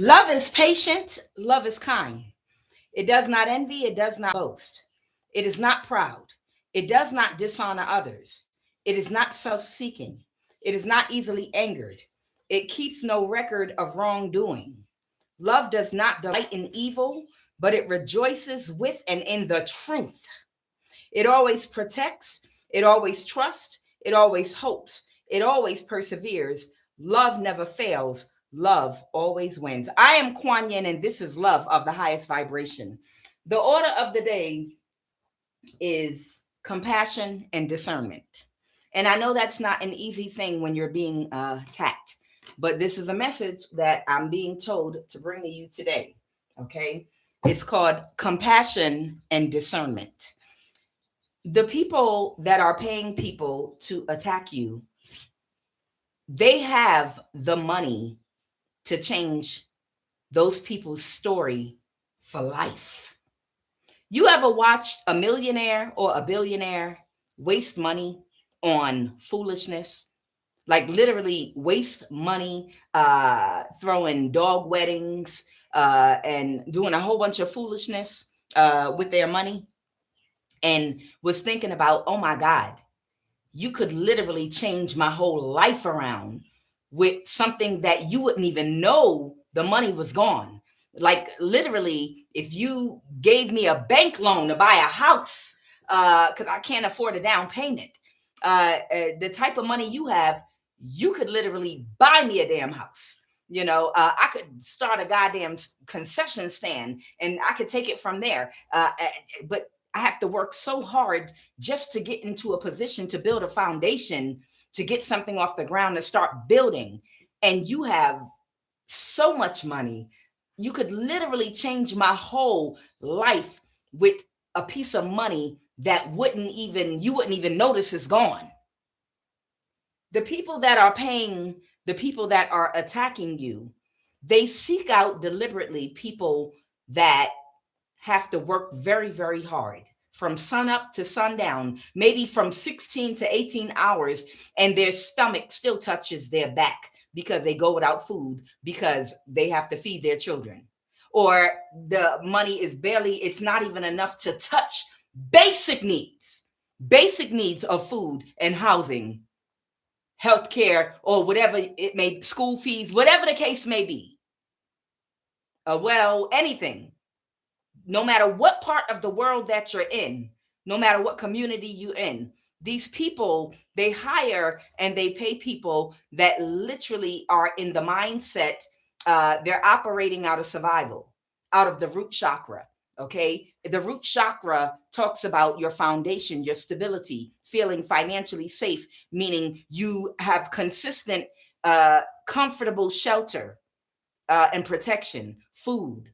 Love is patient, love is kind. It does not envy, it does not boast. It is not proud. It does not dishonor others. It is not self seeking. It is not easily angered. It keeps no record of wrongdoing. Love does not delight in evil, but it rejoices with and in the truth. It always protects, it always trusts, it always hopes, it always perseveres. Love never fails. Love always wins. I am Kuan Yin, and this is love of the highest vibration. The order of the day is compassion and discernment. And I know that's not an easy thing when you're being attacked, but this is a message that I'm being told to bring to you today. Okay. It's called compassion and discernment. The people that are paying people to attack you, they have the money to change those people's story for life. You ever watched a millionaire or a billionaire waste money on foolishness? Like literally waste money, throwing dog weddings, and doing a whole bunch of foolishness with their money, and was thinking about, oh my God, you could literally change my whole life around with something that you wouldn't even know the money was gone. Like literally, if you gave me a bank loan to buy a house, because I can't afford a down payment, the type of money you have, you could literally buy me a damn house. I could start a goddamn concession stand and I could take it from there. But I have to work so hard just to get into a position to build a foundation, to get something off the ground and start building. And you have so much money. You could literally change my whole life with a piece of money that you wouldn't even notice is gone. The people that are paying, the people that are attacking you, they seek out deliberately people that have to work very, very hard from sun up to sundown, maybe from 16 to 18 hours, and their stomach still touches their back because they go without food because they have to feed their children. Or the money is it's not even enough to touch basic needs of food and housing, healthcare, or whatever it may, school fees, whatever the case may be. Anything. No matter what part of the world that you're in, no matter what community you're in, these people, they hire and they pay people that literally are in the mindset, they're operating out of survival, out of the root chakra. Okay. The root chakra talks about your foundation, your stability, feeling financially safe, meaning you have consistent, comfortable shelter and protection, food,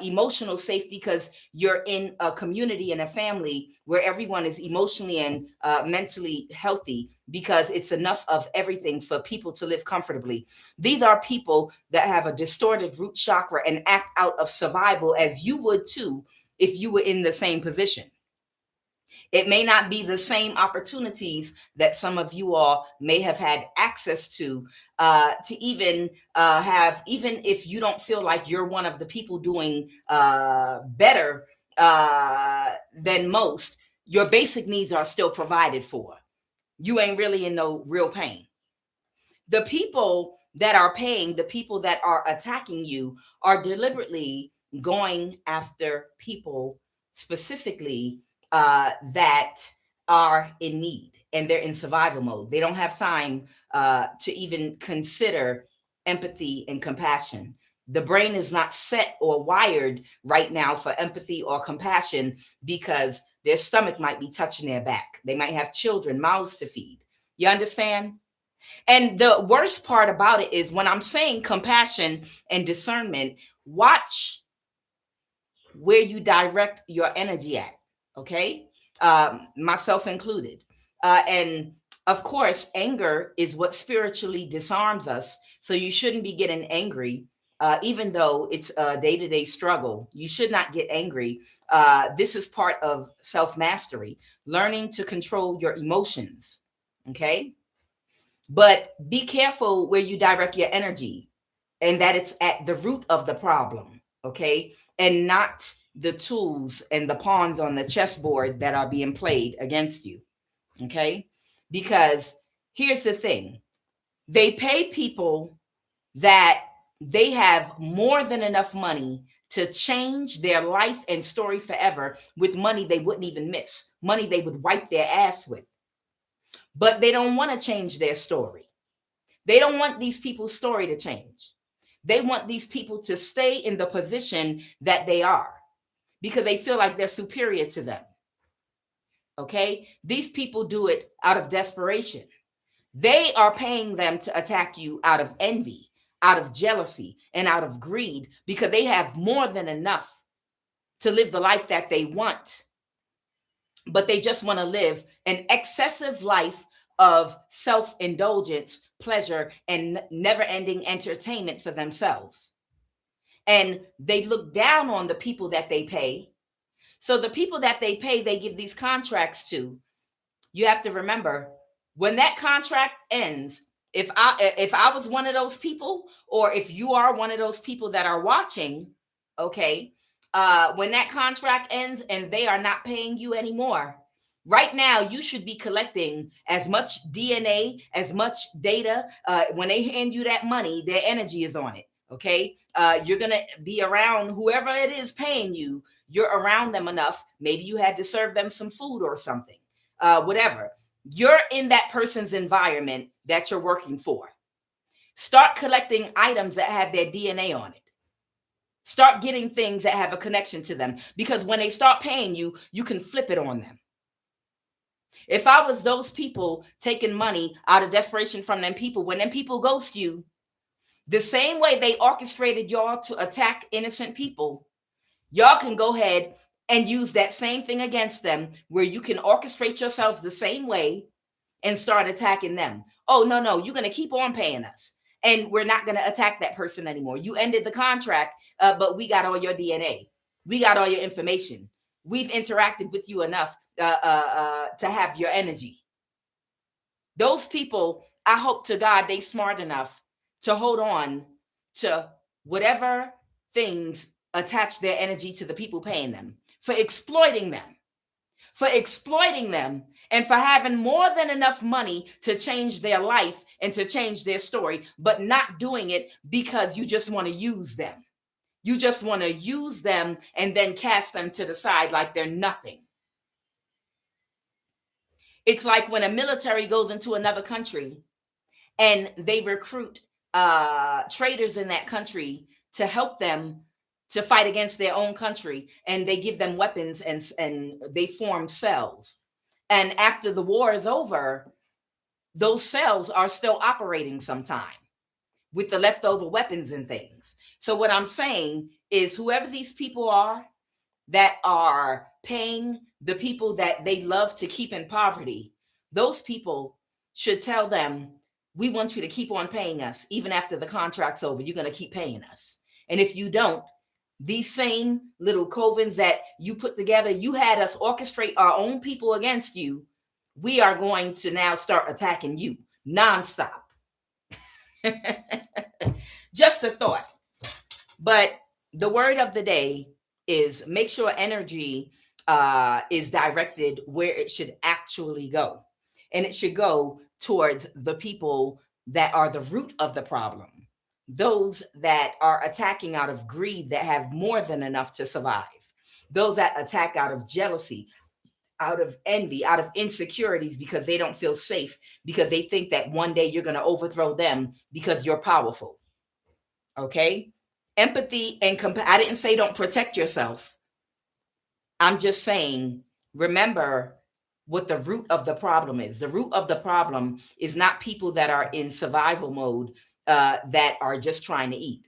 emotional safety, because you're in a community and a family where everyone is emotionally and mentally healthy, because it's enough of everything for people to live comfortably. These are people that have a distorted root chakra and act out of survival, as you would too if you were in the same position. It may not be the same opportunities that some of you all may have had access to even have, even if you don't feel like you're one of the people doing better than most, your basic needs are still provided for. You ain't really in no real pain. The people that are paying, the people that are attacking you, are deliberately going after people specifically that are in need and they're in survival mode. They don't have time to even consider empathy and compassion. The brain is not set or wired right now for empathy or compassion because their stomach might be touching their back. They might have children, mouths to feed. You understand? And the worst part about it is when I'm saying compassion and discernment, watch where you direct your energy at. Okay. Myself included. And of course, anger is what spiritually disarms us. So you shouldn't be getting angry, even though it's a day-to-day struggle. You should not get angry. This is part of self-mastery, learning to control your emotions. Okay. But be careful where you direct your energy. and that it's at the root of the problem, okay? And not the tools and the pawns on the chessboard that are being played against you, okay? Because here's the thing. They pay people that they have more than enough money to change their life and story forever with money they wouldn't even miss, money they would wipe their ass with. But they don't want to change their story. They don't want these people's story to change. They want these people to stay in the position that they are because they feel like they're superior to them. Okay? These people do it out of desperation. They are paying them to attack you out of envy, out of jealousy, and out of greed because they have more than enough to live the life that they want. But they just want to live an excessive life of self-indulgence, pleasure, and never-ending entertainment for themselves. And they look down on the people that they pay. So the people that they pay, they give these contracts to. You have to remember, when that contract ends, if I was one of those people, or if you are one of those people that are watching, okay, when that contract ends and they are not paying you anymore, right now you should be collecting as much DNA, as much data. When they hand you that money, their energy is on it. Okay, you're gonna be around whoever it is paying you. You're around them enough. Maybe you had to serve them some food or something, whatever. You're in that person's environment that you're working for. Start collecting items that have their DNA on it. Start getting things that have a connection to them, because when they start paying you, you can flip it on them. If I was those people taking money out of desperation from them people, when them people ghost you, the same way they orchestrated y'all to attack innocent people, y'all can go ahead and use that same thing against them, where you can orchestrate yourselves the same way and start attacking them. Oh, no, you're going to keep on paying us, and we're not going to attack that person anymore. You ended the contract, but we got all your DNA. We got all your information. We've interacted with you enough to have your energy. Those people, I hope to God, they smart enough to hold on to whatever things attach their energy to the people paying them, for exploiting them, and for having more than enough money to change their life and to change their story, but not doing it because you just want to use them. You just want to use them and then cast them to the side like they're nothing. It's like when a military goes into another country and they recruit traders in that country to help them to fight against their own country, and they give them weapons and they form cells. And after the war is over, those cells are still operating sometime with the leftover weapons and things. So what I'm saying is, whoever these people are that are paying the people that they love to keep in poverty, those people should tell them, we want you to keep on paying us. Even after the contract's over, you're going to keep paying us. And if you don't, these same little covens that you put together, you had us orchestrate our own people against you. We are going to now start attacking you nonstop. Just a thought. But the word of the day is, make sure energy is directed where it should actually go. And it should go towards the people that are the root of the problem. Those that are attacking out of greed, that have more than enough to survive. Those that attack out of jealousy, out of envy, out of insecurities, because they don't feel safe, because they think that one day you're going to overthrow them because you're powerful. Okay? Empathy and I didn't say don't protect yourself. I'm just saying, remember what the root of the problem is. The root of the problem is not people that are in survival mode, that are just trying to eat.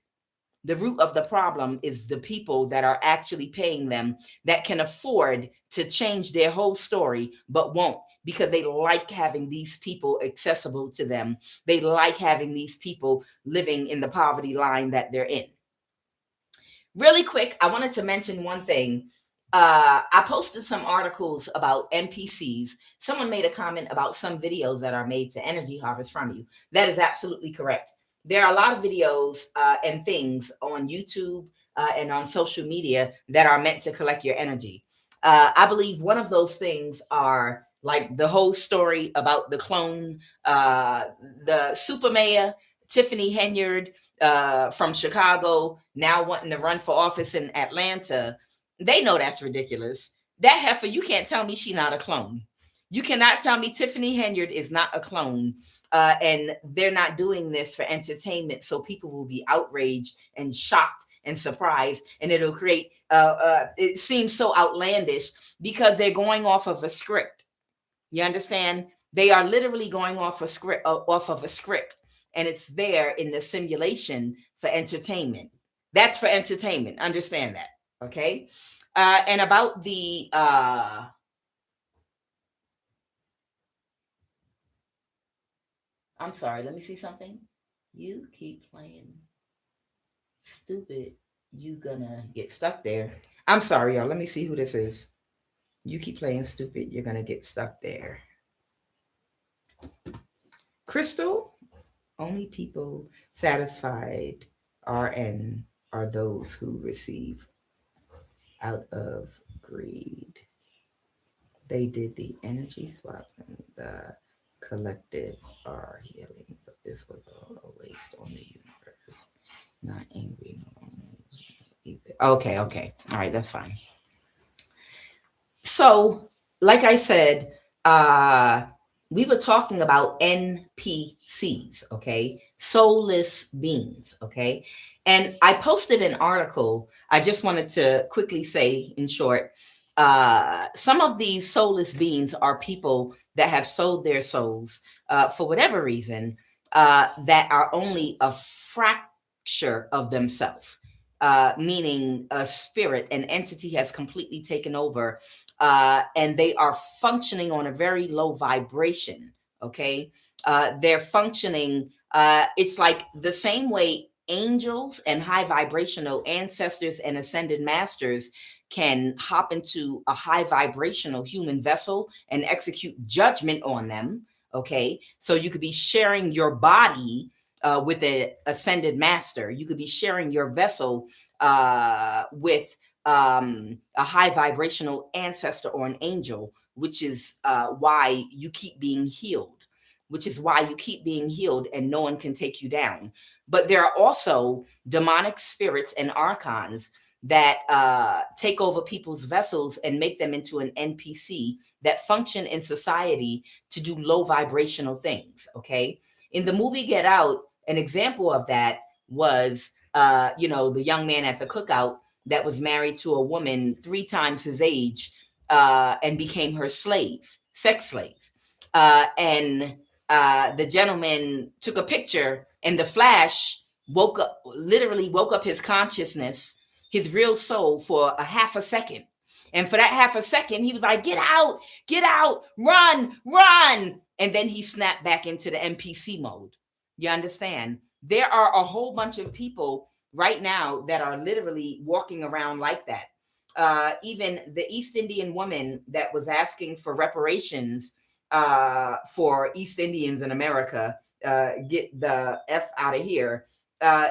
The root of the problem is the people that are actually paying them, that can afford to change their whole story, but won't, because they like having these people accessible to them. They like having these people living in the poverty line that they're in. Really quick, I wanted to mention one thing. I posted some articles about NPCs. Someone made a comment about some videos that are made to energy harvest from you. That is absolutely correct. There are a lot of videos and things on YouTube and on social media that are meant to collect your energy. I believe one of those things are like the whole story about the clone, the super mayor, Tiffany Henyard from Chicago, now wanting to run for office in Atlanta. They know that's ridiculous. That heifer, you can't tell me she's not a clone. You cannot tell me Tiffany Henyard is not a clone. And they're not doing this for entertainment, so people will be outraged and shocked and surprised, and it'll create it seems so outlandish because they're going off of a script. You understand? They are literally going off of a script, and it's there in the simulation for entertainment. That's for entertainment. Understand that, okay? And about the I'm sorry, let me see something. You keep playing stupid, you gonna get stuck there. I'm sorry, y'all. Let me see who this is. You keep playing stupid, you're gonna get stuck there. Crystal, only people satisfied RN are those who receive out of greed. They did the energy swap and the collective are healing, but this was all a waste on the universe. Not angry, no either. Okay, all right, that's fine. So, like I said, we were talking about NPCs, okay, soulless beings, okay, and I posted an article. I just wanted to quickly say, in short, some of these soulless beings are people that have sold their souls for whatever reason, that are only a fracture of themselves, meaning a spirit, an entity has completely taken over, and they are functioning on a very low vibration. Okay, they're functioning. It's like the same way angels and high vibrational ancestors and ascended masters can hop into a high vibrational human vessel and execute judgment on them. Okay, so you could be sharing your body with an ascended master. You could be sharing your vessel with a high vibrational ancestor or an angel, which is why you keep being healed. Which is why you keep being healed and no one can take you down. But there are also demonic spirits and archons that take over people's vessels and make them into an NPC that function in society to do low vibrational things. Okay. In the movie Get Out, an example of that was, the young man at the cookout that was married to a woman 3 times his age and became her slave, sex slave. And the gentleman took a picture, and the flash literally woke up his consciousness, his real soul, for a half a second. And for that half a second, he was like, get out, run, run. And then he snapped back into the NPC mode. You understand? There are a whole bunch of people right now that are literally walking around like that. Even the East Indian woman that was asking for reparations for East Indians in America, get the F out of here.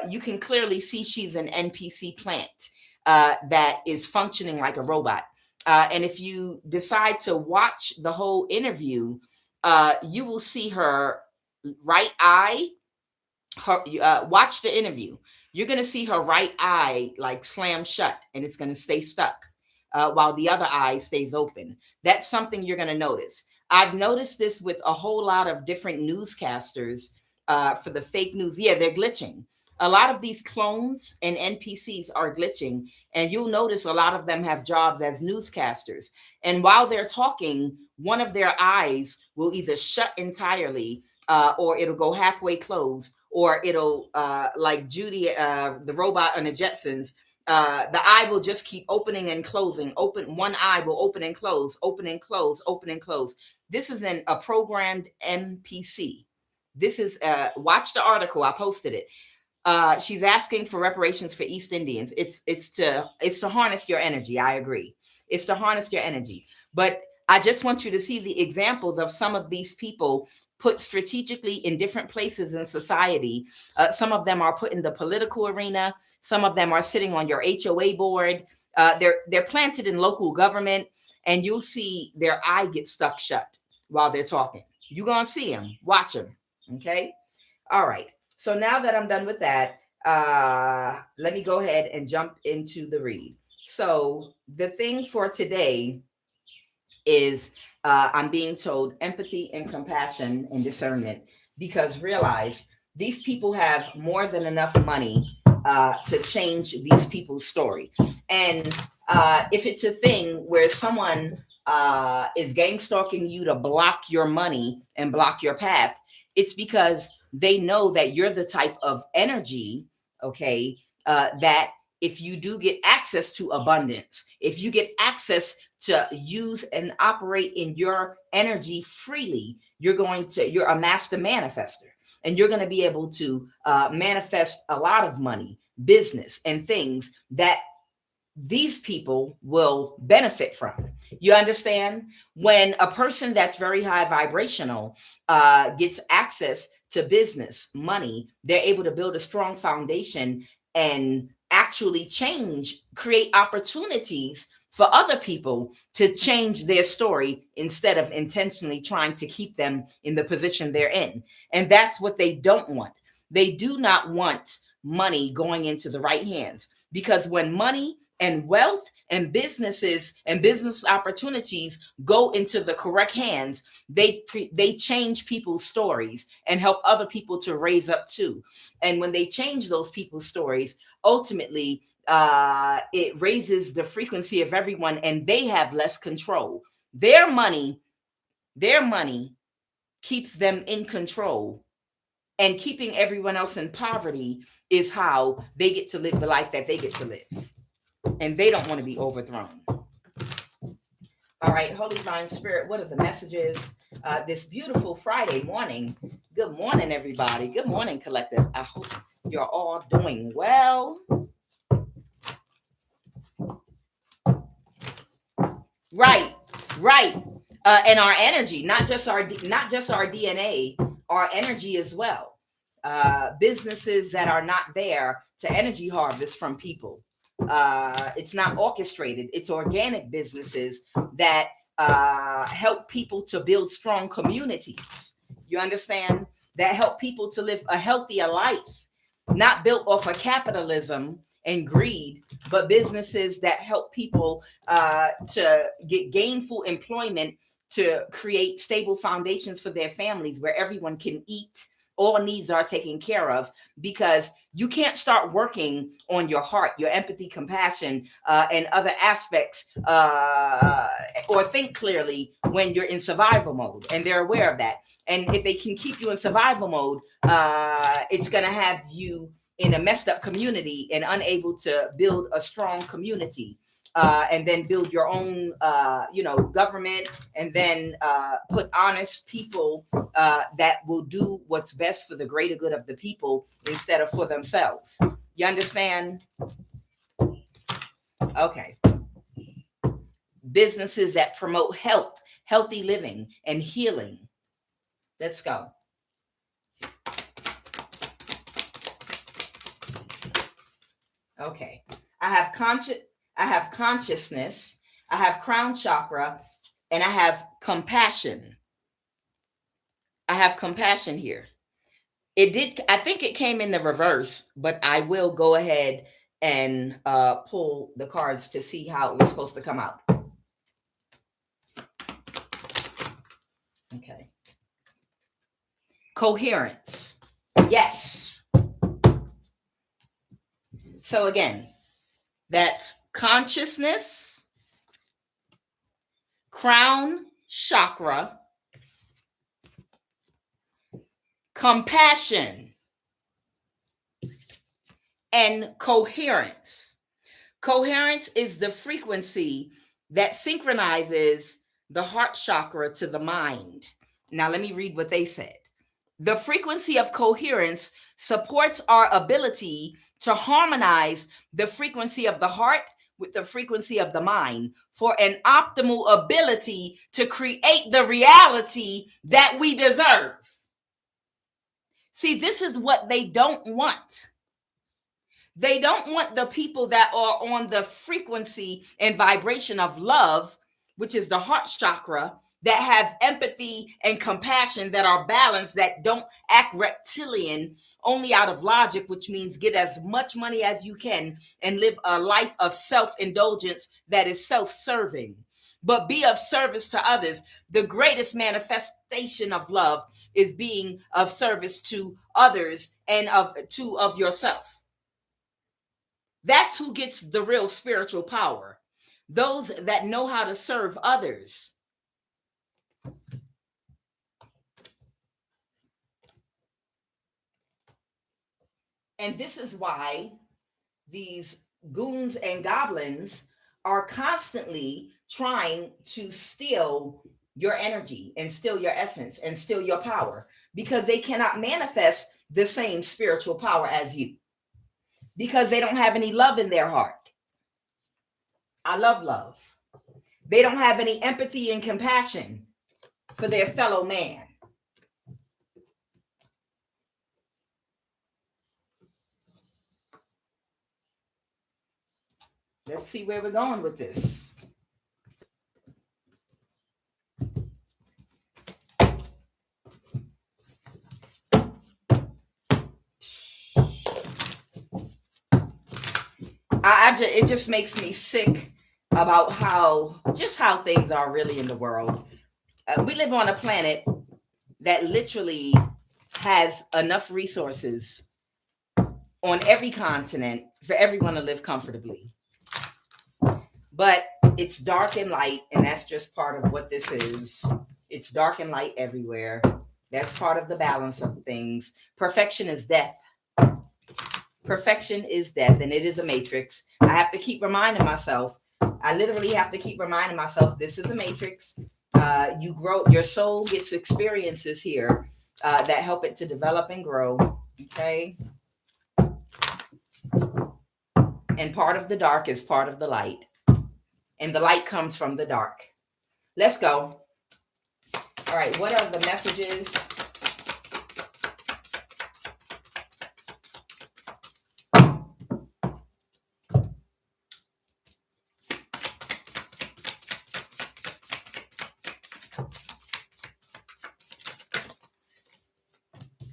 You can clearly see she's an NPC plant that is functioning like a robot. And if you decide to watch the whole interview, you will see her right eye. Watch the interview. You're going to see her right eye like slam shut, and it's going to stay stuck while the other eye stays open. That's something you're going to notice. I've noticed this with a whole lot of different newscasters for the fake news. Yeah, they're glitching. A lot of these clones and NPCs are glitching, and you'll notice a lot of them have jobs as newscasters. And while they're talking, one of their eyes will either shut entirely, or it'll go halfway closed, or it'll, like Judy, the robot on the Jetsons, the eye will just keep opening and closing. One eye will open and close, open and close, open and close. This is a programmed NPC. This is, watch the article. I posted it. She's asking for reparations for East Indians. It's to harness your energy. I agree. It's to harness your energy. But I just want you to see the examples of some of these people put strategically in different places in society. Some of them are put in the political arena. Some of them are sitting on your HOA board. They're planted in local government, and you'll see their eye get stuck shut while they're talking. You're going to see them. Watch them. Okay? All right. So now that I'm done with that, let me go ahead and jump into the read. So the thing for today is I'm being told empathy and compassion and discernment, because realize these people have more than enough money to change these people's story. And if it's a thing where someone is gang stalking you to block your money and block your path, it's because they know that you're the type of energy, okay, that if you do get access to abundance, if you get access to use and operate in your energy freely, you're a master manifester, and you're going to be able to manifest a lot of money, business, and things that these people will benefit from. You understand? When a person that's very high vibrational gets access to business, money, they're able to build a strong foundation and actually create opportunities for other people to change their story instead of intentionally trying to keep them in the position they're in. And that's what they don't want. They do not want money going into the right hands, because when money and wealth and businesses and business opportunities go into the correct hands, they change people's stories and help other people to raise up too. And when they change those people's stories, ultimately it raises the frequency of everyone, and they have less control. Their money keeps them in control, and keeping everyone else in poverty is how they get to live the life that they get to live. And they don't want to be overthrown. All right, Holy Divine Spirit, what are the messages this beautiful Friday morning? Good morning, everybody. Good morning, collective. I hope you're all doing well. Right. And our energy, not just our DNA, our energy as well. Businesses that are not there to energy harvest from people. It's not orchestrated. It's organic businesses that help people to build strong communities. You understand? That help people to live a healthier life, not built off of capitalism and greed, but businesses that help people to get gainful employment, to create stable foundations for their families where everyone can eat, all needs are taken care of, because you can't start working on your heart, your empathy, compassion, and other aspects, or think clearly when you're in survival mode, and they're aware of that. And if they can keep you in survival mode, it's going to have you in a messed up community and unable to build a strong community. And then build your own, government, and then put honest people that will do what's best for the greater good of the people instead of for themselves. You understand? Okay. Businesses that promote health, healthy living, and healing. Let's go. Okay. I have consciousness, I have crown chakra, and I have compassion. I have compassion here. I think it came in the reverse, but I will go ahead and pull the cards to see how it was supposed to come out. Okay. Coherence. Yes. So again, that's consciousness, crown chakra, compassion, and coherence. Coherence is the frequency that synchronizes the heart chakra to the mind. Now, let me read what they said. The frequency of coherence supports our ability to harmonize the frequency of the heart with the frequency of the mind for an optimal ability to create the reality that we deserve. See, this is what they don't want. They don't want the people that are on the frequency and vibration of love, which is the heart chakra, that have empathy and compassion, that are balanced, that don't act reptilian only out of logic, which means get as much money as you can and live a life of self-indulgence that is self-serving, but be of service to others. The greatest manifestation of love is being of service to others and of yourself. That's who gets the real spiritual power. Those that know how to serve others. And this is why these goons and goblins are constantly trying to steal your energy and steal your essence and steal your power, because they cannot manifest the same spiritual power as you, because they don't have any love in their heart. I love love. They don't have any empathy and compassion for their fellow man. Let's see where we're going with this. It just makes me sick about how things are really in the world. We live on a planet that literally has enough resources on every continent for everyone to live comfortably. But it's dark and light, and that's just part of what this is. It's dark and light everywhere. That's part of the balance of things. Perfection is death. Perfection is death, and it is a matrix. I have to keep reminding myself. I literally have to keep reminding myself, this is a matrix. You grow, your soul gets experiences here that help it to develop and grow. Okay. And part of the dark is part of the light. And the light comes from the dark. Let's go. All right. What are the messages?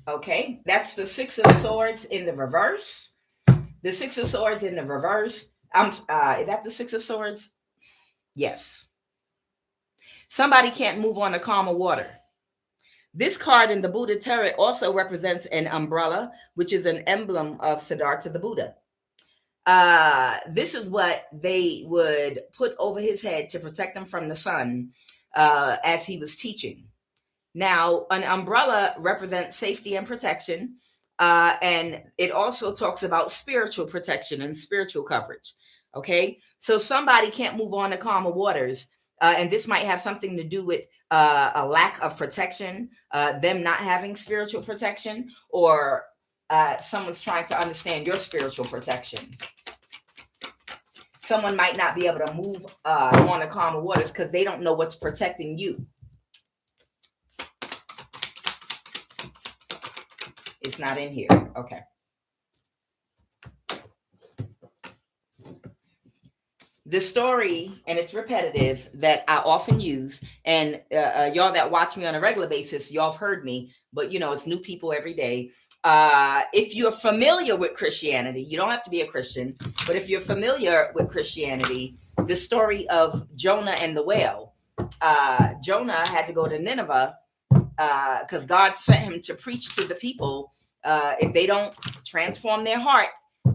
Okay, that's the Six of Swords in the reverse. The Six of Swords in the reverse. Is that the Six of Swords? Yes. Somebody can't move on to calmer water. This card in the Buddha Tarot also represents an umbrella, which is an emblem of Siddhartha the Buddha. This is what they would put over his head to protect him from the sun as he was teaching. Now, an umbrella represents safety and protection, and it also talks about spiritual protection and spiritual coverage. Okay, so somebody can't move on to calmer waters, and this might have something to do with a lack of protection, them not having spiritual protection, or someone's trying to understand your spiritual protection. Someone might not be able to move on to calmer waters because they don't know what's protecting you. It's not in here. Okay. The story, and it's repetitive, that I often use, and y'all that watch me on a regular basis, y'all have heard me, but you know, it's new people every day. If you're familiar with Christianity, you don't have to be a Christian, but if you're familiar with Christianity, the story of Jonah and the whale. Jonah had to go to Nineveh because God sent him to preach to the people. If they don't transform their heart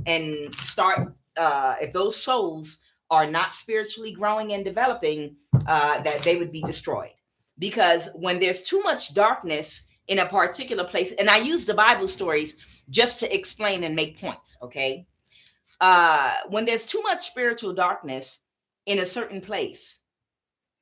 and start, if those souls are not spiritually growing and developing, that they would be destroyed. Because when there's too much darkness in a particular place, and I use the Bible stories just to explain and make points, okay? When there's too much spiritual darkness in a certain place,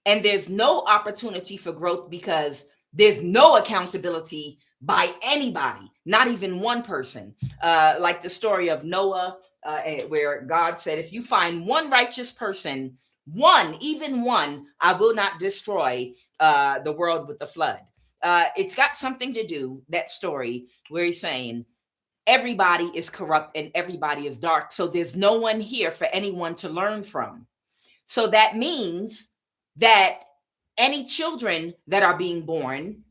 and there's no opportunity for growth because there's no accountability by anybody, not even one person, like the story of Noah where God said, if you find one righteous person, one, even one, I will not destroy the world with the flood. It's got something to do, that story, where he's saying, everybody is corrupt and everybody is dark. So there's no one here for anyone to learn from. So that means that any children that are being born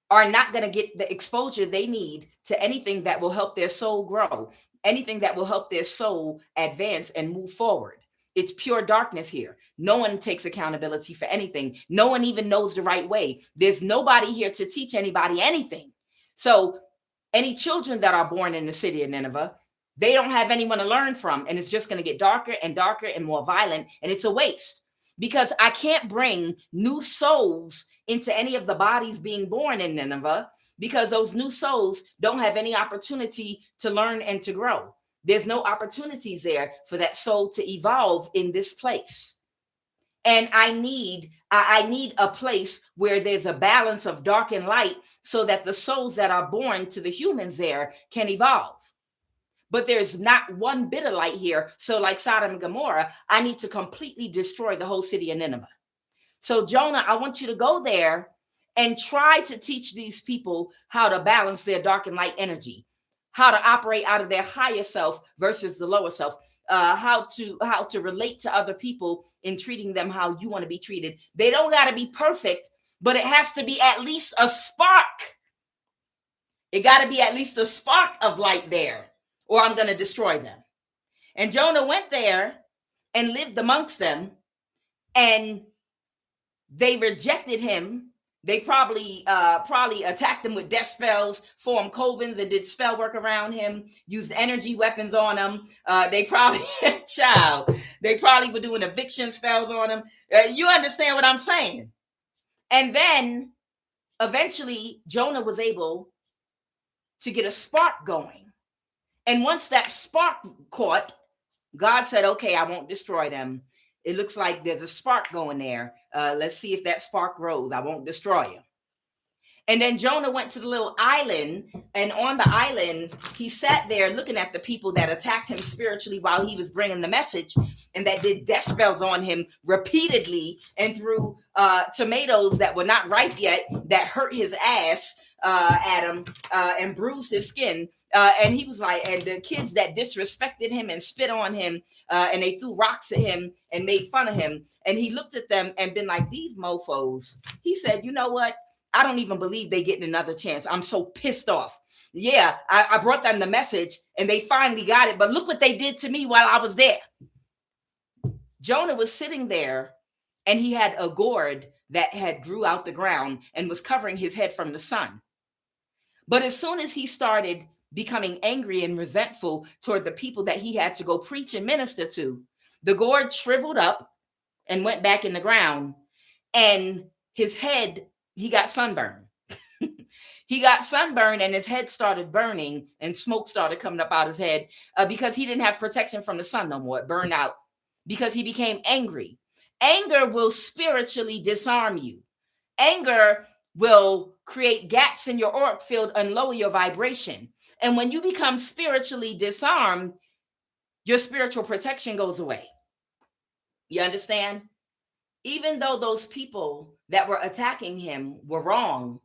are not going to get the exposure they need to anything that will help their soul grow, anything that will help their soul advance and move forward. It's pure darkness here. No one takes accountability for anything. No one even knows the right way. There's nobody here to teach anybody anything. So any children that are born in the city of Nineveh, they don't have anyone to learn from. And it's just going to get darker and darker and more violent. And it's a waste, because I can't bring new souls into any of the bodies being born in Nineveh, because those new souls don't have any opportunity to learn and to grow. There's no opportunities there for that soul to evolve in this place. And I need a place where there's a balance of dark and light, so that the souls that are born to the humans there can evolve. But there's not one bit of light here. So like Sodom and Gomorrah, I need to completely destroy the whole city of Nineveh. So Jonah, I want you to go there and try to teach these people how to balance their dark and light energy, how to operate out of their higher self versus the lower self, how to relate to other people in treating them how you want to be treated. They don't got to be perfect, but it has to be at least a spark. It got to be at least a spark of light there, or I'm going to destroy them. And Jonah went there and lived amongst them, and they rejected him. They probably attacked him with death spells, formed covens and did spell work around him, used energy weapons on him. They probably, they probably were doing eviction spells on him. You understand what I'm saying? And then eventually Jonah was able to get a spark going. And once that spark caught, God said, okay, I won't destroy them. It looks like there's a spark going there. Let's see if that spark grows. I won't destroy you. And then Jonah went to the little island, and on the island, he sat there looking at the people that attacked him spiritually while he was bringing the message, and that did death spells on him repeatedly, and threw tomatoes that were not ripe yet that hurt his ass at him and bruised his skin. And he was like, and the kids that disrespected him and spit on him, and they threw rocks at him and made fun of him. And he looked at them and been like, these mofos. He said, you know what? I don't even believe they getting another chance. I'm so pissed off. Yeah, I brought them the message and they finally got it. But look what they did to me while I was there. Jonah was sitting there, and he had a gourd that had grew out the ground and was covering his head from the sun. But as soon as he started becoming angry and resentful toward the people that he had to go preach and minister to, the gourd shriveled up and went back in the ground, and his head, he got sunburned. He got sunburned, and his head started burning, and smoke started coming up out his head because he didn't have protection from the sun no more. It burned out because he became angry. Anger will spiritually disarm you. Anger will create gaps in your auric field and lower your vibration. And when you become spiritually disarmed, your spiritual protection goes away. You understand? Even though those people that were attacking him were wrong,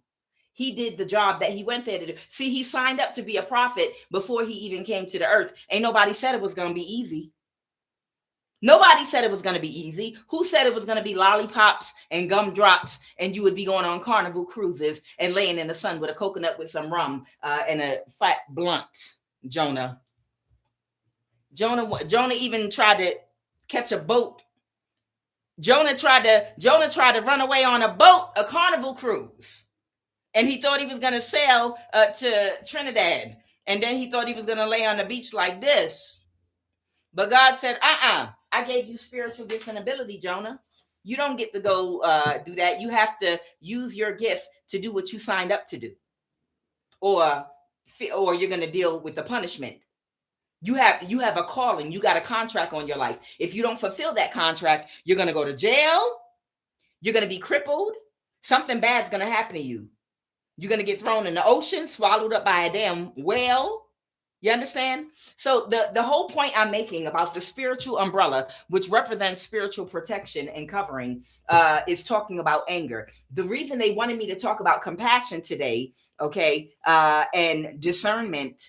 he did the job that he went there to do. See, he signed up to be a prophet before he even came to the earth. Ain't nobody said it was going to be easy. Nobody said it was going to be easy. Who said it was going to be lollipops and gumdrops and you would be going on carnival cruises and laying in the sun with a coconut with some rum and a fat blunt? Jonah even tried to catch a boat. Jonah tried to run away on a boat, a carnival cruise. And he thought he was going to sail to Trinidad. And then he thought he was going to lay on the beach like this. But God said, I gave you spiritual gifts and ability, Jonah. You don't get to go do that. You have to use your gifts to do what you signed up to do. Or you're going to deal with the punishment. You have a calling. You got a contract on your life. If you don't fulfill that contract, you're going to go to jail. You're going to be crippled. Something bad's going to happen to you. You're going to get thrown in the ocean, swallowed up by a damn whale. You understand? So the whole point I'm making about the spiritual umbrella, which represents spiritual protection and covering, is talking about anger. The reason they wanted me to talk about compassion today, okay, and discernment,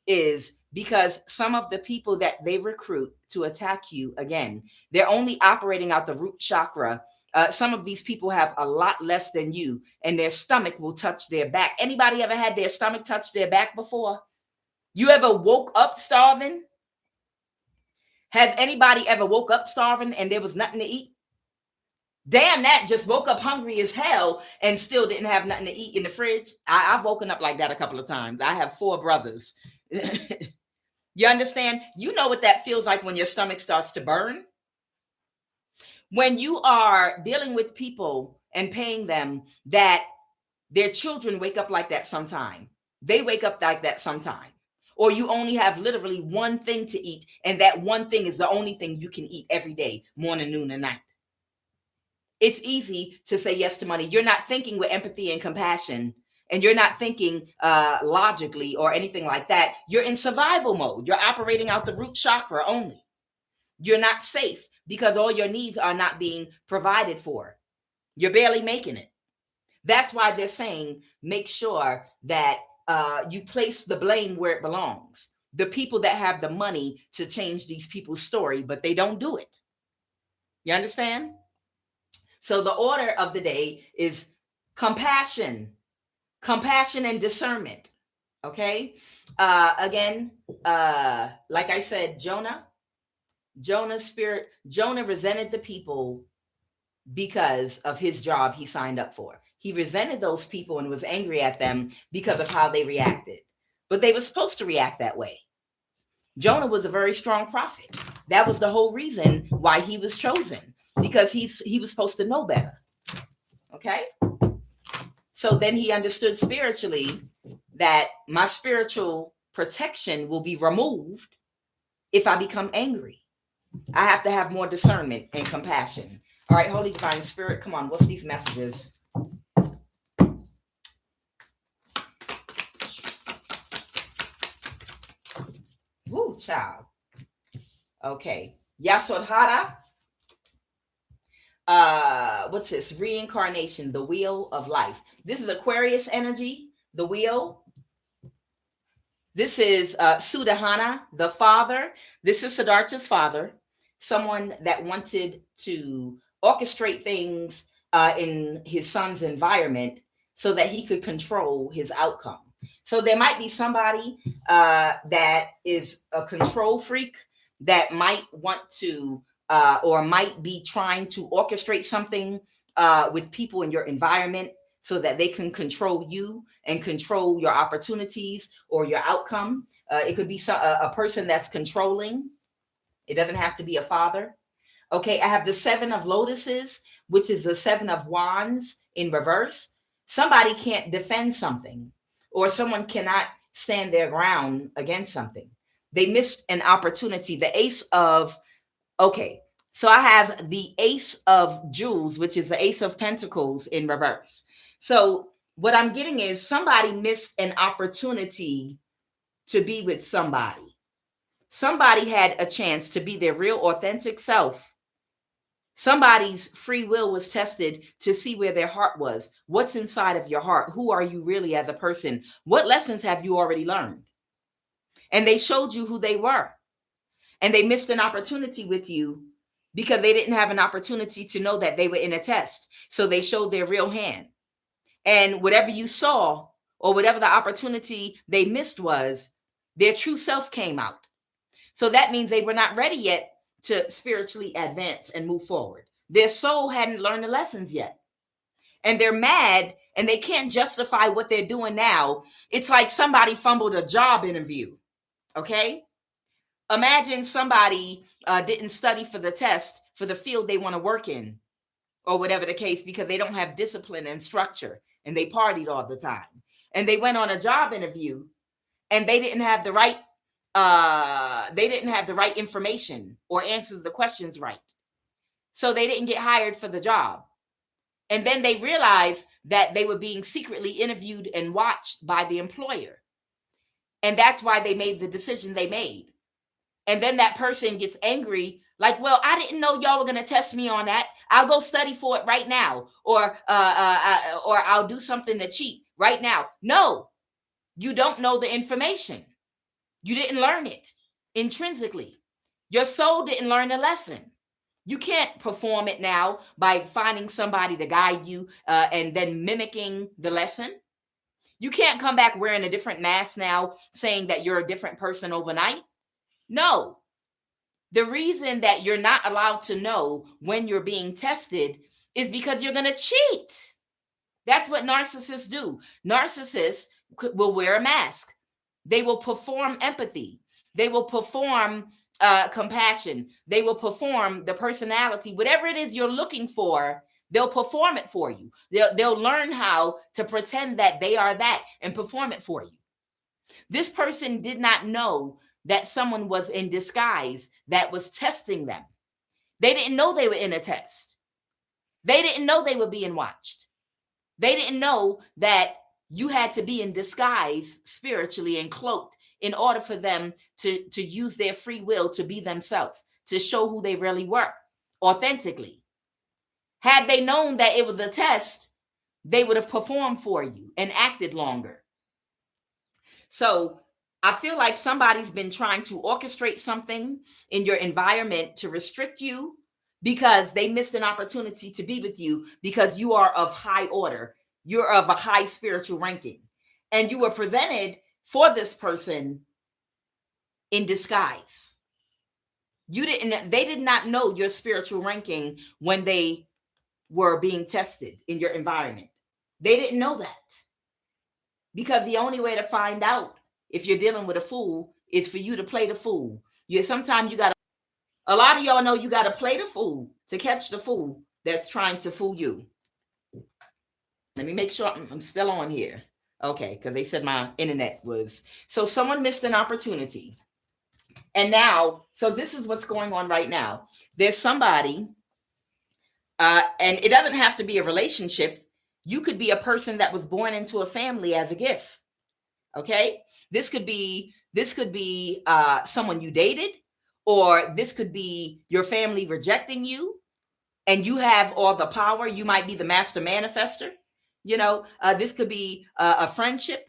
is because some of the people that they recruit to attack you, again, they're only operating out the root chakra. Some of these people have a lot less than you, and their stomach will touch their back. Anybody ever had their stomach touch their back before? You ever woke up starving? Has anybody ever woke up starving and there was nothing to eat? Damn, that just woke up hungry as hell and still didn't have nothing to eat in the fridge. I've woken up like that a couple of times. I have 4 brothers. You understand? You know what that feels like when your stomach starts to burn? When you are dealing with people and paying them that their children wake up like that sometime. They wake up like that sometime. Or you only have literally one thing to eat, and that one thing is the only thing you can eat every day, morning, noon, and night. It's easy to say yes to money. You're not thinking with empathy and compassion, and you're not thinking logically or anything like that. You're in survival mode. You're operating out the root chakra only. You're not safe because all your needs are not being provided for. You're barely making it. That's why they're saying make sure that you place the blame where it belongs. The people that have the money to change these people's story, but they don't do it. You understand? So the order of the day is compassion and discernment. Okay. Again, like I said, Jonah's spirit, Jonah resented the people because of his job he signed up for. He resented those people and was angry at them because of how they reacted. But they were supposed to react that way. Jonah was a very strong prophet. That was the whole reason why he was chosen, because he was supposed to know better. Okay? So then he understood spiritually that my spiritual protection will be removed if I become angry. I have to have more discernment and compassion. All right, Holy Divine Spirit, come on. What's these messages? Woo, child. Okay. Yasodhara. What's this? Reincarnation, the wheel of life. This is Aquarius energy, the wheel. This is Sudahana, the father. This is Siddhartha's father, someone that wanted to orchestrate things in his son's environment so that he could control his outcome. So there might be somebody that is a control freak that might want to or might be trying to orchestrate something with people in your environment so that they can control you and control your opportunities or your outcome. It could be a person that's controlling. It doesn't have to be a father. Okay, I have the 7 of lotuses, which is the 7 of wands in reverse. Somebody can't defend something, or someone cannot stand their ground against something. They missed an opportunity. The ace of, okay, so I have the ace of jewels, which is the ace of pentacles in reverse. So what I'm getting is somebody missed an opportunity to be with somebody. Somebody had a chance to be their real authentic self. Somebody's free will was tested to see where their heart was. What's inside of your heart? Who are you really as a person? What lessons have you already learned? And they showed you who they were. And they missed an opportunity with you because they didn't have an opportunity to know that they were in a test. So they showed their real hand. And whatever you saw or whatever the opportunity they missed was, their true self came out. So that means they were not ready yet to spiritually advance and move forward. Their soul hadn't learned the lessons yet. And they're mad and they can't justify what they're doing now. It's like somebody fumbled a job interview. Okay? Imagine somebody didn't study for the test for the field they want to work in, or whatever the case, because they don't have discipline and structure and they partied all the time. And they went on a job interview and they didn't have the right information or answer the questions right. So they didn't get hired for the job. And then they realized that they were being secretly interviewed and watched by the employer. And that's why they made the decision they made. And then that person gets angry, like, well, I didn't know y'all were going to test me on that. I'll go study for it right now. Or I'll do something to cheat right now. No, you don't know the information. You didn't learn it intrinsically. Your soul didn't learn the lesson. You can't perform it now by finding somebody to guide you and then mimicking the lesson. You can't come back wearing a different mask now, saying that you're a different person overnight. No. The reason that you're not allowed to know when you're being tested is because you're going to cheat. That's what narcissists do. Narcissists will wear a mask. They will perform empathy. They will perform compassion. They will perform the personality. Whatever it is you're looking for, they'll perform it for you. They'll learn how to pretend that they are that and perform it for you. This person did not know that someone was in disguise that was testing them. They didn't know they were in a test. They didn't know they were being watched. They didn't know that you had to be in disguise spiritually and cloaked in order for them to use their free will to be themselves, to show who they really were authentically. Had they known that it was a test, they would have performed for you and acted longer. So I feel like somebody's been trying to orchestrate something in your environment to restrict you because they missed an opportunity to be with you because you are of high order. You're of a high spiritual ranking. And you were presented for this person in disguise. They did not know your spiritual ranking when they were being tested in your environment. They didn't know that. Because the only way to find out if you're dealing with a fool is for you to play the fool. Sometimes you got to, a lot of y'all know you got to play the fool to catch the fool that's trying to fool you. Let me make sure I'm still on here. Okay, because they said my internet was. So someone missed an opportunity. And now, so this is what's going on right now. There's somebody, and it doesn't have to be a relationship. You could be a person that was born into a family as a gift. Okay, this could be someone you dated, or this could be your family rejecting you, and you have all the power. You might be the master manifester. This could be a friendship,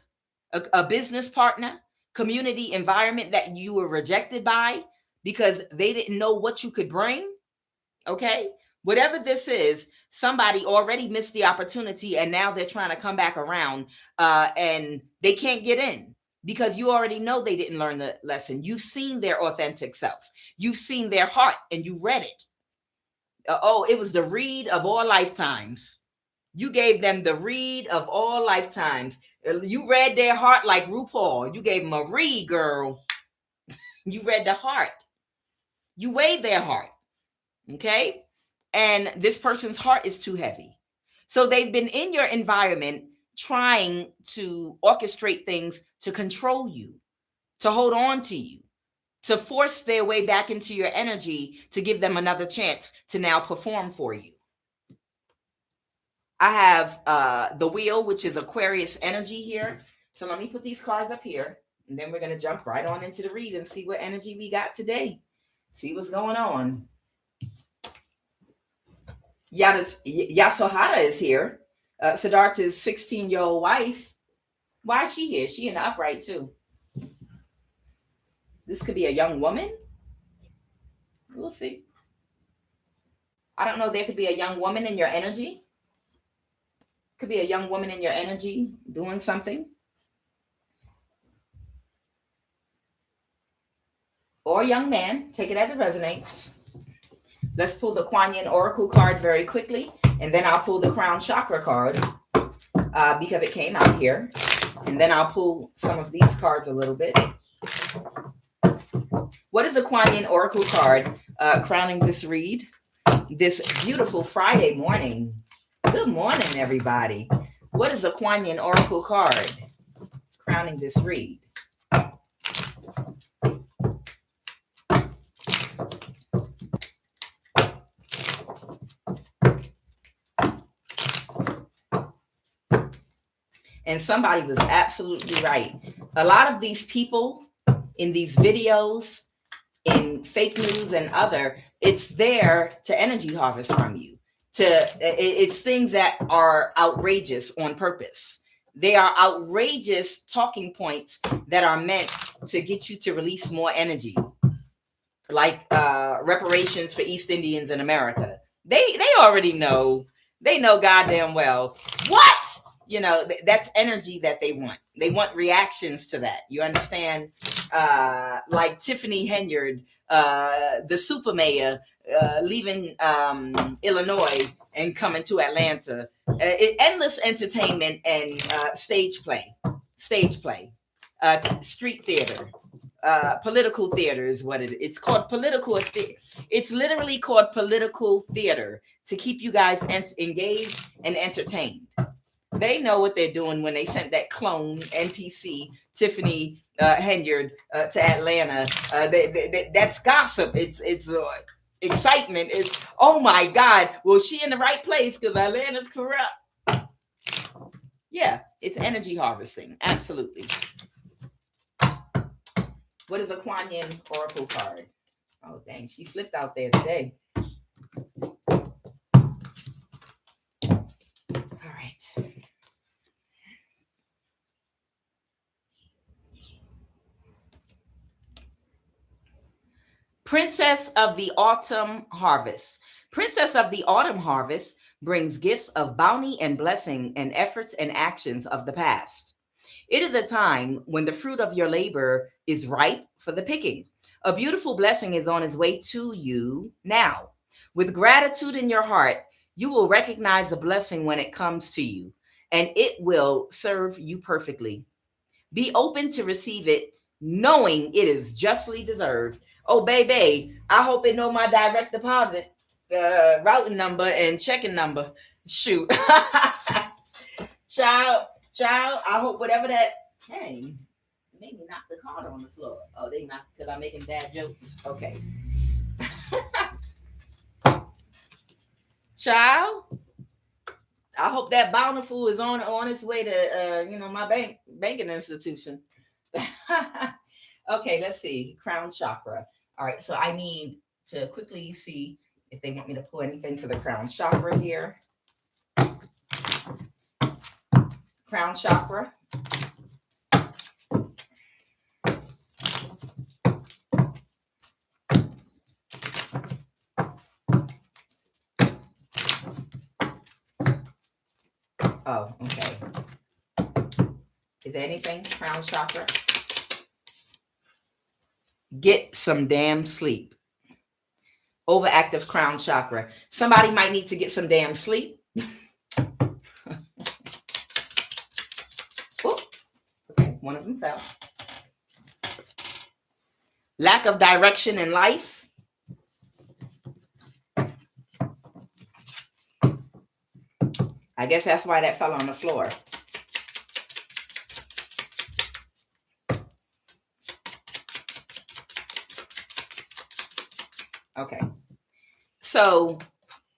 a business partner, community environment that you were rejected by because they didn't know what you could bring. Okay. Whatever this is, somebody already missed the opportunity and now they're trying to come back around and they can't get in because you already know they didn't learn the lesson. You've seen their authentic self. You've seen their heart and you read it. It was the read of all lifetimes. You gave them the read of all lifetimes. You read their heart like RuPaul. You gave them a read, girl. You read the heart. You weighed their heart. Okay? And this person's heart is too heavy. So they've been in your environment trying to orchestrate things to control you, to hold on to you, to force their way back into your energy to give them another chance to now perform for you. I have the wheel, which is Aquarius energy here. So let me put these cards up here. And then we're going to jump right on into the read and see what energy we got today. See what's going on. Yasohara is here. Siddhartha's 16-year-old wife. Why is she here? She in the upright too. This could be a young woman. We'll see. I don't know. There could be a young woman in your energy. Could be a young woman in your energy doing something. Or a young man. Take it as it resonates. Let's pull the QUAN Oracle card very quickly. And then I'll pull the Crown Chakra card because it came out here. And then I'll pull some of these cards a little bit. What is the QUAN Oracle card crowning this read? This beautiful Friday morning. Good morning, everybody. What is a QUAN Oracle card crowning this read? And somebody was absolutely right. A lot of these people in these videos, in fake news and other, it's there to energy harvest from you. It's things that are outrageous on purpose. They are outrageous talking points that are meant to get you to release more energy, like reparations for East Indians in America. They already know. They know goddamn well what, that's energy that they want. They want reactions to that. You understand? Like Tiffany Henyard, the super mayor, leaving Illinois and coming to Atlanta. Endless entertainment and stage play, street theater. Political theater is what it is. It's called political theater. It's literally called political theater to keep you guys engaged and entertained. They know what they're doing when they sent that clone NPC Tiffany Henyard to Atlanta. That's gossip. It's excitement. It's, oh my God, well, she in the right place because Atlanta's corrupt. Yeah, it's energy harvesting. Absolutely. What is a QUAN Oracle card? Oh, dang, she flipped out there today. All right. Princess of the Autumn Harvest. Princess of the Autumn Harvest brings gifts of bounty and blessing and efforts and actions of the past. It is a time when the fruit of your labor is ripe for the picking. A beautiful blessing is on its way to you now. With gratitude in your heart, you will recognize the blessing when it comes to you, and it will serve you perfectly. Be open to receive it, knowing it is justly deserved. Oh, baby, I hope it know my direct deposit routing number and checking number. Shoot. Child, I hope whatever that, hey, made me knock the card on the floor. Oh, they knocked because I'm making bad jokes. Okay. Child, I hope that bountiful is on its way to my banking institution. Okay, let's see. Crown chakra. All right, so I need to quickly see if they want me to pull anything for the crown chakra here. Crown chakra. Oh, okay. Is there anything? Crown chakra. Get some damn sleep. Overactive crown chakra. Somebody might need to get some damn sleep. Ooh. Okay, one of them fell. Lack of direction in life. I guess that's why that fell on the floor. Okay. So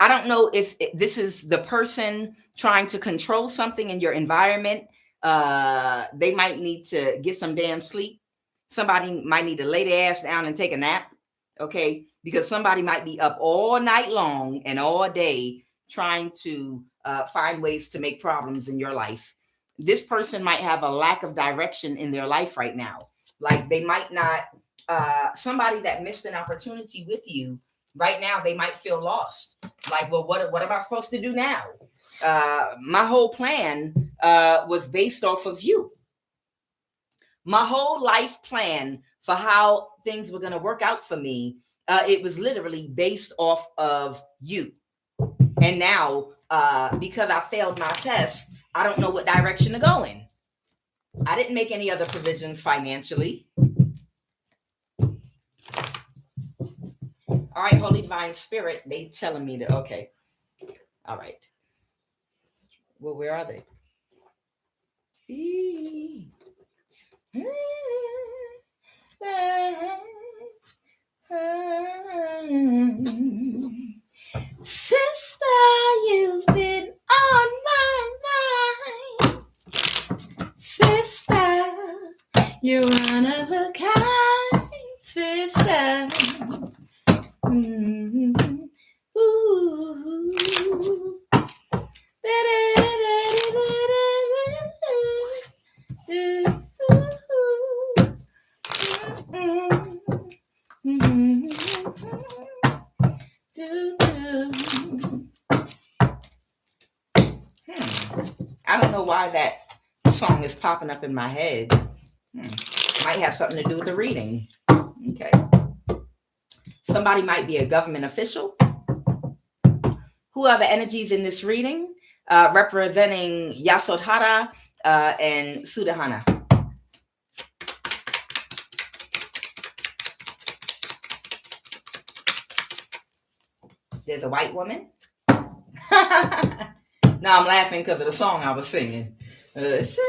I don't know if this is the person trying to control something in your environment. They might need to get some damn sleep. Somebody might need to lay their ass down and take a nap. Okay. Because somebody might be up all night long and all day trying to find ways to make problems in your life. This person might have a lack of direction in their life right now. Like they might not, somebody that missed an opportunity with you right now, they might feel lost. Like, well, what am I supposed to do now? My whole plan was based off of you. My whole life plan for how things were going to work out for me, it was literally based off of you. And now, because I failed my test, I don't know what direction to go in. I didn't make any other provisions financially. All right, Holy Divine Spirit, they telling me that, okay. All right. Well, where are they? Sister, you've been on my mind. Sister, You're one of a kind, sister. Mm-hmm. Ooh. I don't know why that song is popping up in my head. Might have something to do with the reading. Okay. Somebody might be a government official. Who are the energies in this reading? Representing Yasodhara and Sudahana. There's a white woman. Now I'm laughing because of the song I was singing. Sister.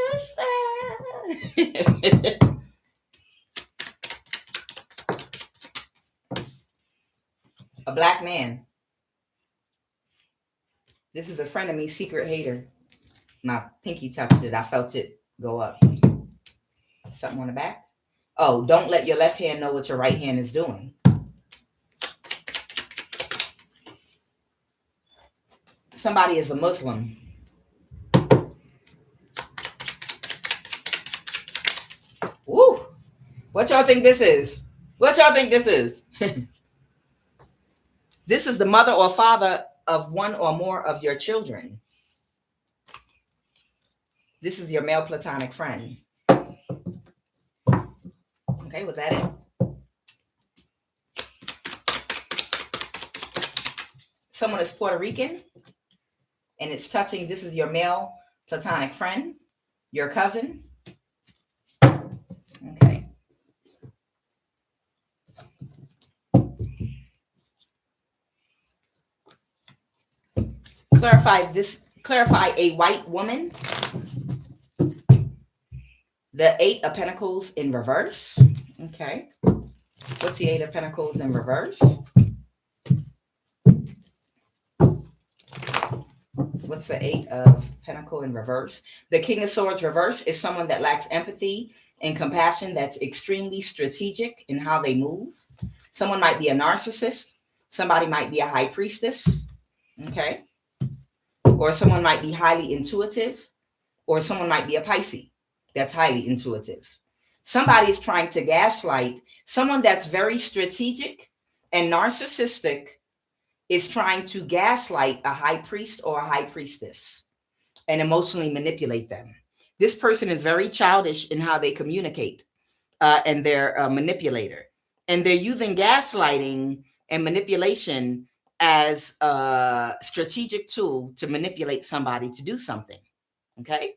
A black man. This is a friend of me, secret hater. My pinky touched it. I felt it go up. Something on the back. Oh, don't let your left hand know what your right hand is doing. Somebody is a Muslim. Woo! What y'all think this is? What y'all think this is? This is the mother or father of one or more of your children. This is your male platonic friend. Okay, was that it? Someone is Puerto Rican, and it's touching. This is your male platonic friend, your cousin. Okay. Clarify a white woman. The Eight of Pentacles in reverse. Okay. What's the Eight of Pentacles in reverse? What's the Eight of Pentacles in reverse? The King of Swords reverse is someone that lacks empathy and compassion, that's extremely strategic in how they move. Someone might be a narcissist. Somebody might be a high priestess. Okay. Or someone might be highly intuitive. Or someone might be a Pisces that's highly intuitive. Somebody is trying to gaslight. Someone that's very strategic and narcissistic is trying to gaslight a high priest or a high priestess and emotionally manipulate them. This person is very childish in how they communicate, and they're a manipulator. And they're using gaslighting and manipulation as a strategic tool to manipulate somebody to do something. Okay?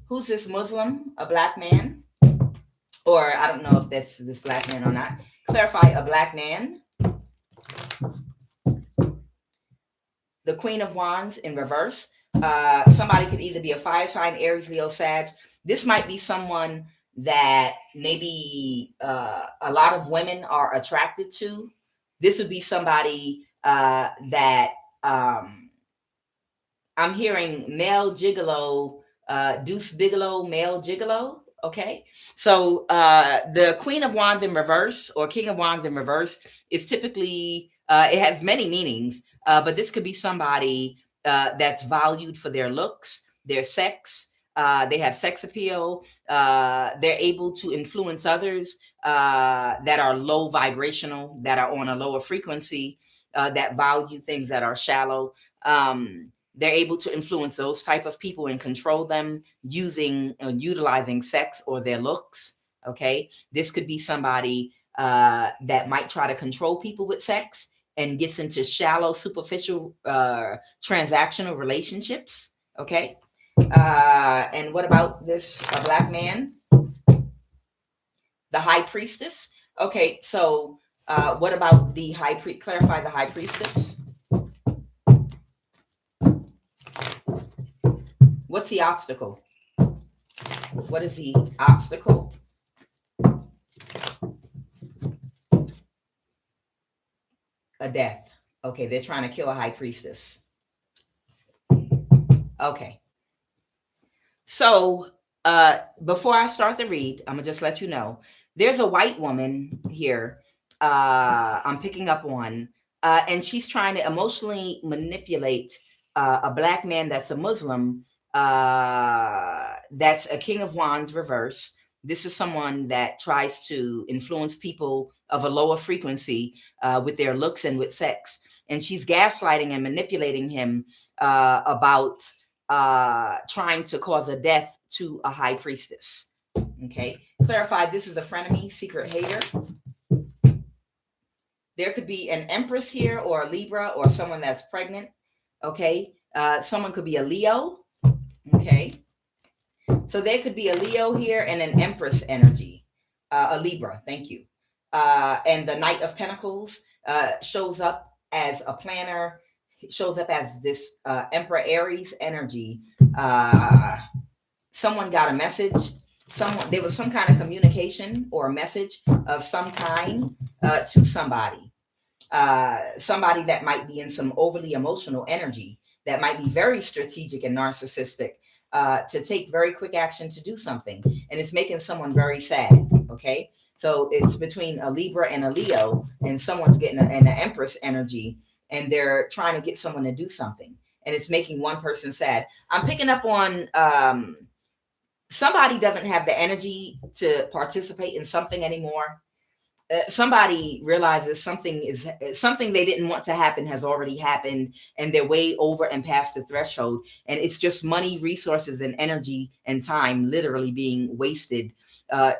Who's this Muslim? A black man? Or I don't know if that's this black man or not. Clarify a black man. The Queen of Wands in reverse. Somebody could either be a fire sign, Aries, Leo, Sag. This might be someone that maybe a lot of women are attracted to. This would be somebody that I'm hearing male gigolo, Deuce Bigelow, male gigolo. Okay. So the Queen of Wands in reverse or King of Wands in reverse is typically, it has many meanings, but this could be somebody that's valued for their looks, their sex. They have sex appeal. They're able to influence others that are low vibrational, that are on a lower frequency, that value things that are shallow. They're able to influence those type of people and control them using utilizing sex or their looks. Okay. This could be somebody that might try to control people with sex and gets into shallow, superficial, transactional relationships. Okay. And what about this black man? The high priestess. Okay. So what about the high priest? Clarify the high priestess. What's the obstacle? What is the obstacle? A death. Okay, they're trying to kill a high priestess. Okay. So Before I start the read, I'm gonna just let you know there's a white woman here. I'm picking up on, and she's trying to emotionally manipulate a black man that's a Muslim. That's a King of Wands reverse. This is someone that tries to influence people of a lower frequency with their looks and with sex. And she's gaslighting and manipulating him about trying to cause a death to a high priestess. Okay, clarify, this is a frenemy, secret hater. There could be an empress here, or a Libra, or someone that's pregnant. Okay, someone could be a Leo. Okay, so there could be a Leo here and an empress energy, a Libra. Thank you. And the Knight of Pentacles shows up as a planner, shows up as this Emperor Aries energy. Someone got a message. There was some kind of communication or a message of some kind to somebody. Somebody that might be in some overly emotional energy, that might be very strategic and narcissistic, to take very quick action to do something. And it's making someone very sad. Okay. So it's between a Libra and a Leo, and someone's getting an Empress energy, and they're trying to get someone to do something. And it's making one person sad. I'm picking up on somebody doesn't have the energy to participate in something anymore. Somebody realizes something they didn't want to happen has already happened, and they're way over and past the threshold, and it's just money, resources, and energy and time literally being wasted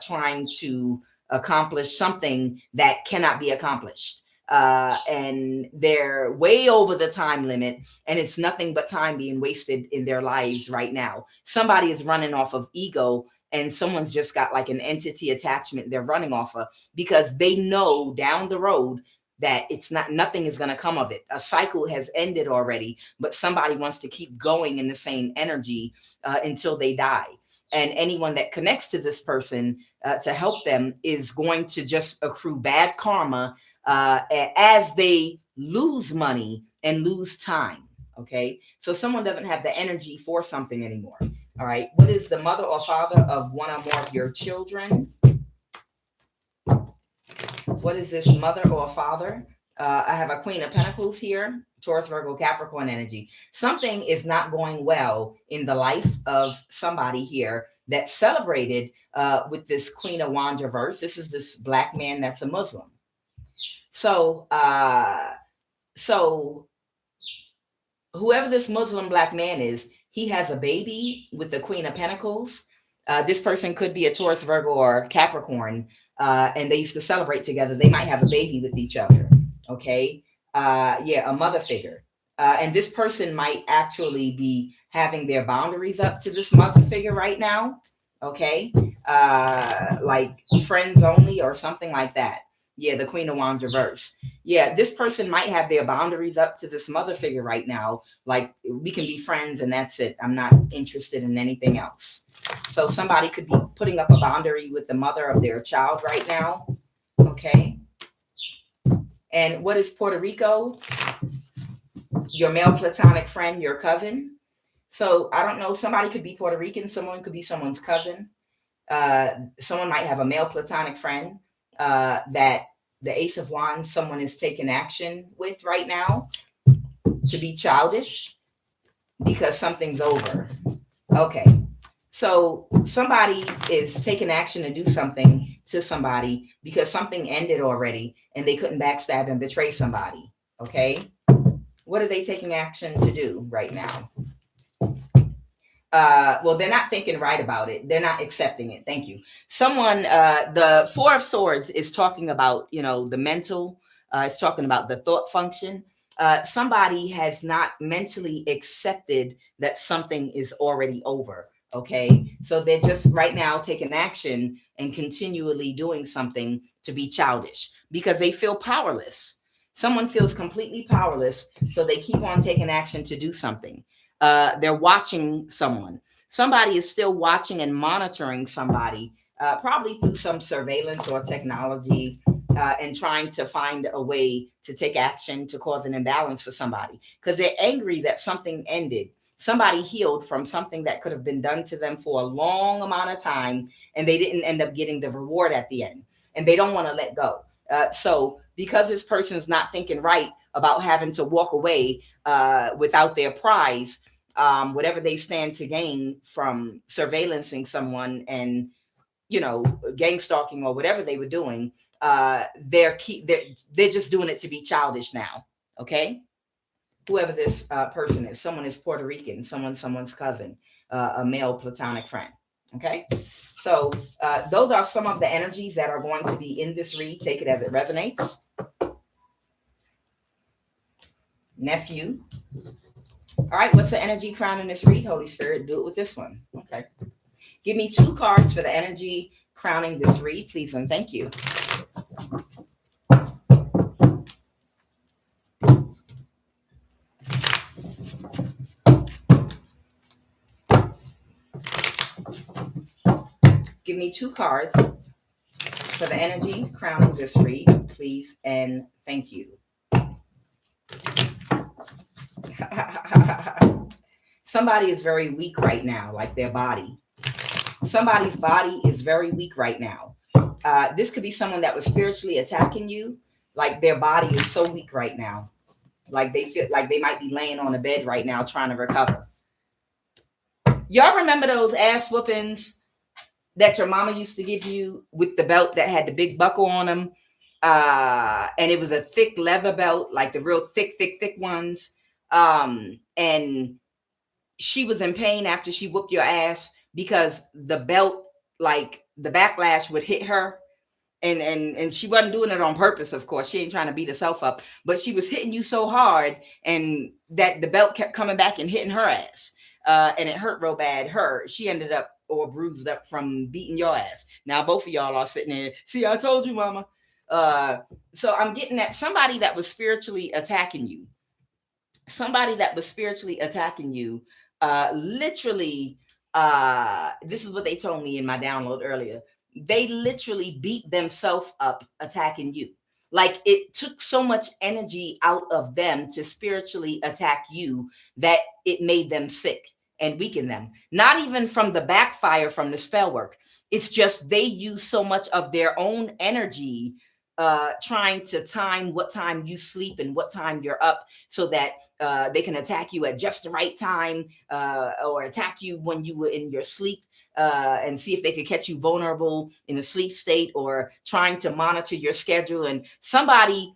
trying to accomplish something that cannot be accomplished. And they're way over the time limit, and it's nothing but time being wasted in their lives right now. Somebody is running off of ego, and someone's just got like an entity attachment they're running off of, because they know down the road that nothing is going to come of it. A cycle has ended already, but somebody wants to keep going in the same energy until they die. And anyone that connects to this person to help them is going to just accrue bad karma as they lose money and lose time. Okay, so someone doesn't have the energy for something anymore. All right, what is the mother or father of one or more of your children? What is this mother or father? I have a Queen of Pentacles here, Taurus, Virgo, Capricorn energy. Something is not going well in the life of somebody here that celebrated with this Queen of Wands reverse. This is this black man that's a Muslim. So whoever this Muslim black man is, he has a baby with the Queen of Pentacles. This person could be a Taurus, Virgo, or Capricorn, and they used to celebrate together. They might have a baby with each other. Okay. A mother figure. And this person might actually be having their boundaries up to this mother figure right now. Okay. Like friends only or something like that. Yeah, the Queen of Wands reverse. Yeah, this person might have their boundaries up to this mother figure right now. Like, we can be friends and that's it. I'm not interested in anything else. So somebody could be putting up a boundary with the mother of their child right now. Okay. And what is Puerto Rico? Your male platonic friend, your cousin. So I don't know. Somebody could be Puerto Rican. Someone could be someone's cousin. Someone might have a male platonic friend that the Ace of Wands, someone is taking action with right now to be childish because something's over. Okay. So somebody is taking action to do something to somebody because something ended already and they couldn't backstab and betray somebody. Okay. What are they taking action to do right now? Well, they're not thinking right about it. They're not accepting it. Thank you. Someone, the Four of Swords is talking about, the mental, it's talking about the thought function. Somebody has not mentally accepted that something is already over. Okay. So they're just right now taking action and continually doing something to be childish because they feel powerless. Someone feels completely powerless. So they keep on taking action to do something. They're watching someone. Somebody is still watching and monitoring somebody, probably through some surveillance or technology, and trying to find a way to take action to cause an imbalance for somebody because they're angry that something ended. Somebody healed from something that could have been done to them for a long amount of time, and they didn't end up getting the reward at the end, and they don't want to let go. So because this person's not thinking right about having to walk away without their prize, whatever they stand to gain from surveillancing someone and, you know, gang stalking or whatever they were doing, they're just doing it to be childish now. Okay, whoever this person is, someone is Puerto Rican, someone's cousin, a male platonic friend. Okay, so those are some of the energies that are going to be in this read. Take it as it resonates. Nephew. All right, what's the energy crown in this read? Holy Spirit, do it with this one. Okay, give me 2 cards for the energy crowning this read, please and thank you. Give me 2 cards for the energy crowning this read, please and thank you. Somebody is very weak right now, like their body. Somebody's body is very weak right now. This could be someone that was spiritually attacking you, like their body is so weak right now. Like they feel like they might be laying on a bed right now trying to recover. Y'all remember those ass whoopings that your mama used to give you with the belt that had the big buckle on them? And it was a thick leather belt, like the real thick ones. And she was in pain after she whooped your ass because the belt, like the backlash would hit her. And she wasn't doing it on purpose, of course. She ain't trying to beat herself up, but she was hitting you so hard and that the belt kept coming back and hitting her ass. And it hurt real bad. She ended up or bruised up from beating your ass. Now both of y'all are sitting there. See, I told you, mama. So I'm getting at somebody that was spiritually attacking you. Somebody that was spiritually attacking you. Literally, this is what they told me in my download earlier. They literally beat themselves up attacking you. Like it took so much energy out of them to spiritually attack you that it made them sick and weaken them. Not even from the backfire from the spell work. It's just they use so much of their own energy trying to time what time you sleep and what time you're up so that they can attack you at just the right time or attack you when you were in your sleep. And see if they could catch you vulnerable in a sleep state or trying to monitor your schedule. And somebody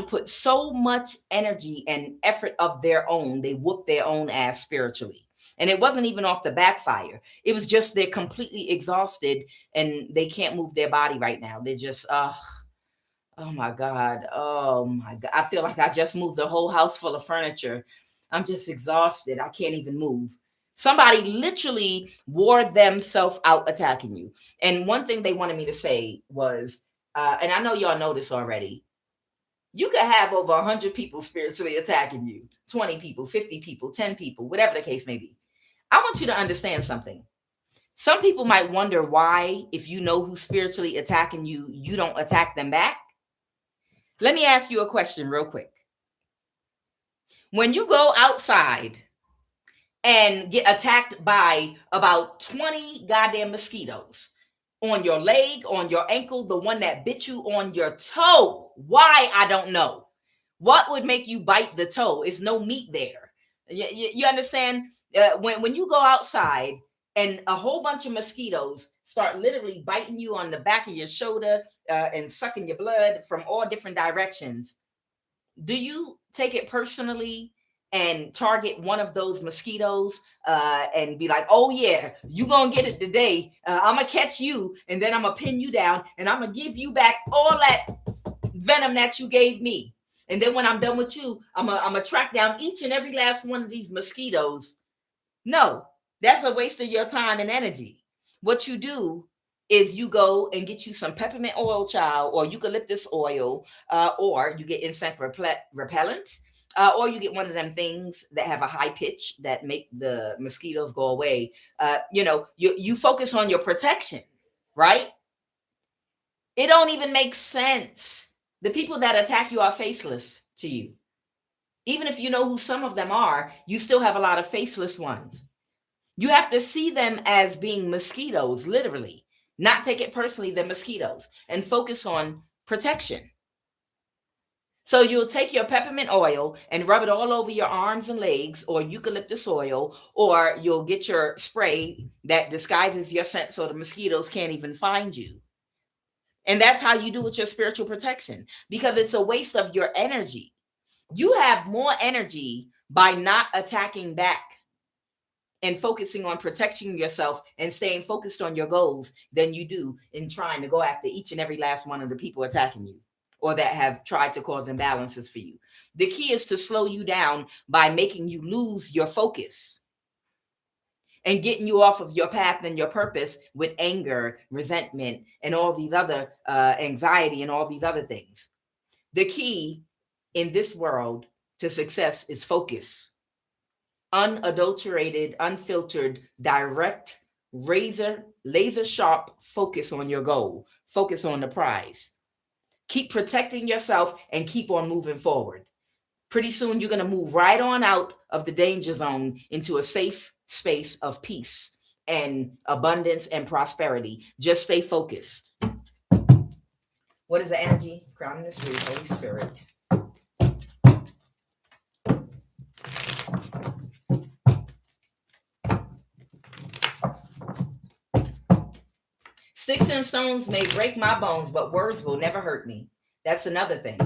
put so much energy and effort of their own, they whooped their own ass spiritually. And it wasn't even off the backfire. It was just they're completely exhausted and they can't move their body right now. They're just, oh my God. Oh my God. I feel like I just moved a whole house full of furniture. I'm just exhausted. I can't even move. Somebody literally wore themselves out attacking you. And one thing they wanted me to say was, and I know y'all know this already, you could have over 100 people spiritually attacking you, 20 people, 50 people, 10 people, whatever the case may be. I want you to understand something. Some people might wonder why, if you know who's spiritually attacking you, you don't attack them back. Let me ask you a question real quick. When you go outside and get attacked by about 20 goddamn mosquitoes on your leg, on your ankle, the one that bit you on your toe. Why? I don't know. What would make you bite the toe? It's no meat there. You understand? When you go outside and a whole bunch of mosquitoes start literally biting you on the back of your shoulder and sucking your blood from all different directions, do you take it personally and target one of those mosquitoes and be like, oh yeah, you gonna get it today. I'm gonna catch you and then I'm gonna pin you down and I'm gonna give you back all that venom that you gave me. And then when I'm done with you, I'm gonna track down each and every last one of these mosquitoes. No, that's a waste of your time and energy. What you do is you go and get you some peppermint oil, child, or eucalyptus oil, or you get insect repellent. Or you get one of them things that have a high pitch that make the mosquitoes go away. You focus on your protection, right? It don't even make sense. The people that attack you are faceless to you. Even if you know who some of them are, you still have a lot of faceless ones. You have to see them as being mosquitoes, literally, not take it personally, they're mosquitoes, and focus on protection. So you'll take your peppermint oil and rub it all over your arms and legs, or eucalyptus oil, or you'll get your spray that disguises your scent so the mosquitoes can't even find you. And that's how you do with your spiritual protection, because it's a waste of your energy. You have more energy by not attacking back and focusing on protecting yourself and staying focused on your goals than you do in trying to go after each and every last one of the people attacking you or that have tried to cause imbalances for you. The key is to slow you down by making you lose your focus and getting you off of your path and your purpose with anger, resentment, and all these other anxiety and all these other things. The key in this world to success is focus. Unadulterated, unfiltered, direct, laser sharp focus on your goal. Focus on the prize. Keep protecting yourself and keep on moving forward. Pretty soon, you're going to move right on out of the danger zone into a safe space of peace and abundance and prosperity. Just stay focused. What is the energy? Grounding the Spirit, Holy Spirit. Sticks and stones may break my bones, but words will never hurt me. That's another thing.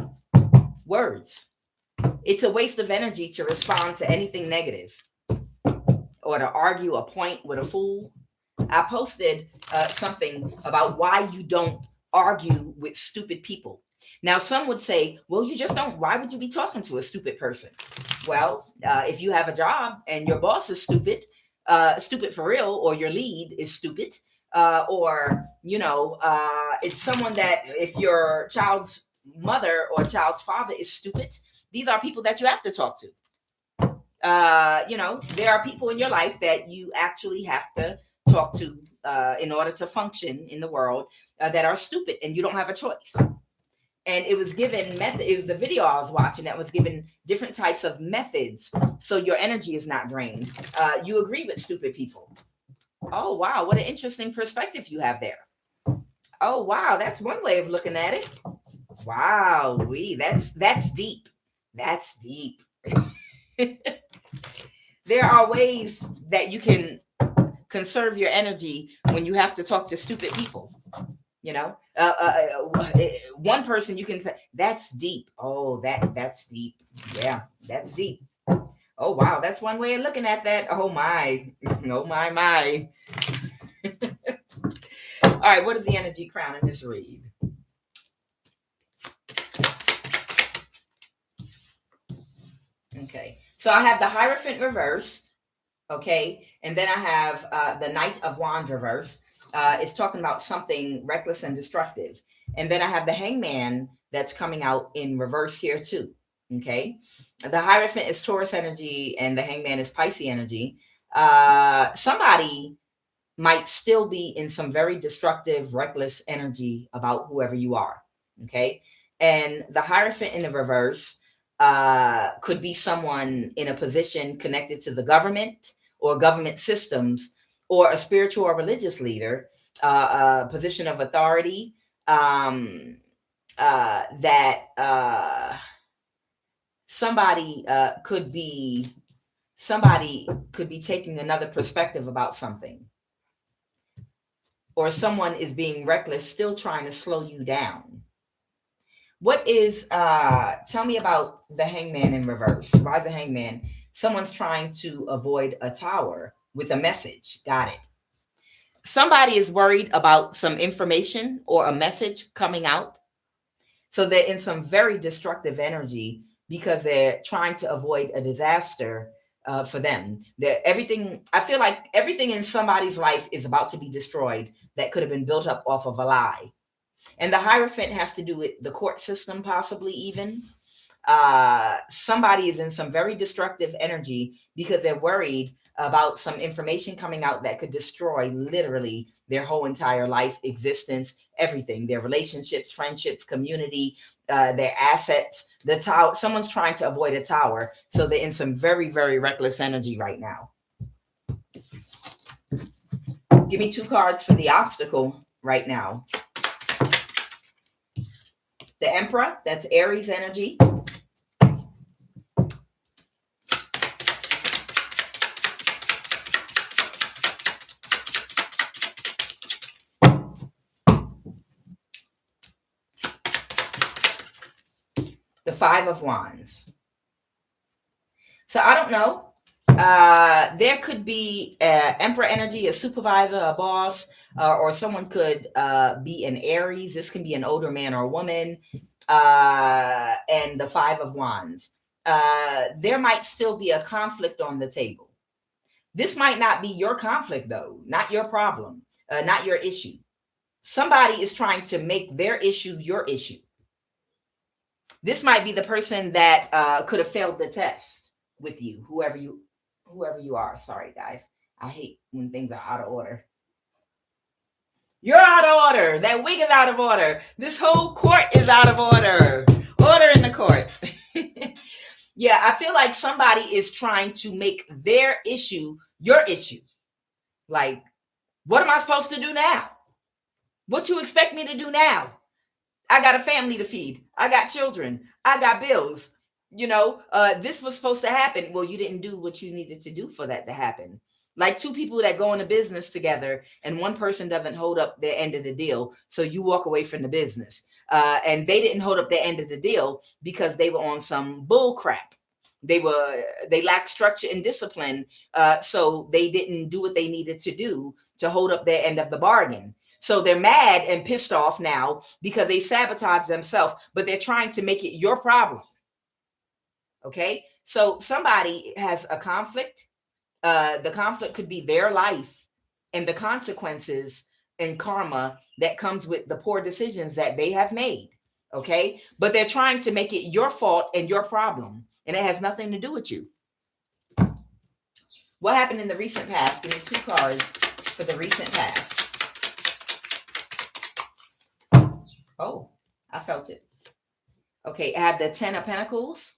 Words. It's a waste of energy to respond to anything negative or to argue a point with a fool. I posted something about why you don't argue with stupid people. Now, some would say, well, you just don't. Why would you be talking to a stupid person? Well, if you have a job and your boss is stupid for real, or your lead is stupid, or, it's someone that if your child's mother or child's father is stupid, these are people that you have to talk to. There are people in your life that you actually have to talk to in order to function in the world that are stupid, and you don't have a choice. And it was given it was a video I was watching that was given different types of methods so your energy is not drained. You agree with stupid people. Oh, wow. What an interesting perspective you have there. Oh, wow. That's one way of looking at it. Wow. That's deep. That's deep. There are ways that you can conserve your energy when you have to talk to stupid people. One person you can say, that's deep. Oh, that's deep. Yeah, that's deep. Oh, wow. That's one way of looking at that. Oh, my. Oh, my. All right. What is the energy crown in this read? Okay. So I have the Hierophant reversed. Okay. And then I have the Knight of Wands reversed. It's talking about something reckless and destructive. And then I have the Hangman that's coming out in reverse here too. Okay. The Hierophant is Taurus energy and the Hangman is Pisces energy. Somebody might still be in some very destructive, reckless energy about whoever you are. Okay. And the Hierophant in the reverse could be someone in a position connected to the government or government systems, or a spiritual or religious leader, a position of authority, that somebody could be taking another perspective about something, or someone is being reckless, still trying to slow you down. What is, tell me about the Hangman in reverse. Why the Hangman? Someone's trying to avoid a tower with a message. Got it. Somebody is worried about some information or a message coming out. So they're in some very destructive energy because they're trying to avoid a disaster for them. I feel like everything in somebody's life is about to be destroyed that could have been built up off of a lie. And the Hierophant has to do with the court system, possibly even. Somebody is in some very destructive energy because they're worried about some information coming out that could destroy literally their whole entire life, existence, everything, their relationships, friendships, community, their assets. The tower, someone's trying to avoid a tower. So they're in some very, very reckless energy right now. Give me 2 cards for the obstacle right now. The Emperor, that's Aries energy. The 5 of Wands. So I don't know. There could be Emperor energy, a supervisor, a boss, or someone could be an Aries. This can be an older man or a woman. And the 5 of Wands. There might still be a conflict on the table. This might not be your conflict, though, not your problem, not your issue. Somebody is trying to make their issue your issue. This might be the person that could have failed the test with you, whoever you are. Sorry, guys. I hate when things are out of order. You're out of order. That wig is out of order. This whole court is out of order. Order in the court. Yeah, I feel like somebody is trying to make their issue your issue. Like, what am I supposed to do now? What you expect me to do now? I got a family to feed. I got children. I got bills. This was supposed to happen. Well, you didn't do what you needed to do for that to happen. Like 2 people that go into business together and one person doesn't hold up their end of the deal. So you walk away from the business. And they didn't hold up their end of the deal because they were on some bull crap. They lacked structure and discipline. So they didn't do what they needed to do to hold up their end of the bargain. So they're mad and pissed off now because they sabotaged themselves, but they're trying to make it your problem. Okay. So somebody has a conflict. The conflict could be their life and the consequences and karma that comes with the poor decisions that they have made. Okay. But they're trying to make it your fault and your problem. And it has nothing to do with you. What happened in the recent past? Give me 2 cards for the recent past. Oh, I felt it. Okay, I have the 10 of Pentacles.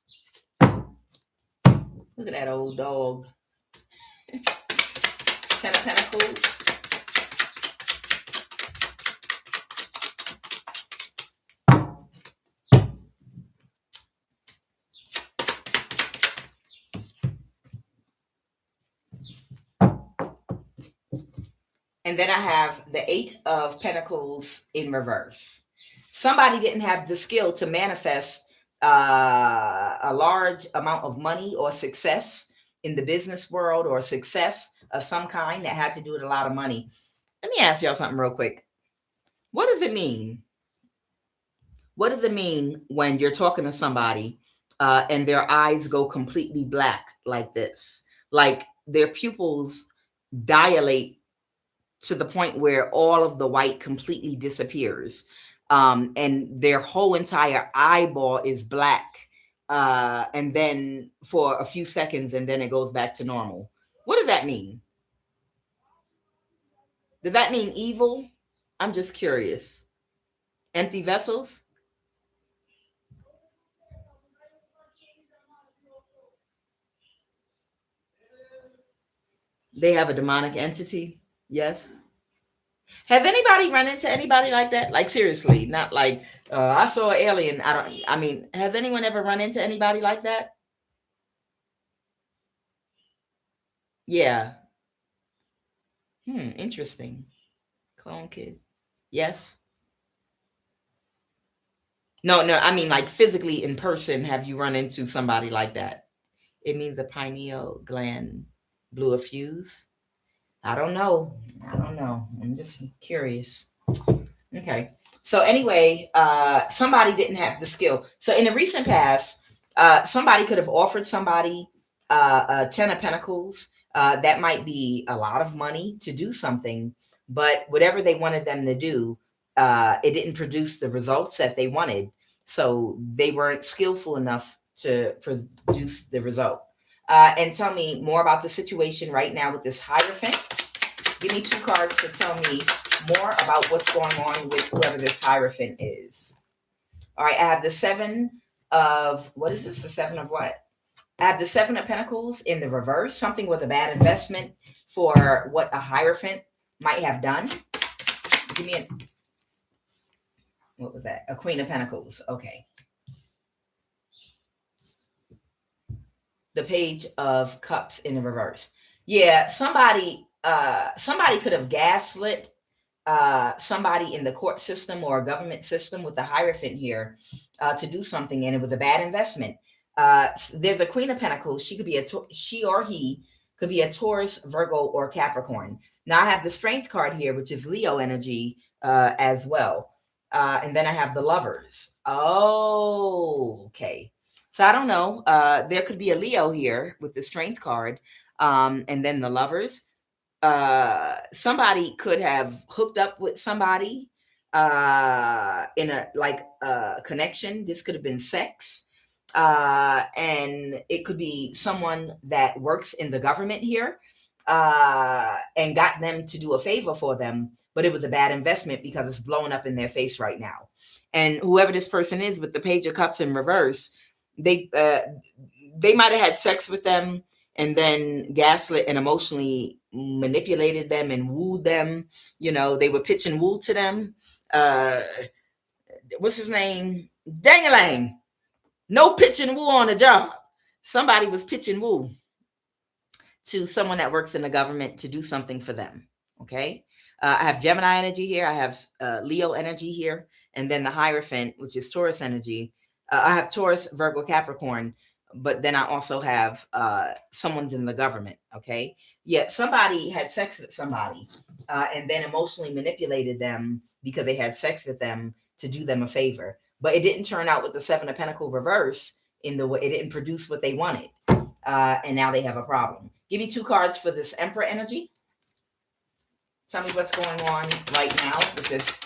Look at that old dog. 10 of Pentacles. And then I have the 8 of Pentacles in reverse. Somebody didn't have the skill to manifest a large amount of money or success in the business world, or success of some kind that had to do with a lot of money. Let me ask y'all something real quick. What does it mean? What does it mean when you're talking to somebody and their eyes go completely black like this? Like their pupils dilate to the point where all of the white completely disappears. And their whole entire eyeball is black. And then for a few seconds, and then it goes back to normal. What does that mean? Does that mean evil? I'm just curious. Empty vessels? They have a demonic entity? Yes. Has anybody run into anybody like that? Like seriously, not like I saw an alien. Has anyone ever run into anybody like that? Yeah. Interesting. Clone kid. Yes. No, I mean like physically in person, have you run into somebody like that? It means the pineal gland blew a fuse. I don't know. I'm just curious. Okay. So anyway, somebody didn't have the skill. So in the recent past, somebody could have offered somebody a 10 of Pentacles. That might be a lot of money to do something, but whatever they wanted them to do, it didn't produce the results that they wanted. So they weren't skillful enough to produce the result. and tell me more about the situation right now with this Hierophant. Give me 2 cards to tell me more about what's going on with whoever this Hierophant is. All right, I have the 7 of, what is this? The 7 of what? I have the 7 of Pentacles in the reverse. Something was a bad investment for what a Hierophant might have done. Give me a, what was that? A Queen of Pentacles. Okay. The Page of Cups in the reverse. Yeah, somebody could have gaslit somebody in the court system or government system with the Hierophant here to do something, and it was a bad investment. There's a Queen of Pentacles. She could be she or he could be a Taurus, Virgo, or Capricorn. Now I have the Strength card here, which is Leo energy as well. And then I have the Lovers. Oh, okay. So I don't know. There could be a Leo here with the Strength card. And then the Lovers. Somebody could have hooked up with somebody in a connection. This could have been sex. And it could be someone that works in the government here and got them to do a favor for them, but it was a bad investment because it's blowing up in their face right now. And whoever this person is with the Page of Cups in reverse, they might have had sex with them and then gaslit and emotionally manipulated them and wooed them. You know, they were pitching woo to them. What's his name? Dangalang. No pitching woo on the job. Somebody was pitching woo to someone that works in the government to do something for them. Okay. I have Gemini energy here. I have Leo energy here. And then the Hierophant, which is Taurus energy. I have Taurus, Virgo, Capricorn. But then I also have someone's in the government. Okay. Yeah. Somebody had sex with somebody and then emotionally manipulated them because they had sex with them to do them a favor. But it didn't turn out with the 7 of Pentacles reverse in the way it didn't produce what they wanted. And now they have a problem. Give me 2 cards for this Emperor energy. Tell me what's going on right now with this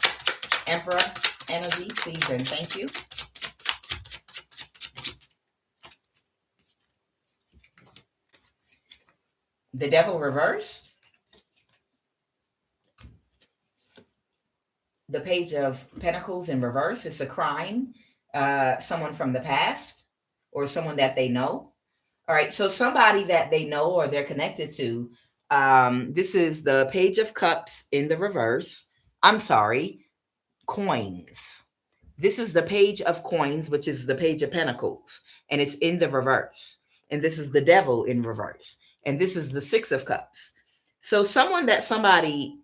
Emperor energy, please and thank you. The Devil reversed. The Page of Pentacles in reverse. It's a crime. Someone from the past or someone that they know. All right. So somebody that they know or they're connected to. This is the Page of Cups in the reverse. I'm sorry. Coins. This is the Page of Coins, which is the Page of Pentacles. And it's in the reverse. And this is the Devil in reverse. And this is the 6 of Cups. So someone that somebody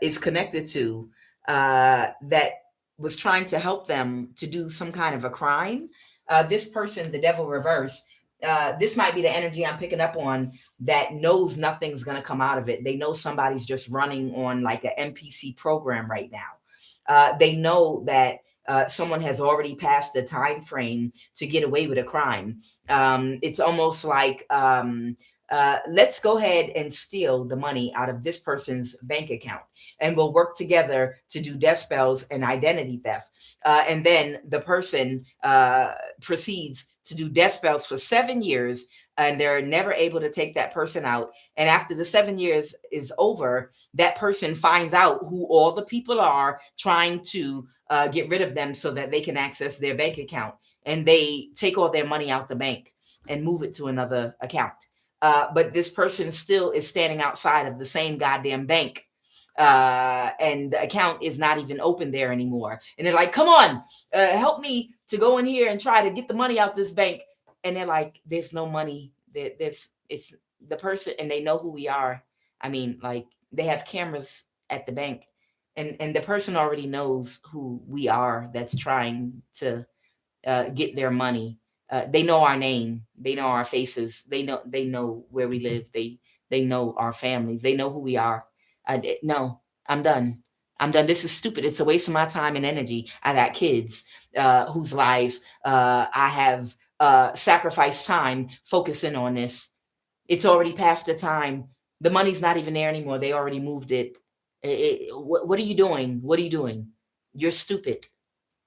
is connected to that was trying to help them to do some kind of a crime. This person, the Devil reverse, this might be the energy I'm picking up on that knows nothing's going to come out of it. They know somebody's just running on like an NPC program right now. They know that someone has already passed the time frame to get away with a crime. It's almost like let's go ahead and steal the money out of this person's bank account, and we'll work together to do death spells and identity theft. And then the person proceeds to do death spells for 7 years, and they're never able to take that person out. And after the 7 years is over, that person finds out who all the people are trying to get rid of them so that they can access their bank account. And they take all their money out the bank and move it to another account. But this person still is standing outside of the same goddamn bank. And the account is not even open there anymore. And they're like, come on, help me to go in here and try to get the money out this bank. And they're like, there's no money. It's the person, and they know who we are. I mean, like, they have cameras at the bank, and the person already knows who we are that's trying to get their money. They know our name. They know our faces. They know where we live. They know our families. They know who we are. No, I'm done. This is stupid. It's a waste of my time and energy. I got kids whose lives I have sacrificed time focusing on this. It's already past the time. The money's not even there anymore. They already moved it. What are you doing? What are you doing? You're stupid.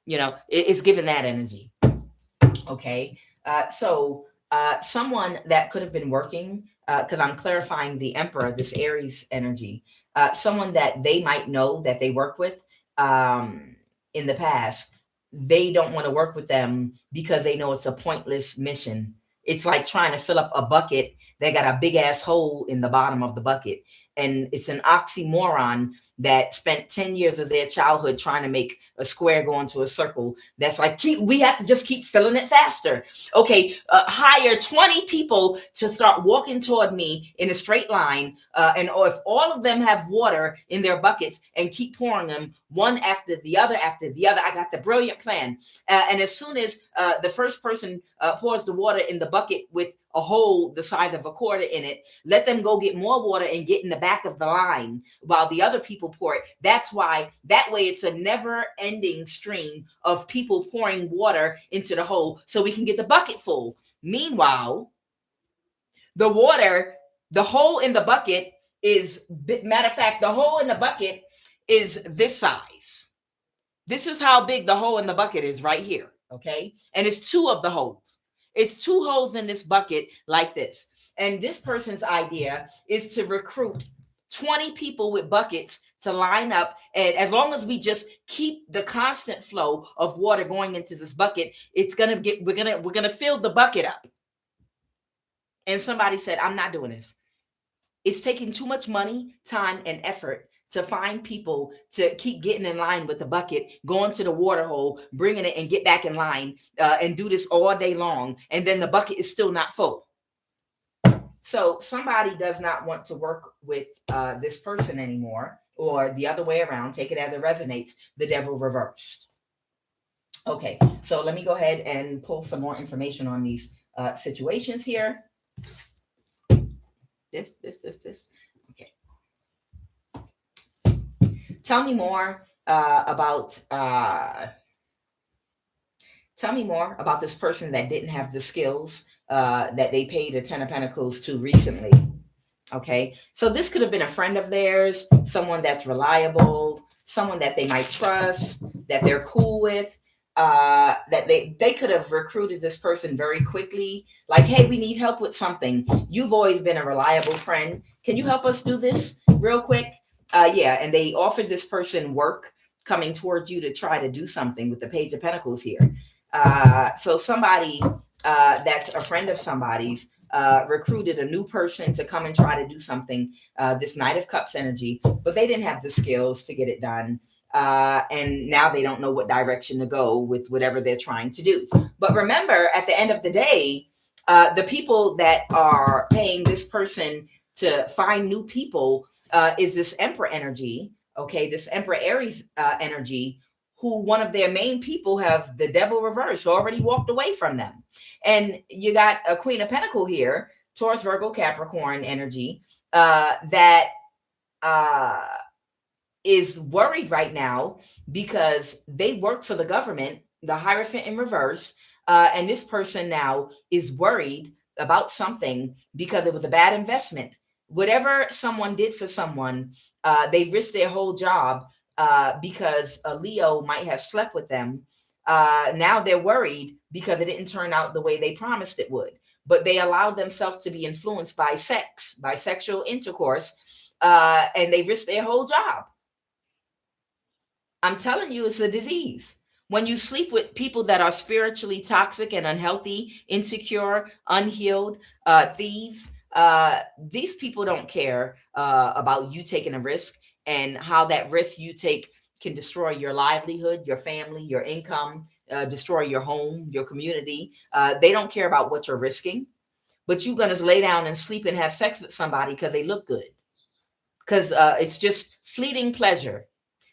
You know, it's given that energy. Okay. So Someone that could have been working, because I'm clarifying the Emperor, this Aries energy, someone that they might know that they work with in the past, they don't want to work with them because they know it's a pointless mission. It's like trying to fill up a bucket that got a big ass hole in the bottom of the bucket. And it's an oxymoron that spent 10 years of their childhood trying to make a square go into a circle. That's like, we have to just keep filling it faster. Okay, hire 20 people to start walking toward me in a straight line. And or if all of them have water in their buckets and keep pouring them one after the other, I got the brilliant plan. And as soon as the first person pours the water in the bucket with a hole the size of a quarter in it, let them go get more water and get in the back of the line while the other people pour it. That's why, that way it's a never ending stream of people pouring water into the hole so we can get the bucket full. Meanwhile, the water, the hole in the bucket is, matter of fact, the hole in the bucket is this size. This is how big the hole in the bucket is right here. Okay. And it's two of the holes. It's two holes in this bucket like this. And this person's idea is to recruit 20 people with buckets to line up. And as long as we just keep the constant flow of water going into this bucket, it's going to get, we're going to fill the bucket up. And somebody said, I'm not doing this. It's taking too much money, time, and effort to find people to keep getting in line with the bucket, going to the water hole, bringing it and get back in line and do this all day long. And then the bucket is still not full. So somebody does not want to work with this person anymore, or the other way around. Take it as it resonates. The devil reversed. Okay, so let me go ahead and pull some more information on these situations here. This. Okay. Tell me more about this person that didn't have the skills that they paid a 10 of Pentacles to recently. Okay, so this could have been a friend of theirs, someone that's reliable, someone that they might trust, that they're cool with, that they could have recruited this person very quickly. Like, hey, we need help with something. You've always been a reliable friend. Can you help us do this real quick? Yeah, and they offered this person work coming towards you to try to do something with the Page of Pentacles here. So somebody that's a friend of somebody's recruited a new person to come and try to do something, this Knight of Cups energy, but they didn't have the skills to get it done. And now they don't know what direction to go with whatever they're trying to do. But remember, at the end of the day, the people that are paying this person to find new people is this Emperor energy. Okay, this Emperor Aries energy, who one of their main people have the devil reversed, already walked away from them. And you got a Queen of Pentacle here, Taurus, Virgo, Capricorn energy, that is worried right now because they work for the government, the Hierophant in reverse, and this person now is worried about something because it was a bad investment. Whatever someone did for someone, they risked their whole job because a Leo might have slept with them. Now they're worried because it didn't turn out the way they promised it would. But they allowed themselves to be influenced by sex, by sexual intercourse, and they risked their whole job. I'm telling you, it's a disease. When you sleep with people that are spiritually toxic and unhealthy, insecure, unhealed, thieves, these people don't care about you taking a risk and how that risk you take can destroy your livelihood, your family, your income, destroy your home, your community. They don't care about what you're risking, but you're going to lay down and sleep and have sex with somebody because they look good. Because it's just fleeting pleasure,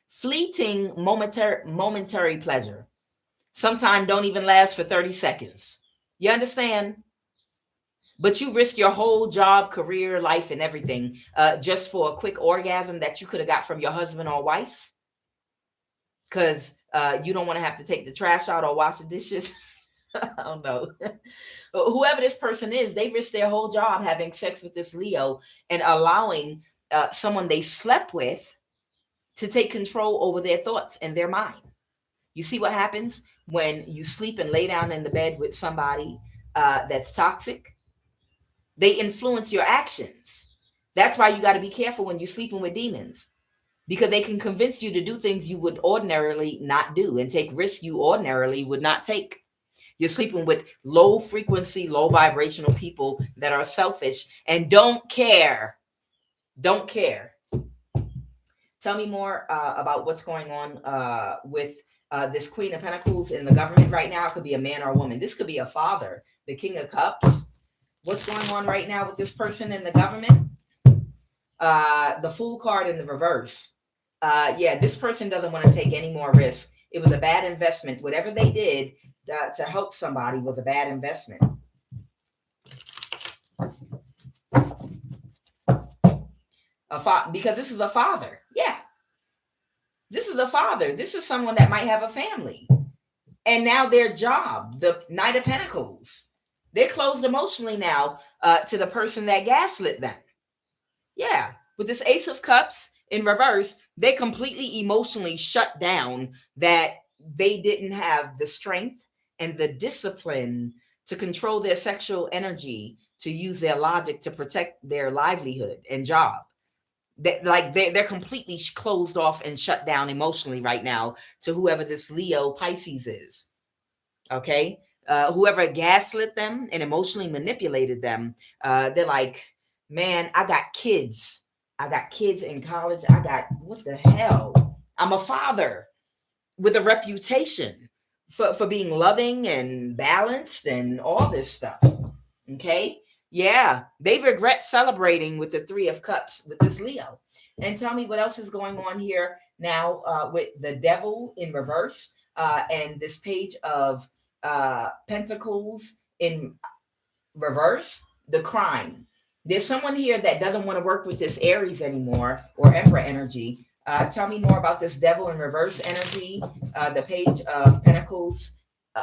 fleeting momentary pleasure. Sometimes don't even last for 30 seconds. You understand? But you risk your whole job, career, life, and everything just for a quick orgasm that you could have got from your husband or wife. Because you don't want to have to take the trash out or wash the dishes. I don't know. Whoever this person is, they risk their whole job having sex with this Leo and allowing someone they slept with to take control over their thoughts and their mind. You see what happens when you sleep and lay down in the bed with somebody that's toxic. They influence your actions. That's why you got to be careful when you're sleeping with demons, because they can convince you to do things you would ordinarily not do and take risks you ordinarily would not take. You're sleeping with low frequency, low vibrational people that are selfish and don't care. Don't care. Tell me more about what's going on with this Queen of Pentacles in the government right now. It could be a man or a woman. This could be a father, the King of Cups. What's going on right now with this person in the government? The Fool card in the reverse. Yeah, this person doesn't want to take any more risks. It was a bad investment. Whatever they did to help somebody was a bad investment. Because this is a father. Yeah. This is a father. This is someone that might have a family. And now their job, the Knight of Pentacles, they're closed emotionally now to the person that gaslit them. Yeah. With this Ace of Cups in reverse, they completely emotionally shut down that they didn't have the strength and the discipline to control their sexual energy, to use their logic to protect their livelihood and job. They're completely closed off and shut down emotionally right now to whoever this Leo Pisces is. Okay. Whoever gaslit them and emotionally manipulated them, they're like, man, I got kids in college. What the hell? I'm a father with a reputation for being loving and balanced and all this stuff. Okay. Yeah, they regret celebrating with the Three of Cups with this Leo. And tell me what else is going on here now with the Devil in reverse and this Page of Pentacles in reverse, the Crime. There's someone here that doesn't want to work with this Aries anymore or Emperor energy. Tell me more about this Devil in reverse energy, the Page of Pentacles,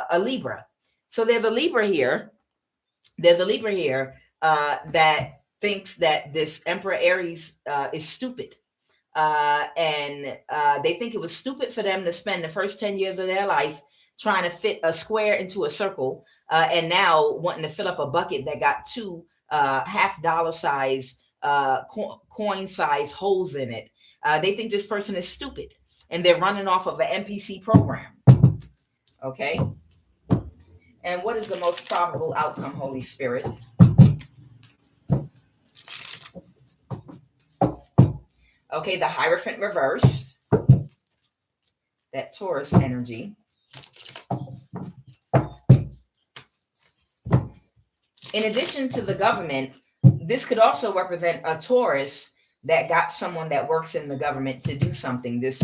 a Libra. So there's a Libra here. That thinks that this Emperor Aries is stupid. And they think it was stupid for them to spend the first 10 years of their life trying to fit a square into a circle, and now wanting to fill up a bucket that got two $half size coin size holes in it. They think this person is stupid and they're running off of an NPC program. Okay. And what is the most probable outcome, Holy Spirit? Okay, the Hierophant reversed. That Taurus energy. In addition to the government, this could also represent a Taurus that got someone that works in the government to do something. This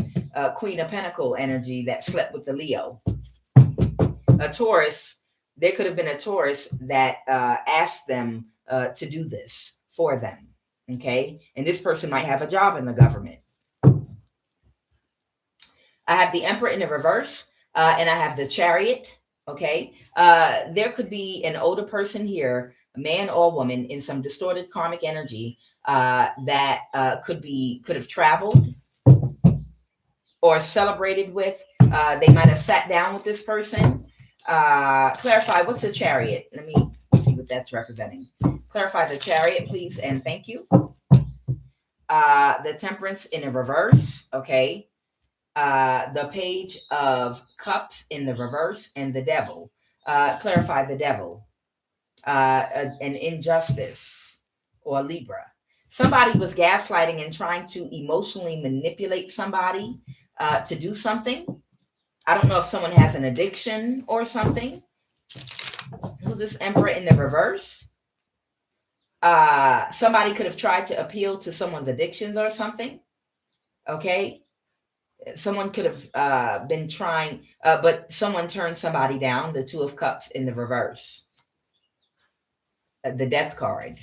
Queen of Pentacle energy that slept with the Leo. A Taurus, there could have been a Taurus that asked them to do this for them. Okay, and this person might have a job in the government. I have the Emperor in the reverse, and I have the Chariot. Okay, there could be an older person here, a man or woman, in some distorted karmic energy that could have traveled or celebrated with. They might have sat down with this person. Clarify, what's the Chariot? Let me see what that's representing. Clarify the Chariot, please, and thank you. The Temperance in a reverse, okay. The Page of Cups in the reverse, and the Devil. Clarify the Devil. An injustice, or Libra. Somebody was gaslighting and trying to emotionally manipulate somebody to do something. I don't know if someone has an addiction or something. Who's this Emperor in the reverse? Somebody could have tried to appeal to someone's addictions or something. Okay. Someone could have been trying, but someone turned somebody down. The Two of Cups in the reverse. The Death card.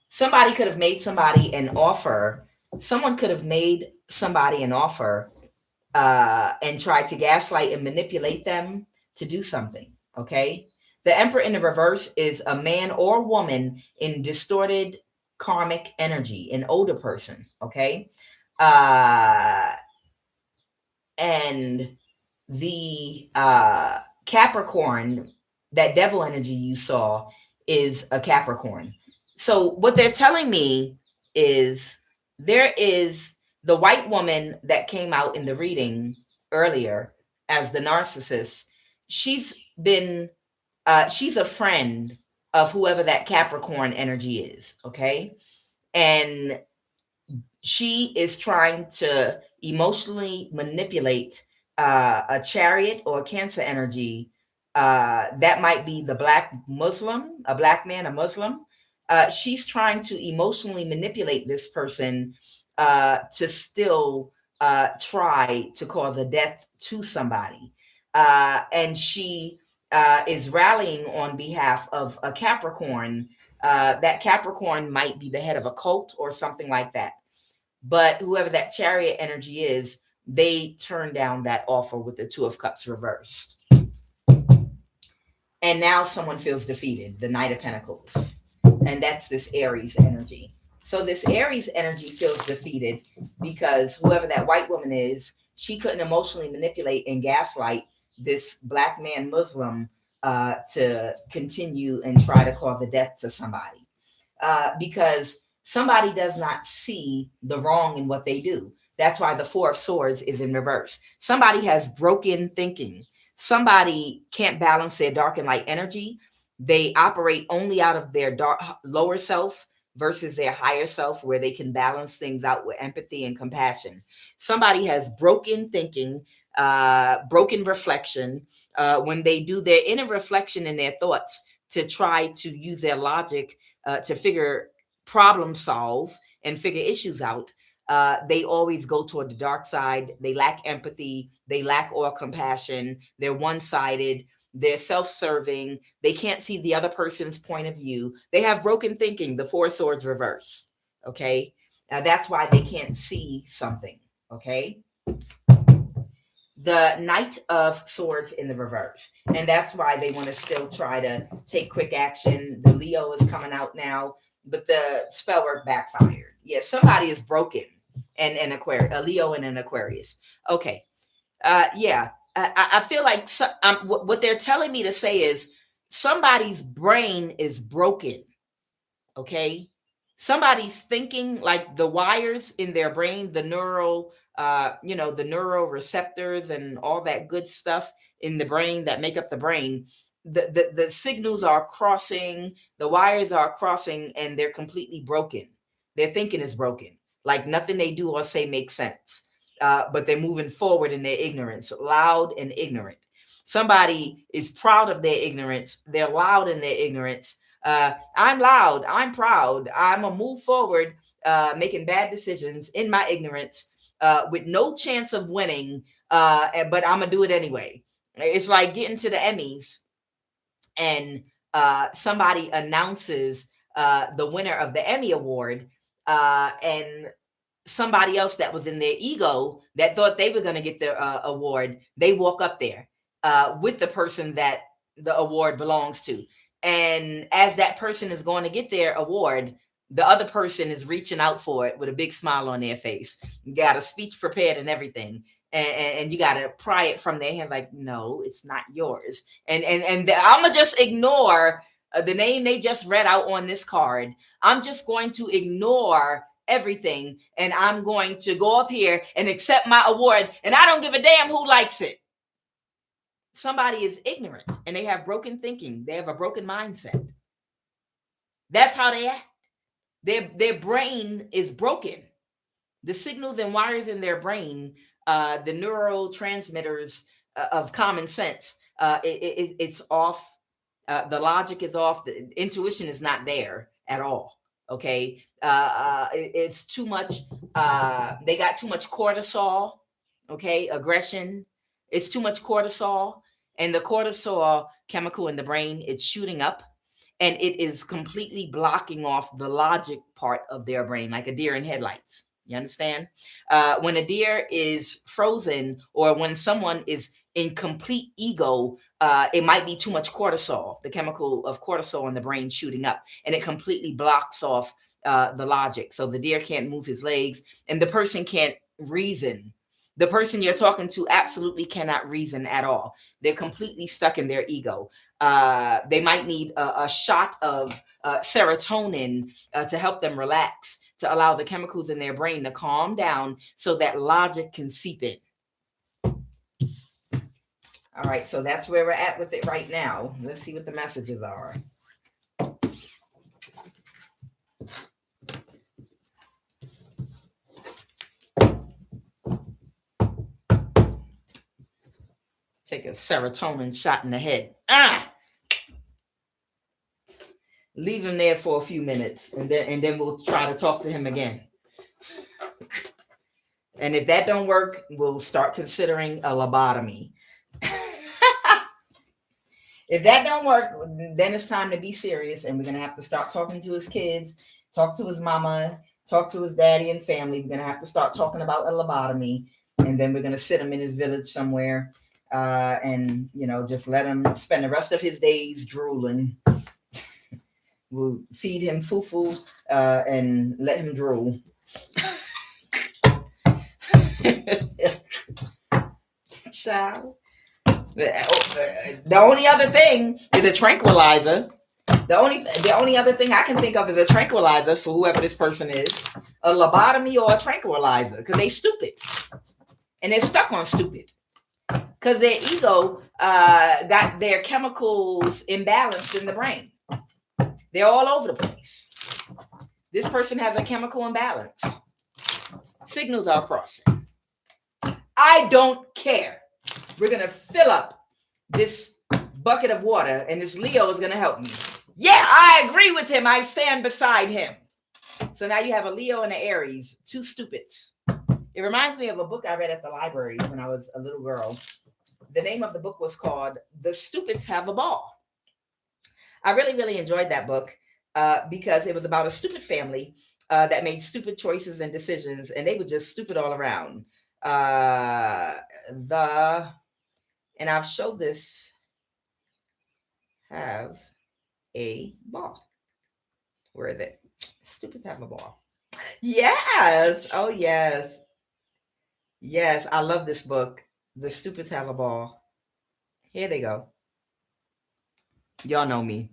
Somebody could have made somebody an offer. Someone could have made somebody an offer and tried to gaslight and manipulate them to do something. Okay. The Emperor in the reverse is a man or woman in distorted karmic energy, an older person. Okay. And the Capricorn, that devil energy you saw is a Capricorn. So what they're telling me is there is the white woman that came out in the reading earlier as the narcissist. She's been she's a friend of whoever that Capricorn energy is, okay? And she is trying to emotionally manipulate a chariot or a Cancer energy. That might be the black Muslim, a black man, a Muslim. She's trying to emotionally manipulate this person to still try to cause a death to somebody. And she is rallying on behalf of a Capricorn. That Capricorn might be the head of a cult or something like that. But whoever that chariot energy is, they turn down that offer with the Two of Cups reversed. And now someone feels defeated, the Knight of Pentacles. And that's this Aries energy. So this Aries energy feels defeated because whoever that white woman is, she couldn't emotionally manipulate and gaslight this black man Muslim to continue and try to cause a death to somebody. Because somebody does not see the wrong in what they do. That's why the Four of Swords is in reverse. Somebody has broken thinking. Somebody can't balance their dark and light energy. They operate only out of their dark, lower self versus their higher self, where they can balance things out with empathy and compassion. Somebody has broken thinking, broken reflection. When they do their inner reflection in their thoughts to try to use their logic to problem solve and figure issues out, they always go toward the dark side. They lack empathy. They lack all compassion. They're one-sided. They're self-serving. They can't see the other person's point of view. They have broken thinking, the Four Swords reverse. Okay. That's why they can't see something. Okay. The Knight of Swords in the reverse. And that's why they want to still try to take quick action. The Leo is coming out now, but the spell work backfired. Yeah, somebody is broken. And an Aquarius, a Leo and an Aquarius. Okay. Yeah. I feel like what they're telling me to say is somebody's brain is broken. Okay. Somebody's thinking, like the wires in their brain, the neural, the neuroreceptors and all that good stuff in the brain that make up the brain. The signals are crossing, the wires are crossing, and they're completely broken. Their thinking is broken. Like nothing they do or say makes sense. But they're moving forward in their ignorance, loud and ignorant. Somebody is proud of their ignorance. They're loud in their ignorance. I'm loud. I'm proud. I'm going to move forward, making bad decisions in my ignorance with no chance of winning, but I'm going to do it anyway. It's like getting to the Emmys and somebody announces the winner of the Emmy Award, and somebody else that was in their ego that thought they were going to get the award, they walk up there with the person that the award belongs to. And as that person is going to get their award, the other person is reaching out for it with a big smile on their face. You got a speech prepared and everything. And you got to pry it from their hand like, no, it's not yours. And I'm going to just ignore the name they just read out on this card. I'm just going to ignore everything. And I'm going to go up here and accept my award. And I don't give a damn who likes it. Somebody is ignorant and they have broken thinking. They have a broken mindset. That's how they act. Their brain is broken. The signals and wires in their brain, the neurotransmitters of common sense, it's off. The logic is off. The intuition is not there at all. Okay. It's too much. They got too much cortisol. Okay. Aggression. It's too much cortisol. And the cortisol chemical in the brain, it's shooting up and it is completely blocking off the logic part of their brain, like a deer in headlights. You understand? When a deer is frozen or when someone is in complete ego, it might be too much cortisol, the chemical of cortisol in the brain shooting up, and it completely blocks off the logic. So the deer can't move his legs and the person can't reason. The person you're talking to absolutely cannot reason at all. They're completely stuck in their ego. They might need a shot of serotonin to help them relax, to allow the chemicals in their brain to calm down so that logic can seep in. All right, so that's where we're at with it right now. Let's see what the messages are. Take a serotonin shot in the head. Leave him there for a few minutes, and then we'll try to talk to him again. And if that don't work, we'll start considering a lobotomy. If that don't work, then it's time to be serious, and we're gonna have to start talking to his kids, talk to his mama, talk to his daddy and family. We're gonna have to start talking about a lobotomy, and then we're gonna sit him in his village somewhere, and just let him spend the rest of his days drooling. We'll feed him fufu and let him drool. Child. The only other thing is a tranquilizer. The only other thing I can think of is a tranquilizer for whoever this person is. A lobotomy or a tranquilizer, because they stupid. And they're stuck on stupid. Because their ego got their chemicals imbalanced in the brain. They're all over the place. This person has a chemical imbalance. Signals are crossing. I don't care. We're going to fill up this bucket of water, and this Leo is going to help me. Yeah, I agree with him. I stand beside him. So now you have a Leo and an Aries, two stupids. It reminds me of a book I read at the library when I was a little girl. The name of the book was called The Stupids Have a Ball. I really, really enjoyed that book because it was about a stupid family that made stupid choices and decisions, and they were just stupid all around. And I've showed this, have a ball. Where is it? Stupids have a ball. Yes. Oh, yes. Yes, I love this book. The Stupids Have a Ball. Here they go. Y'all know me.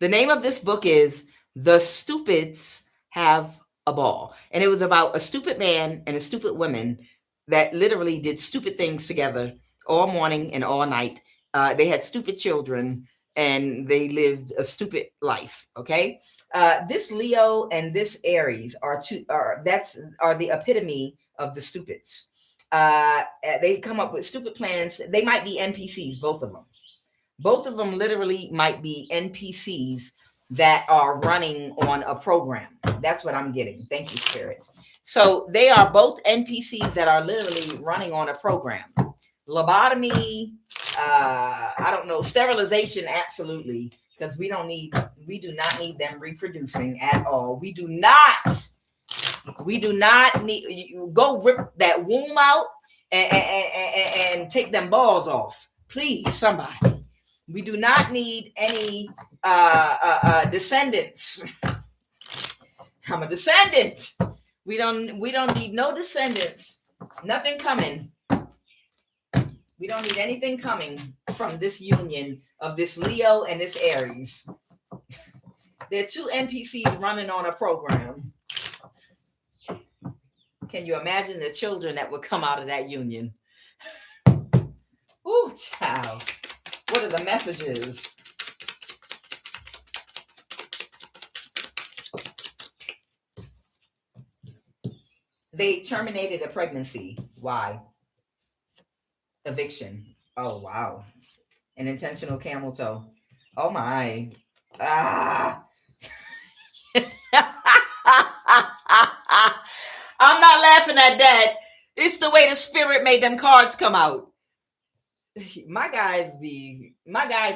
The name of this book is The Stupids Have a Ball. And it was about a stupid man and a stupid woman that literally did stupid things together all morning and all night. They had stupid children and they lived a stupid life. Okay. This Leo and this Aries are the epitome of the stupids. They come up with stupid plans. They might be NPCs, both of them. Both of them literally might be NPCs that are running on a program. That's what I'm getting. Thank you, Spirit. So they are both NPCs that are literally running on a program. Lobotomy, I don't know, sterilization, absolutely, because we do not need them reproducing at all. We do not need, go rip that womb out and take them balls off. Please, somebody. We do not need any descendants. I'm a descendant. We don't need no descendants. Nothing coming. We don't need anything coming from this union of this Leo and this Aries. They're two NPCs running on a program. Can you imagine the children that would come out of that union? Ooh, child. What are the messages? They terminated a pregnancy. Why? Eviction. Oh, wow. An intentional camel toe. Oh, my. Ah. I'm not laughing at that. It's the way the spirit made them cards come out. My guys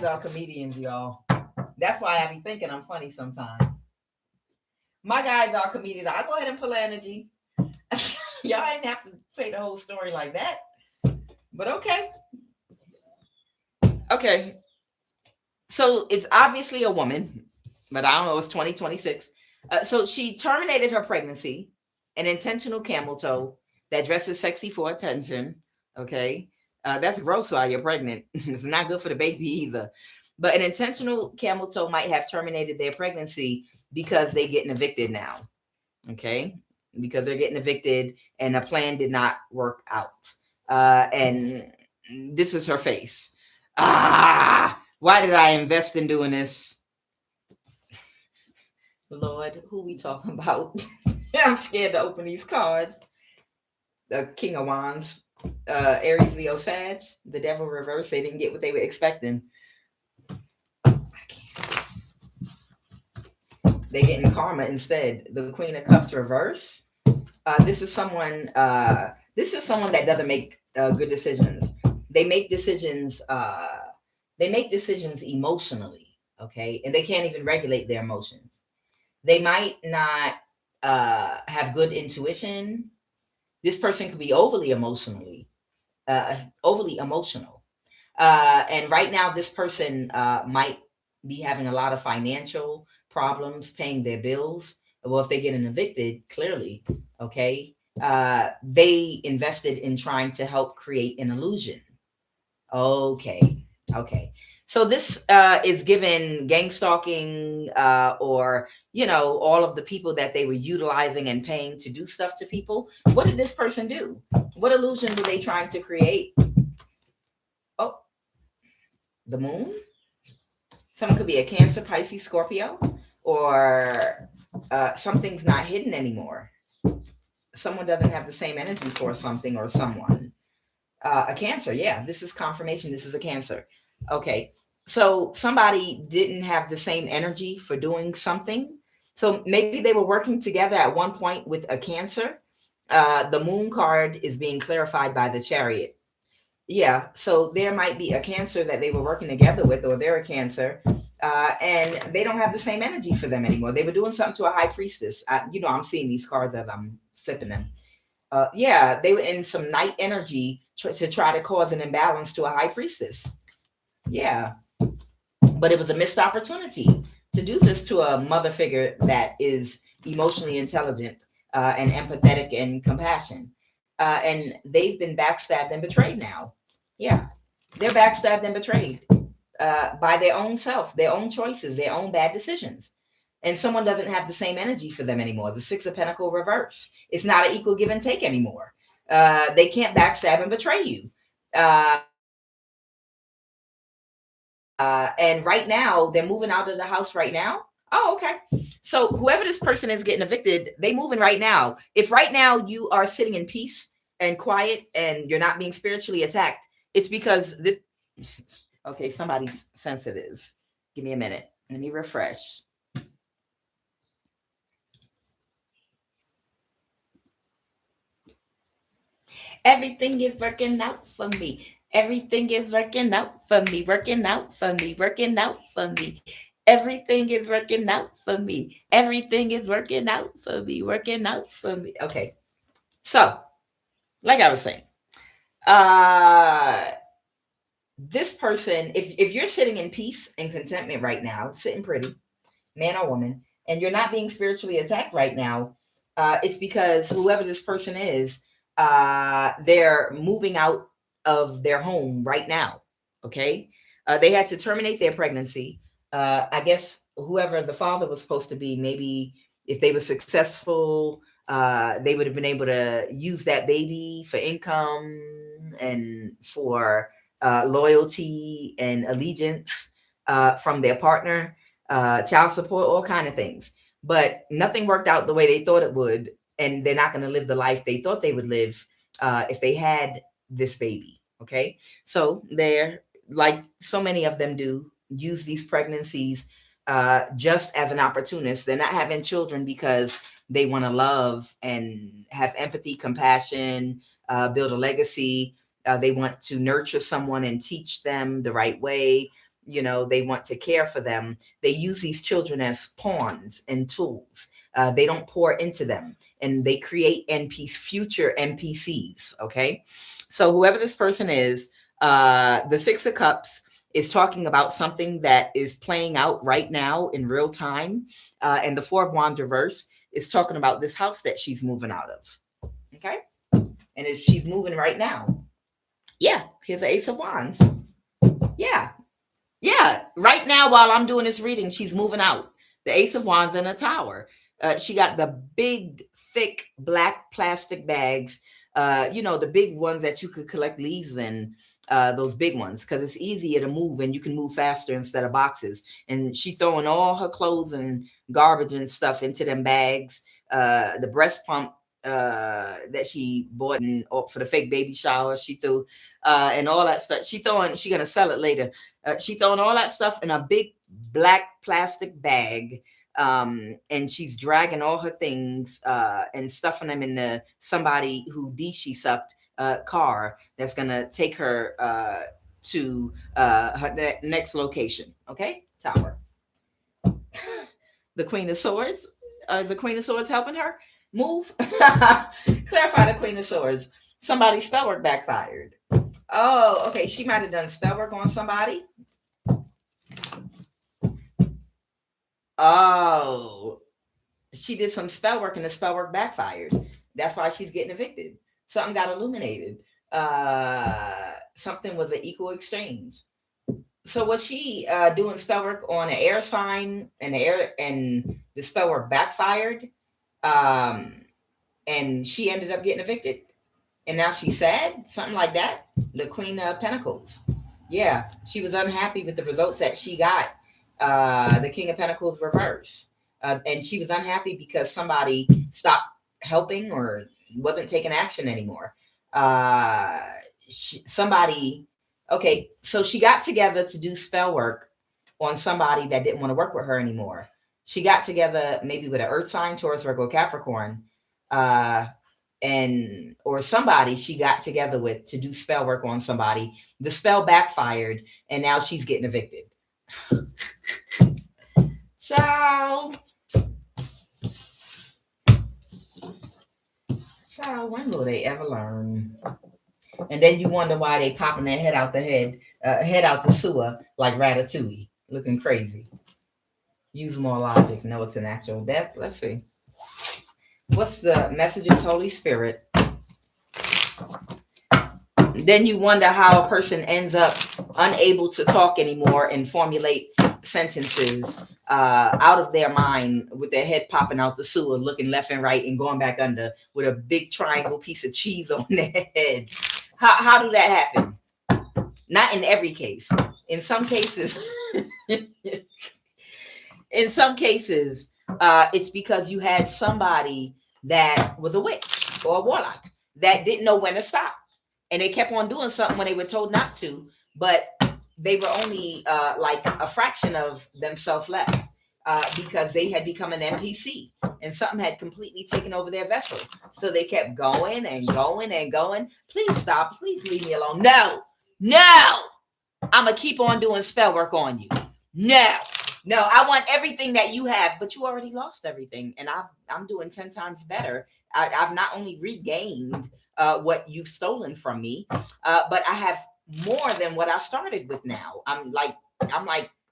are comedians, y'all. That's why I be thinking I'm funny sometimes. My guys are comedians. I go ahead and pull energy. Y'all didn't have to say the whole story like that. But okay. Okay. So it's obviously a woman, but I don't know, it's 2026. So she terminated her pregnancy, an intentional camel toe. that dress is sexy for attention. Okay. That's gross while you're pregnant. It's not good for the baby either. But an intentional camel toe might have terminated their pregnancy because they're getting evicted now. Okay. Because they're getting evicted and a plan did not work out. And this is her face. Why did I invest in doing this? Lord, who we talking about? I'm scared to open these cards. The King of Wands, Aries, Leo, Sag, the Devil reverse. They didn't get what they were expecting. I can't. They getting karma instead. The Queen of Cups reverse. This is someone. This is someone that doesn't make good decisions. They make decisions. They make decisions emotionally. Okay, and they can't even regulate their emotions. They might not have good intuition. This person could be overly emotional. And right now, this person might be having a lot of financial problems paying their bills. Well, if they get an evicted, clearly, okay, they invested in trying to help create an illusion. Okay. So this is given gang stalking or, all of the people that they were utilizing and paying to do stuff to people. What did this person do? What illusion were they trying to create? Oh, the moon? Someone could be a Cancer, Pisces, Scorpio, or something's not hidden anymore. Someone doesn't have the same energy for something or someone. A Cancer, yeah, this is confirmation. This is a Cancer. Okay, so somebody didn't have the same energy for doing something. So maybe they were working together at one point with a Cancer. The moon card is being clarified by the Chariot. Yeah, so there might be a Cancer that they were working together with, or they're a Cancer, and they don't have the same energy for them anymore. They were doing something to a High Priestess. I'm seeing these cards as I'm flipping them. Yeah, they were in some night energy to try to cause an imbalance to a High Priestess. Yeah, but it was a missed opportunity to do this to a mother figure that is emotionally intelligent and empathetic and compassion. And they've been backstabbed and betrayed now. Yeah, they're backstabbed and betrayed by their own self, their own choices, their own bad decisions. And someone doesn't have the same energy for them anymore. The Six of Pentacles reverse. It's not an equal give and take anymore. They can't backstab and betray you. And right now, they're moving out of the house right now. Oh, okay. So whoever this person is getting evicted, they moving right now. If right now you are sitting in peace and quiet and you're not being spiritually attacked, it's because this. Okay, somebody's sensitive. Give me a minute. Let me refresh. Everything is working out for me. Everything is working out for me, working out for me, working out for me. Everything is working out for me. Everything is working out for me, working out for me. Okay. So, like I was saying, this person, if you're sitting in peace and contentment right now, sitting pretty, man or woman, and you're not being spiritually attacked right now, it's because whoever this person is, they're moving out of their home right now. Okay. They had to terminate their pregnancy. I guess whoever the father was supposed to be, maybe if they were successful, they would have been able to use that baby for income and for loyalty and allegiance from their partner, child support, all kind of things. But nothing worked out the way they thought it would, and they're not going to live the life they thought they would live if they had this baby. Okay, so they're, like so many of them do, use these pregnancies just as an opportunist. They're not having children because they want to love and have empathy, compassion, build a legacy. They want to nurture someone and teach them the right way. They want to care for them. They use these children as pawns and tools. They don't pour into them, and they create future NPCs. Okay, so whoever this person is, the Six of Cups is talking about something that is playing out right now in real time, and the Four of Wands reverse is talking about this house that she's moving out of. Okay, And if she's moving right now, yeah, here's the Ace of Wands. Yeah, yeah. Right now, while I'm doing this reading, she's moving out. The Ace of Wands in a tower. She got the big, thick, black plastic bags. The big ones that you could collect leaves in. Those big ones, because it's easier to move and you can move faster instead of boxes. And she throwing all her clothes and garbage and stuff into them bags. The breast pump that she bought for the fake baby shower, she threw, and all that stuff. She gonna sell it later. She throwing all that stuff in a big black plastic bag, and she's dragging all her things and stuffing them in somebody who she sucked car that's gonna take her to her next location. Okay, tower. The Queen of Swords. The Queen of Swords helping her move. Clarify the Queen of Swords. Somebody's spell work backfired. Oh, okay. She might have done spell work on somebody. Oh, she did some spell work and the spell work backfired. That's why she's getting evicted. Something got illuminated. Something was an equal exchange. So was she doing spell work on an air sign and the spell work backfired? And she ended up getting evicted. And now she's sad, something like that. The Queen of Pentacles. Yeah, she was unhappy with the results that she got. The King of Pentacles reverse. And she was unhappy because somebody stopped helping or wasn't taking action anymore. Okay, so she got together to do spell work on somebody that didn't want to work with her anymore. She got together maybe with an earth sign, Taurus, Virgo, Capricorn, or somebody she got together with to do spell work on somebody. The spell backfired, and now she's getting evicted. Ciao. Ciao. When will they ever learn? And then you wonder why they popping their head out the sewer like Ratatouille, looking crazy. Use more logic. No, it's an actual death. Let's see. What's the messages, Holy Spirit? Then you wonder how a person ends up unable to talk anymore and formulate sentences out of their mind with their head popping out the sewer, looking left and right and going back under with a big triangle piece of cheese on their head. How do that happen? Not in every case. In some cases, it's because you had somebody that was a witch or a warlock that didn't know when to stop. And they kept on doing something when they were told not to, but they were only like a fraction of themselves left because they had become an NPC and something had completely taken over their vessel. So they kept going and going and going. Please stop. Please leave me alone. No, I'm going to keep on doing spell work on you. No, I want everything that you have, but you already lost everything. And I'm doing 10 times better. I've not only regained what you've stolen from me, but I have more than what I started with now. I'm like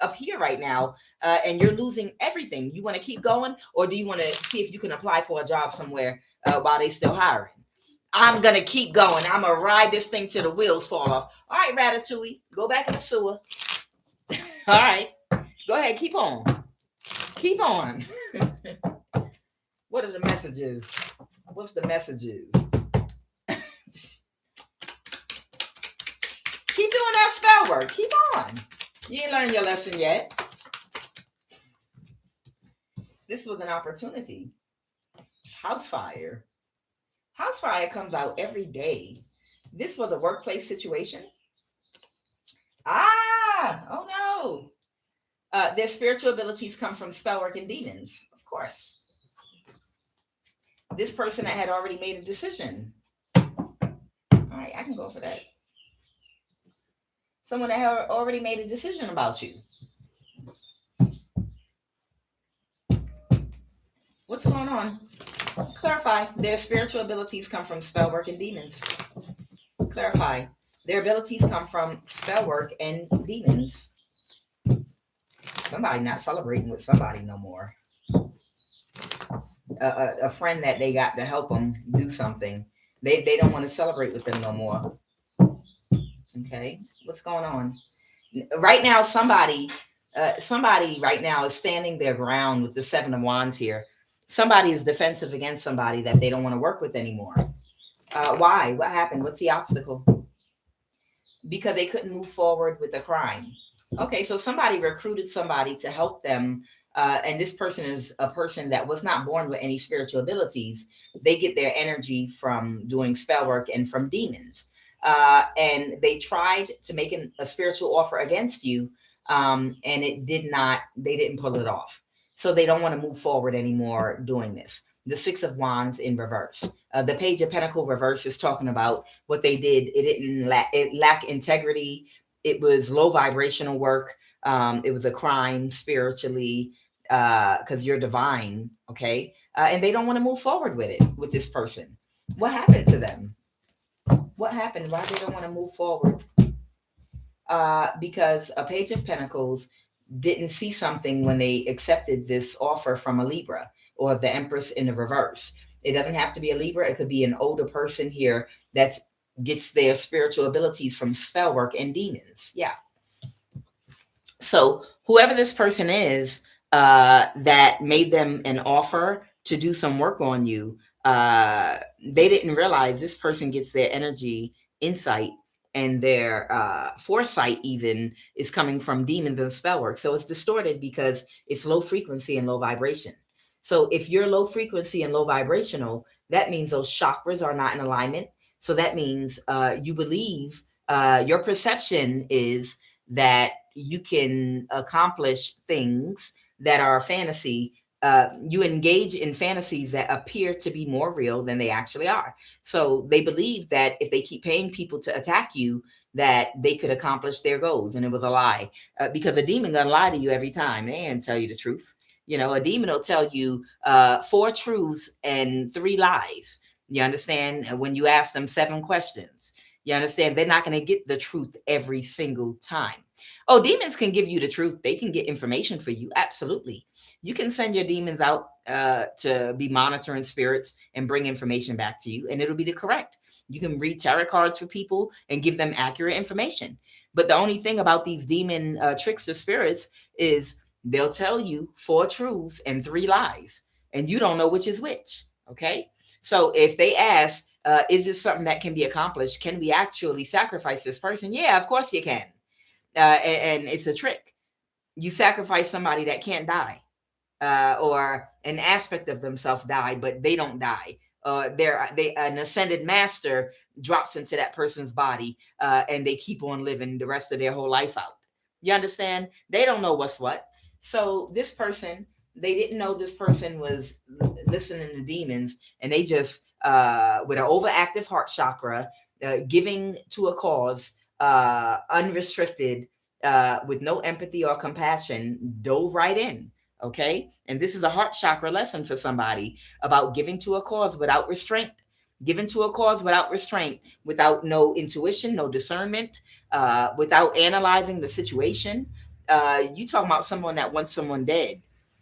up here right now, and you're losing everything. You want to keep going, or do you want to see if you can apply for a job somewhere while they still hiring? I'm going to keep going. I'm going to ride this thing till the wheels fall off. All right, Ratatouille, go back in the sewer. All right, go ahead. Keep on. Keep on. What are the messages? What's the messages? Keep doing that spell work. Keep on. You ain't learned your lesson yet. This was an opportunity. House fire. House fire comes out every day. This was a workplace situation. Oh no. Their spiritual abilities come from spell work and demons, of course. This person that had already made a decision. All right, I can go for that. Someone that had already made a decision about you. What's going on? Clarify. Their spiritual abilities come from spell work and demons. Clarify. Their abilities come from spell work and demons. Somebody not celebrating with somebody no more. A friend that they got to help them do something. They don't want to celebrate with them no more. Okay, what's going on right now? Somebody right now is standing their ground with the Seven of Wands here. Somebody is defensive against somebody that they don't want to work with anymore. Why? What happened? What's the obstacle? Because they couldn't move forward with the crime. Okay, so somebody recruited somebody to help them, and this person is a person that was not born with any spiritual abilities. They get their energy from doing spell work and from demons. And they tried to make a spiritual offer against you, and it did not. They didn't pull it off. So they don't want to move forward anymore doing this. The Six of Wands in reverse. The Page of Pentacle reverse is talking about what they did. It lacked integrity. It was low vibrational work. It was a crime spiritually, because you're divine. Okay. And they don't want to move forward with it, with this person. What happened to them? What happened? Why they don't want to move forward? Because a Page of Pentacles didn't see something when they accepted this offer from a Libra or the Empress in the reverse. It doesn't have to be a Libra. It could be an older person here that gets their spiritual abilities from spell work and demons. Yeah. So whoever this person is that made them an offer to do some work on you, they didn't realize this person gets their energy, insight, and their foresight even is coming from demons and spell work. So it's distorted because it's low frequency and low vibration. So if you're low frequency and low vibrational, that means those chakras are not in alignment. So that means you believe, your perception is that you can accomplish things that are fantasy. You engage in fantasies that appear to be more real than they actually are. So they believe that if they keep paying people to attack you, that they could accomplish their goals. And it was a lie, because a demon gonna lie to you every time. They ain't tell you the truth. You know, a demon will tell you 4 truths and 3 lies. You understand? When you ask them 7 questions, you understand they're not going to get the truth every single time. Oh, demons can give you the truth. They can get information for you. Absolutely. You can send your demons out to be monitoring spirits and bring information back to you, and it'll be the correct. You can read tarot cards for people and give them accurate information. But the only thing about these demon trickster spirits is they'll tell you 4 truths and 3 lies, and you don't know which is which. Okay. So if they ask, is this something that can be accomplished? Can we actually sacrifice this person? Yeah, of course you can. And it's a trick. You sacrifice somebody that can't die, or an aspect of themselves die, but they don't die. An ascended master drops into that person's body, and they keep on living the rest of their whole life out. You understand? They don't know what's what. So this person, they didn't know this person was listening to demons, and they just, with an overactive heart chakra, giving to a cause, unrestricted, with no empathy or compassion, dove right in. Okay. And this is a heart chakra lesson for somebody about giving to a cause without restraint. Given to a cause without restraint, without no intuition, no discernment, without analyzing the situation. You talking about someone that wants someone dead.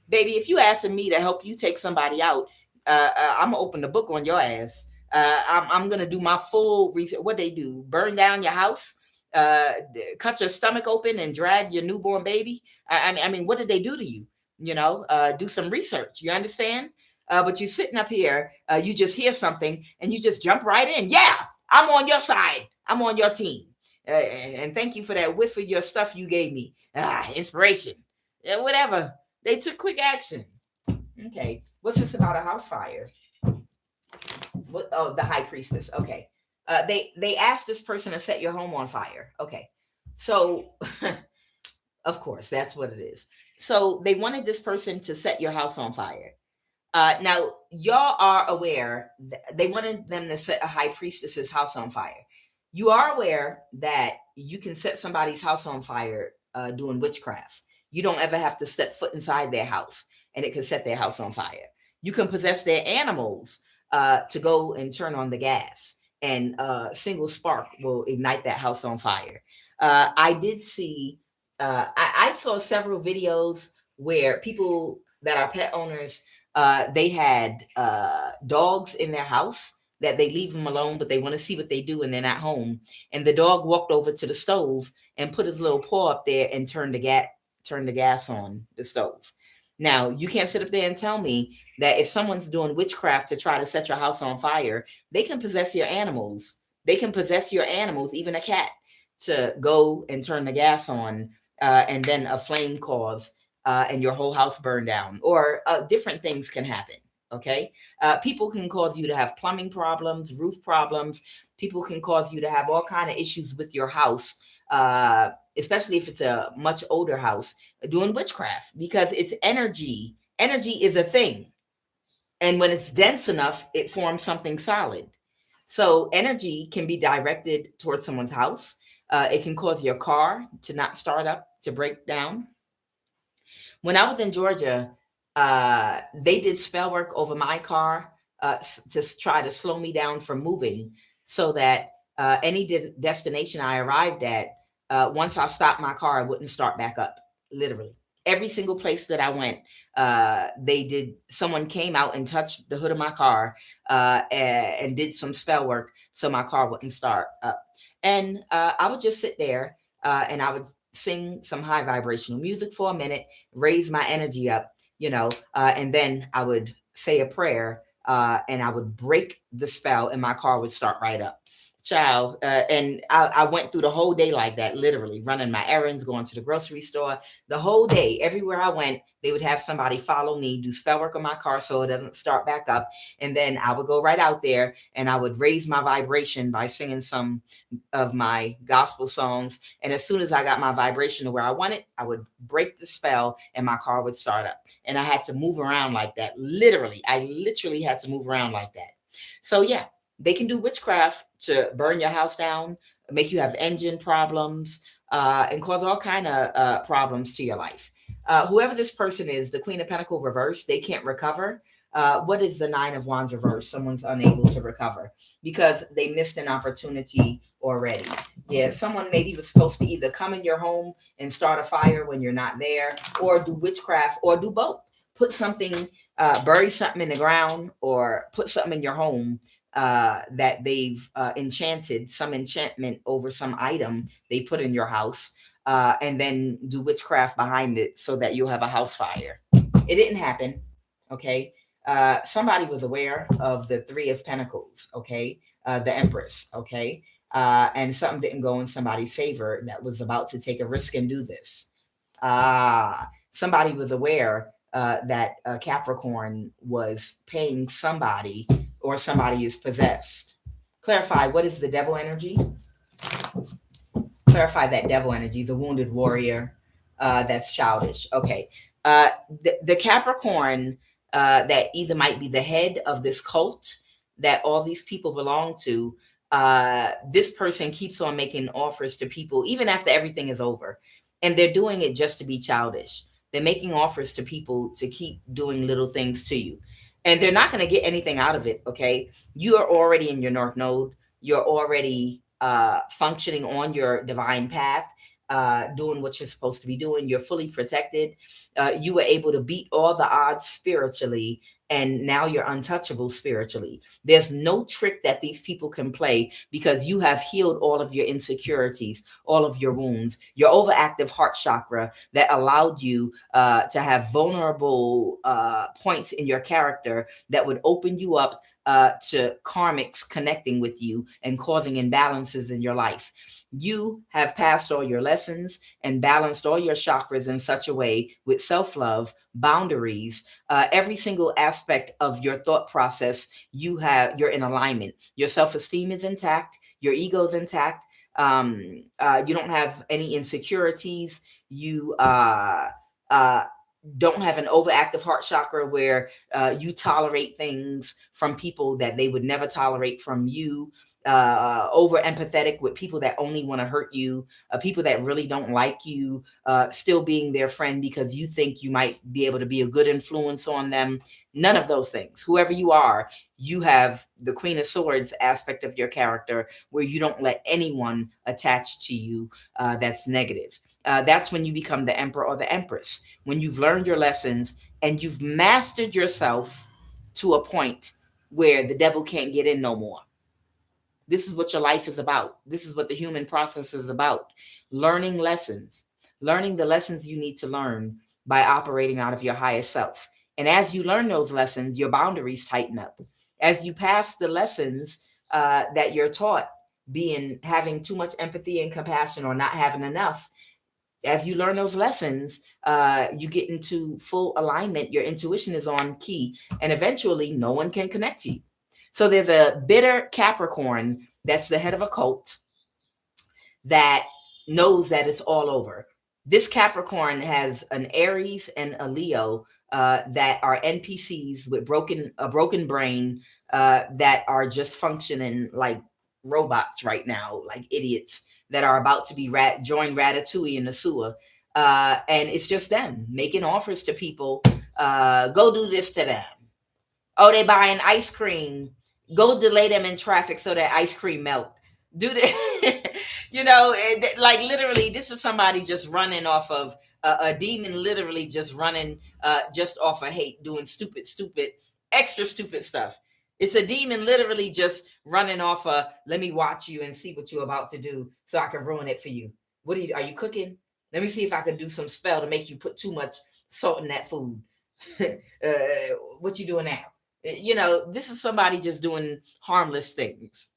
Baby, if you asking me to help you take somebody out, I'm gonna open the book on your ass. I'm gonna do my full research. What they do? Burn down your house, cut your stomach open, and drag your newborn baby. I mean, what did they do to you? You know, do some research. You understand? But you sitting up here, you just hear something and you just jump right in. Yeah, I'm on your side. I'm on your team. And thank you for that whiff of your stuff you gave me. Inspiration. Yeah, whatever. They took quick action. Okay. What's this about a house fire? What? Oh, the high priestess. Okay. They asked this person to set your home on fire. Okay. So, of course, that's what it is. So they wanted this person to set your house on fire. Now, y'all are aware they wanted them to set a high priestess's house on fire. You are aware that you can set somebody's house on fire doing witchcraft. You don't ever have to step foot inside their house, and it can set their house on fire. You can possess their animals to go and turn on the gas, and a single spark will ignite that house on fire. I did see, I saw several videos where people that are pet owners, they had dogs in their house, that they leave them alone, but they want to see what they do and they're not home. And the dog walked over to the stove and put his little paw up there and turned the gas on the stove. Now, you can't sit up there and tell me that if someone's doing witchcraft to try to set your house on fire, they can possess your animals. They can possess your animals, even a cat, to go and turn the gas on, and then a flame cause, and your whole house burn down, or different things can happen. Okay. People can cause you to have plumbing problems, roof problems. People can cause you to have all kind of issues with your house, especially if it's a much older house, doing witchcraft, because it's energy. Energy is a thing. And when it's dense enough, it forms something solid. So energy can be directed towards someone's house. It can cause your car to not start up, to break down. When I was in Georgia, they did spell work over my car, to try to slow me down from moving, so that any destination I arrived at, once I stopped my car, I wouldn't start back up. Literally, every single place that I went, they did. Someone came out and touched the hood of my car, and did some spell work so my car wouldn't start up. And I would just sit there, and I would sing some high vibrational music for a minute, raise my energy up, and then I would say a prayer, and I would break the spell, and my car would start right up. Child, and I went through the whole day like that, literally running my errands, going to the grocery store, the whole day. Everywhere I went, they would have somebody follow me, do spell work on my car so it doesn't start back up. And then I would go right out there and I would raise my vibration by singing some of my gospel songs. And as soon as I got my vibration to where I wanted, I would break the spell and my car would start up. And I had to move around like that. Literally, I literally had to move around like that. So yeah, they can do witchcraft to burn your house down, make you have engine problems, and cause all kind of problems to your life. Whoever this person is, the Queen of Pentacles reverse, they can't recover. What is the Nine of Wands reverse? Someone's unable to recover because they missed an opportunity already. Yeah, someone maybe was supposed to either come in your home and start a fire when you're not there, or do witchcraft, or do both. Put something, bury something in the ground, or put something in your home, that they've enchanted, some enchantment over some item they put in your house, and then do witchcraft behind it so that you'll have a house fire. It didn't happen. Okay. Somebody was aware of the Three of Pentacles. Okay. The Empress. Okay. And something didn't go in somebody's favor that was about to take a risk and do this. Somebody was aware that Capricorn was paying somebody, or somebody is possessed. Clarify, what is the devil energy? Clarify that devil energy, the wounded warrior, that's childish. Okay. The Capricorn, that either might be the head of this cult that all these people belong to, this person keeps on making offers to people even after everything is over. And they're doing it just to be childish. They're making offers to people to keep doing little things to you. And they're not going to get anything out of it, okay? You are already in your North Node. You're already functioning on your divine path, doing what you're supposed to be doing. You're fully protected. You were able to beat all the odds spiritually, and now you're untouchable spiritually. There's no trick that these people can play because you have healed all of your insecurities, all of your wounds, your overactive heart chakra that allowed you to have vulnerable points in your character that would open you up to karmics connecting with you and causing imbalances in your life. You have passed all your lessons and balanced all your chakras in such a way with self-love, boundaries, every single aspect of your thought process. You're in alignment. Your self-esteem is intact. Your ego is intact. You don't have any insecurities. You don't have an overactive heart chakra where you tolerate things from people that they would never tolerate from you. Over empathetic with people that only want to hurt you, people that really don't like you, still being their friend because you think you might be able to be a good influence on them. None of those things. Whoever you are, you have the Queen of Swords aspect of your character where you don't let anyone attach to you that's negative. That's when you become the Emperor or the Empress, when you've learned your lessons and you've mastered yourself to a point where the devil can't get in no more. This is what your life is about. This is what the human process is about. Learning lessons, learning the lessons you need to learn by operating out of your highest self. And as you learn those lessons, your boundaries tighten up. As you pass the lessons that you're taught, being having too much empathy and compassion or not having enough, as you learn those lessons, you get into full alignment. Your intuition is on key, and eventually no one can connect to you. So there's a bitter Capricorn that's the head of a cult that knows that it's all over. This Capricorn has an Aries and a Leo that are NPCs with a broken brain that are just functioning like robots right now, like idiots that are about to be join Ratatouille in the sewer. And it's just them making offers to people. Go do this to them. Oh, they buying ice cream. Go delay them in traffic so that ice cream melt. Do that. Like literally, this is somebody just running off of a demon, literally just running just off of hate, doing stupid, extra stupid stuff. It's a demon literally just running off of, let me watch you and see what you're about to do so I can ruin it for you. Are you cooking? Let me see if I can do some spell to make you put too much salt in that food. What you doing now? This is somebody just doing harmless things.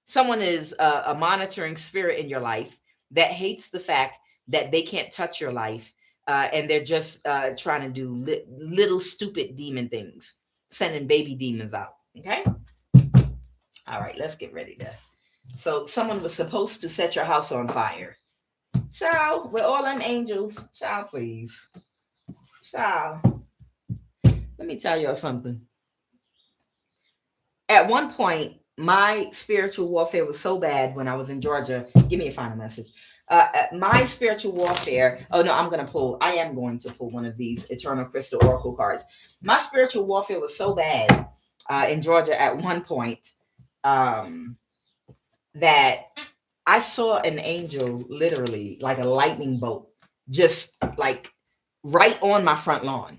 Someone is a monitoring spirit in your life that hates the fact that they can't touch your life. And they're just trying to do little stupid demon things, sending baby demons out. Okay. All right, let's get ready to. So someone was supposed to set your house on fire. Child, with all them angels. Child, please. Child. Let me tell y'all something. At one point, my spiritual warfare was so bad when I was in Georgia. Give me a final message. My spiritual warfare. Oh no, I am going to pull one of these Eternal Crystal Oracle cards. My spiritual warfare was so bad in Georgia at one point that I saw an angel literally like a lightning bolt, just like right on my front lawn,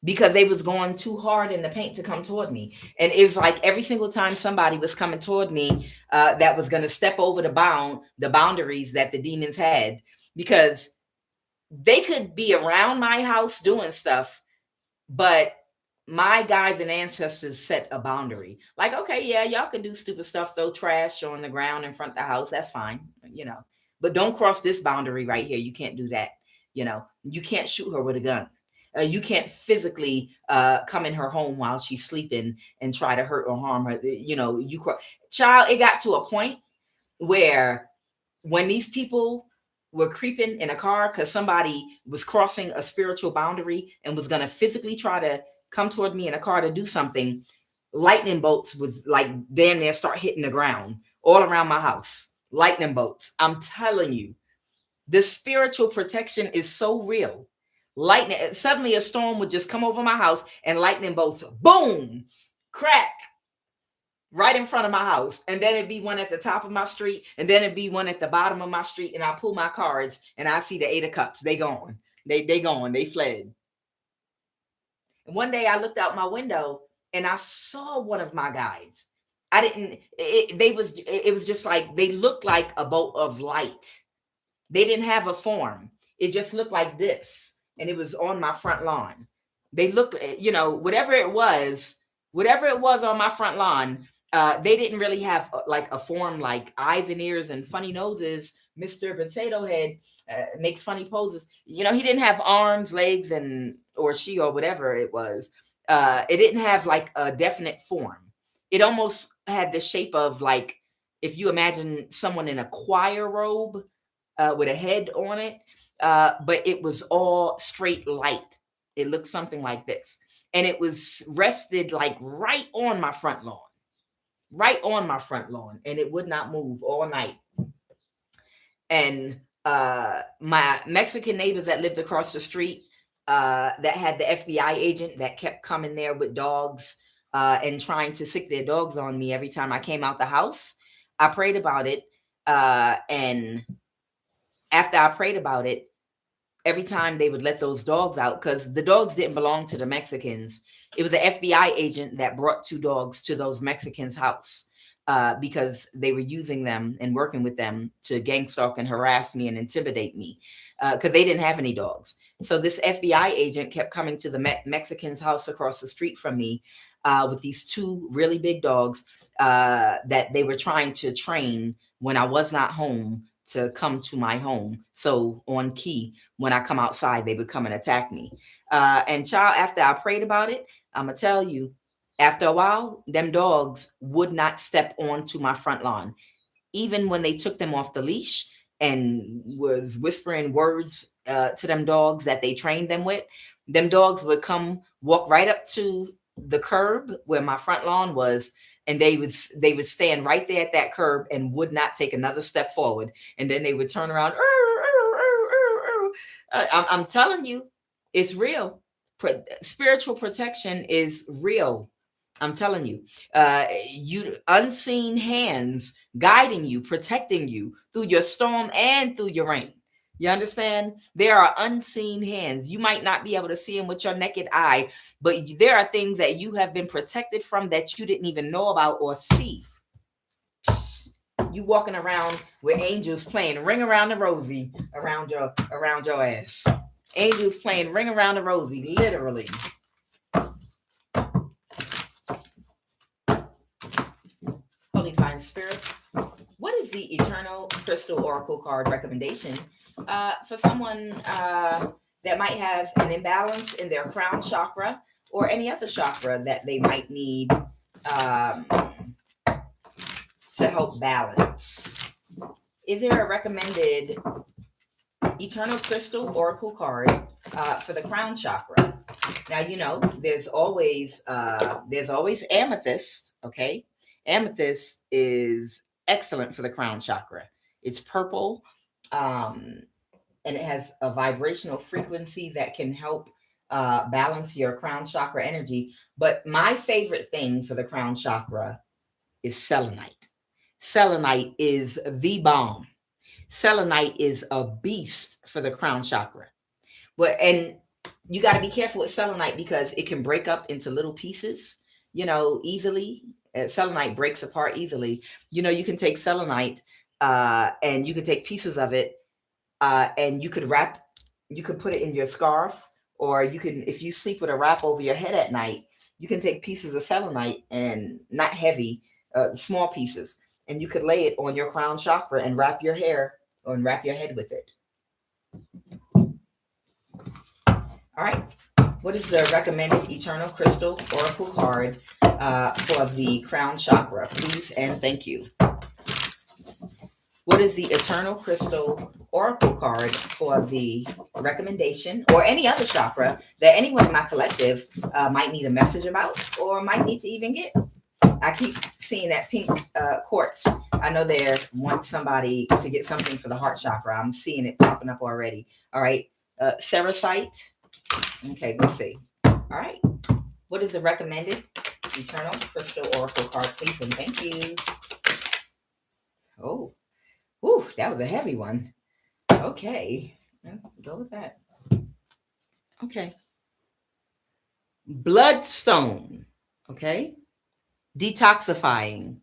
because they was going too hard in the paint to come toward me. And it was like every single time somebody was coming toward me that was going to step over the boundaries that the demons had, because they could be around my house doing stuff, but my guides and ancestors set a boundary. Like, okay, yeah, y'all can do stupid stuff, throw trash on the ground in front of the house. That's fine, but don't cross this boundary right here. You can't do that. You can't shoot her with a gun. You can't physically come in her home while she's sleeping and try to hurt or harm her. Child, it got to a point where when these people were creeping in a car because somebody was crossing a spiritual boundary and was going to physically try to come toward me in a car to do something, lightning bolts was like damn near start hitting the ground all around my house. Lightning bolts. I'm telling you, the spiritual protection is so real. Lightning, suddenly a storm would just come over my house and lightning bolts, boom, crack, right in front of my house. And then it'd be one at the top of my street, and then it'd be one at the bottom of my street. And I pull my cards and I see the 8 of Cups. They gone. They gone. They fled. And one day I looked out my window and I saw one of my guides. It was just like, they looked like a bolt of light. They didn't have a form. It just looked like this. And it was on my front lawn. They looked, whatever it was on my front lawn, they didn't really have like a form, like eyes and ears and funny noses. Mr. Potato Head makes funny poses. He didn't have arms, legs, or she, or whatever it was. It didn't have like a definite form. It almost had the shape of like, if you imagine someone in a choir robe with a head on it, but it was all straight light. It looked something like this. And it was rested like right on my front lawn. And it would not move all night. And my Mexican neighbors that lived across the street that had the FBI agent that kept coming there with dogs and trying to sick their dogs on me every time I came out the house. I prayed about it. And after I prayed about it, every time they would let those dogs out, because the dogs didn't belong to the Mexicans. It was an FBI agent that brought 2 dogs to those Mexicans' house because they were using them and working with them to gang stalk and harass me and intimidate me because they didn't have any dogs. So this FBI agent kept coming to the Mexicans' house across the street from me with these 2 really big dogs that they were trying to train when I was not home to come to my home. So on key, when I come outside, they would come and attack me. And child, after I prayed about it, I'm gonna tell you, after a while, them dogs would not step onto my front lawn. Even when they took them off the leash and was whispering words to them dogs that they trained them with, them dogs would come walk right up to the curb where my front lawn was, and they would stand right there at that curb and would not take another step forward. And then they would turn around. I'm telling you, it's real. Spiritual protection is real. I'm telling you, you unseen hands guiding you, protecting you through your storm and through your rain. You understand? There are unseen hands. You might not be able to see them with your naked eye, but there are things that you have been protected from that you didn't even know about or see. You walking around with angels playing Ring Around the Rosie around your ass. Angels playing Ring Around the Rosie, literally. Holy Divine Spirit, what is the Eternal Crystal Oracle card recommendation for someone that might have an imbalance in their crown chakra or any other chakra that they might need to help balance? Is there a recommended Eternal Crystal Oracle card for the crown chakra? Now, you know, there's always amethyst, okay? Amethyst is excellent for the crown chakra. It's purple, and it has a vibrational frequency that can help balance your crown chakra energy. But my favorite thing for the crown chakra is selenite. Selenite is the bomb. Selenite is a beast for the crown chakra. And you got to be careful with selenite because it can break up into little pieces, easily. Selenite breaks apart easily. You can take selenite and you can take pieces of it and you could put it in your scarf, or you can, if you sleep with a wrap over your head at night, you can take pieces of selenite, and not heavy, small pieces, and you could lay it on your crown chakra and wrap your hair and wrap your head with it. All right. What is the recommended Eternal Crystal Oracle card for the crown chakra? Please and thank you. What is the Eternal Crystal Oracle card for the recommendation or any other chakra that anyone in my collective might need a message about or might need to even get? I keep seeing that pink quartz. I know they want somebody to get something for the heart chakra. I'm seeing it popping up already. All right. Cerussite. Okay, let's see. All right. What is the recommended Eternal Crystal Oracle card, please? And thank you. Oh, ooh, that was a heavy one. Okay. Go with that. Okay. Bloodstone. Okay. Detoxifying.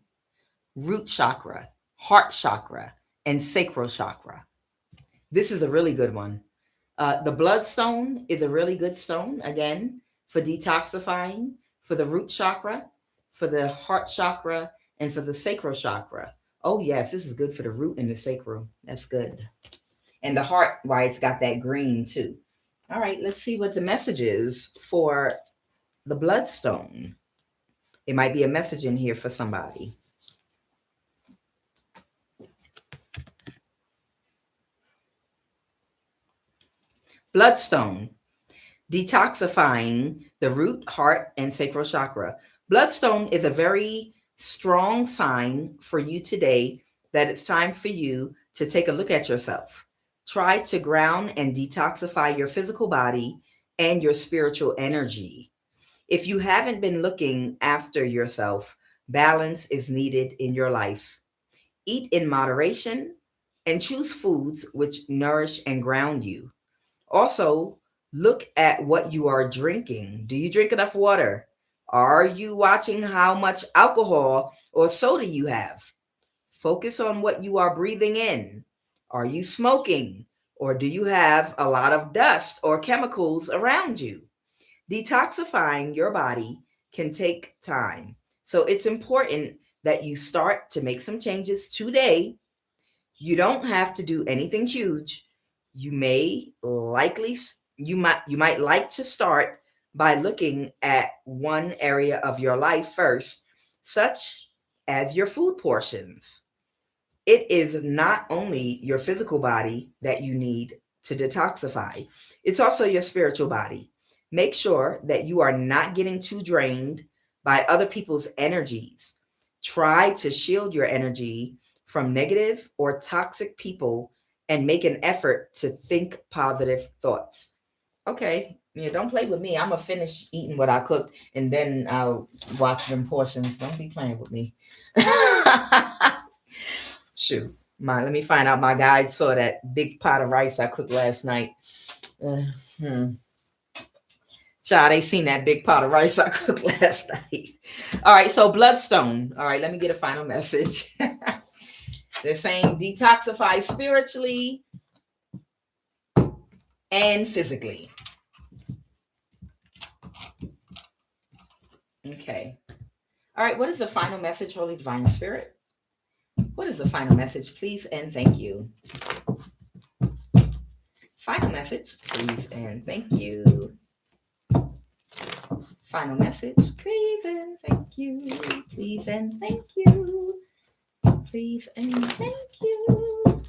Root chakra, heart chakra, and sacral chakra. This is a really good one. The bloodstone is a really good stone, again, for detoxifying, for the root chakra, for the heart chakra, and for the sacral chakra. Oh, yes, this is good for the root and the sacral. That's good. And the heart, why it's got that green, too. All right, let's see what the message is for the bloodstone. It might be a message in here for somebody. Bloodstone, detoxifying the root, heart, and sacral chakra. Bloodstone is a very strong sign for you today that it's time for you to take a look at yourself. Try to ground and detoxify your physical body and your spiritual energy. If you haven't been looking after yourself, balance is needed in your life. Eat in moderation and choose foods which nourish and ground you. Also, look at what you are drinking. Do you drink enough water? Are you watching how much alcohol or soda you have? Focus on what you are breathing in. Are you smoking? Or do you have a lot of dust or chemicals around you? Detoxifying your body can take time. So it's important that you start to make some changes today. You don't have to do anything huge. You may likely you might like to start by looking at one area of your life first, such as your food portions. It is not only your physical body that you need to detoxify, it's also your spiritual body. Make sure that you are not getting too drained by other people's energies. Try to shield your energy from negative or toxic people and make an effort to think positive thoughts. Okay, yeah, don't play with me. I'm gonna finish eating what I cooked and then I'll watch them portions. Don't be playing with me. Shoot. Let me find out. My guys saw that big pot of rice I cooked last night. Uh, hmm. Child, they seen that big pot of rice I cooked last night. All right, so bloodstone. All right, let me get a final message. They're saying detoxify spiritually and physically. Okay. All right, what is the final message, Holy Divine Spirit? What is the final message, please and thank you? Final message, please and thank you. Final message, please and thank you. Please and thank you. Please and thank you.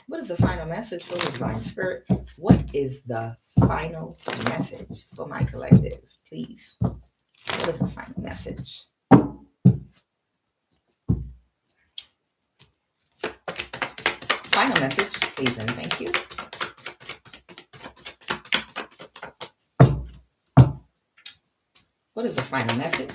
What is the final message for the Divine Spirit? What is the final message for my collective? Please. What is the final message? Final message, please and thank you. What is the final message?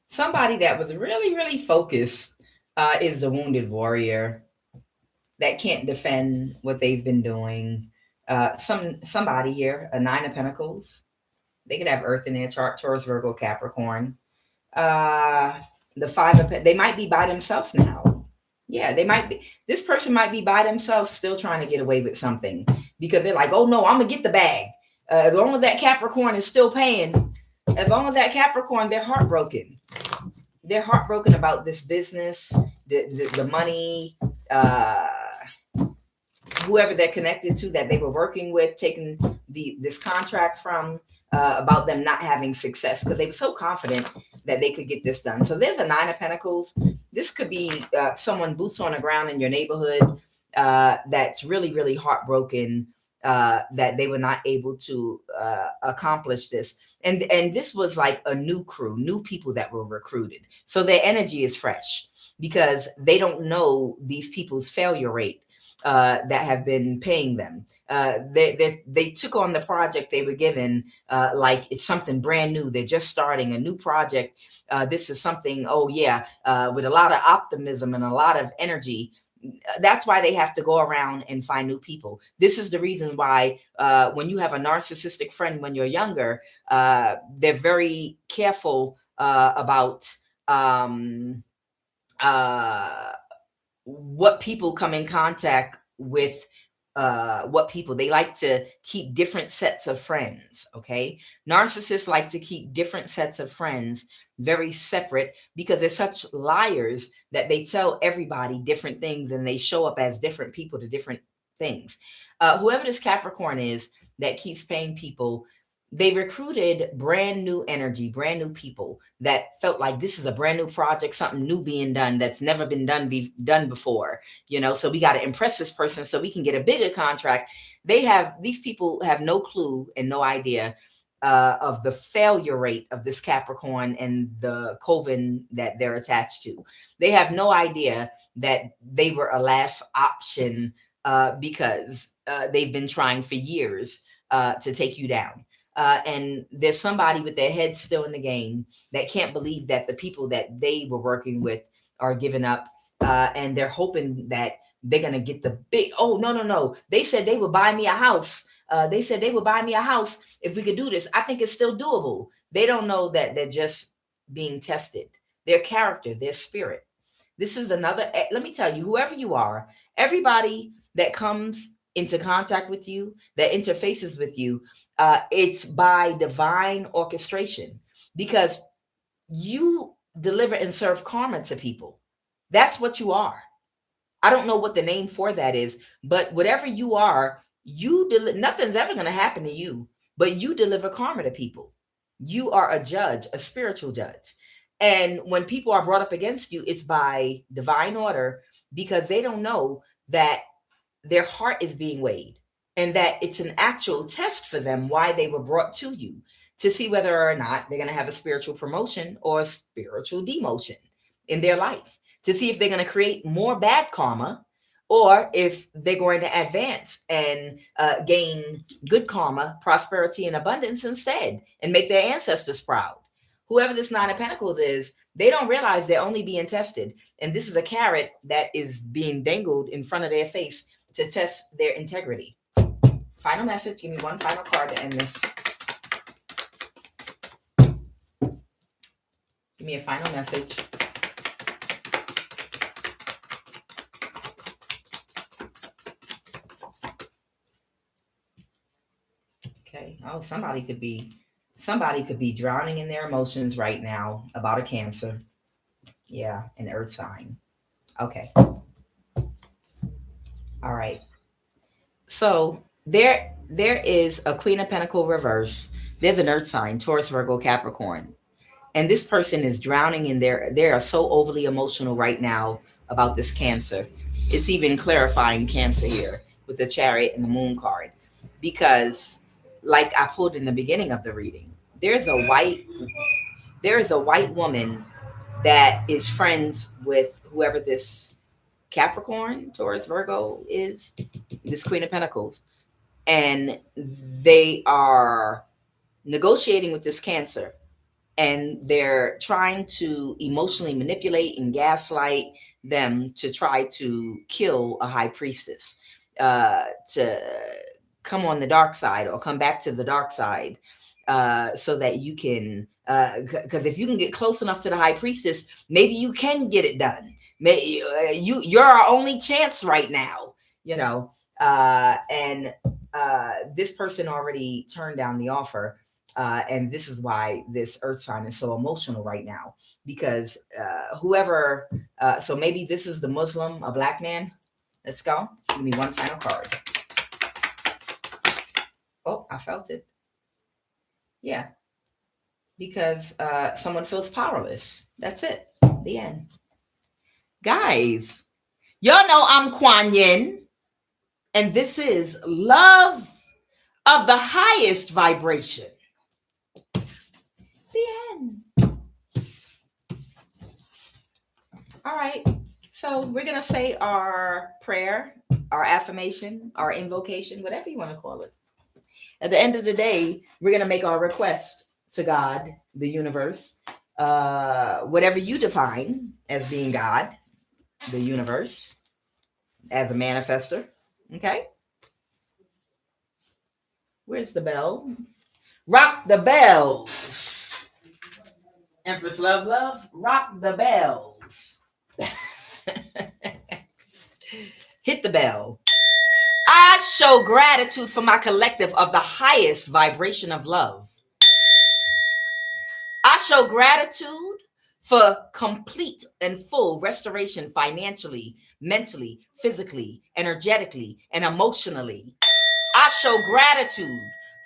Somebody that was really, really focused is the wounded warrior that can't defend what they've been doing. Somebody here, a Nine of Pentacles. They could have Earth in their chart, Taurus, Virgo, Capricorn. The Five of they might be by themselves now. Yeah, they might be. This person might be by themselves, still trying to get away with something because they're like, "Oh no, I'm gonna get the bag." As long as that Capricorn is still paying, as long as that Capricorn, they're heartbroken. They're heartbroken about this business, the money, whoever they're connected to that they were working with, taking this contract from, about them not having success because they were so confident that they could get this done. So there's a Nine of Pentacles. This could be someone boots on the ground in your neighborhood that's really, really heartbroken that they were not able to accomplish this. And this was like a new crew, new people that were recruited. So their energy is fresh because they don't know these people's failure rate that have been paying them. They took on the project they were given like it's something brand new. They're just starting a new project. This is something, with a lot of optimism and a lot of energy. That's why they have to go around and find new people. This is the reason why when you have a narcissistic friend when you're younger, they're very careful about what people come in contact with. What people they like to keep different sets of friends. Okay, narcissists like to keep different sets of friends very separate because they're such liars that they tell everybody different things and they show up as different people to different things. Whoever this Capricorn is that keeps paying people, they recruited brand new energy, brand new people that felt like this is a brand new project, something new being done that's never been done before. So we got to impress this person so we can get a bigger contract. These people have no clue and no idea of the failure rate of this Capricorn and the coven that they're attached to. They have no idea that they were a last option because they've been trying for years to take you down. And there's somebody with their head still in the game that can't believe that the people that they were working with are giving up, and they're hoping that they're going to get the big, oh, no. They said they would buy me a house. They said they would buy me a house if we could do this. I think it's still doable. They don't know that they're just being tested. Their character, their spirit. This is another, let me tell you, whoever you are, everybody that comes into contact with you, that interfaces with you, it's by divine orchestration, because you deliver and serve karma to people. That's what you are. I don't know what the name for that is, but whatever you are, nothing's ever going to happen to you, but you deliver karma to people. You are a judge, a spiritual judge. And when people are brought up against you, it's by divine order, because they don't know that their heart is being weighed, and that it's an actual test for them why they were brought to you, to see whether or not they're going to have a spiritual promotion or a spiritual demotion in their life, to see if they're going to create more bad karma, or if they're going to advance and gain good karma, prosperity, and abundance instead, and make their ancestors proud. Whoever this Nine of Pentacles is, they don't realize they're only being tested. And this is a carrot that is being dangled in front of their face to test their integrity. Final message. Give me one final card to end this. Give me a final message. Okay. Oh, somebody could be drowning in their emotions right now about a Cancer. Yeah, an earth sign. Okay. All right. So there is a Queen of Pentacles reverse. There's an earth sign, Taurus, Virgo, Capricorn. And this person is drowning in they are so overly emotional right now about this Cancer. It's even clarifying Cancer here with the Chariot and the Moon card. Because, like I pulled in the beginning of the reading, there is a white woman that is friends with whoever this Capricorn, Taurus, Virgo is, this Queen of Pentacles. And they are negotiating with this Cancer. And they're trying to emotionally manipulate and gaslight them to try to kill a high priestess, to come on the dark side or come back to the dark side, so that you can, because if you can get close enough to the high priestess, maybe you can get it done. You're our only chance right now, and this person already turned down the offer. And this is why this earth sign is so emotional right now, because whoever, so maybe this is the Muslim, a black man. Let's go. Give me one final card. Oh, I felt it. Yeah. Because someone feels powerless. That's it. The end. Guys, y'all know I'm QUAN Yin, and this is love of the highest vibration. The end. All right. So we're going to say our prayer, our affirmation, our invocation, whatever you want to call it. At the end of the day, we're going to make our request to God, the universe, whatever you define as being God, the universe, as a manifester. Okay. Where's the bell? Rock the bells. Empress Love, rock the bells. Hit the bell. I show gratitude for my collective of the highest vibration of love. I show gratitude for complete and full restoration financially, mentally, physically, energetically, and emotionally. I show gratitude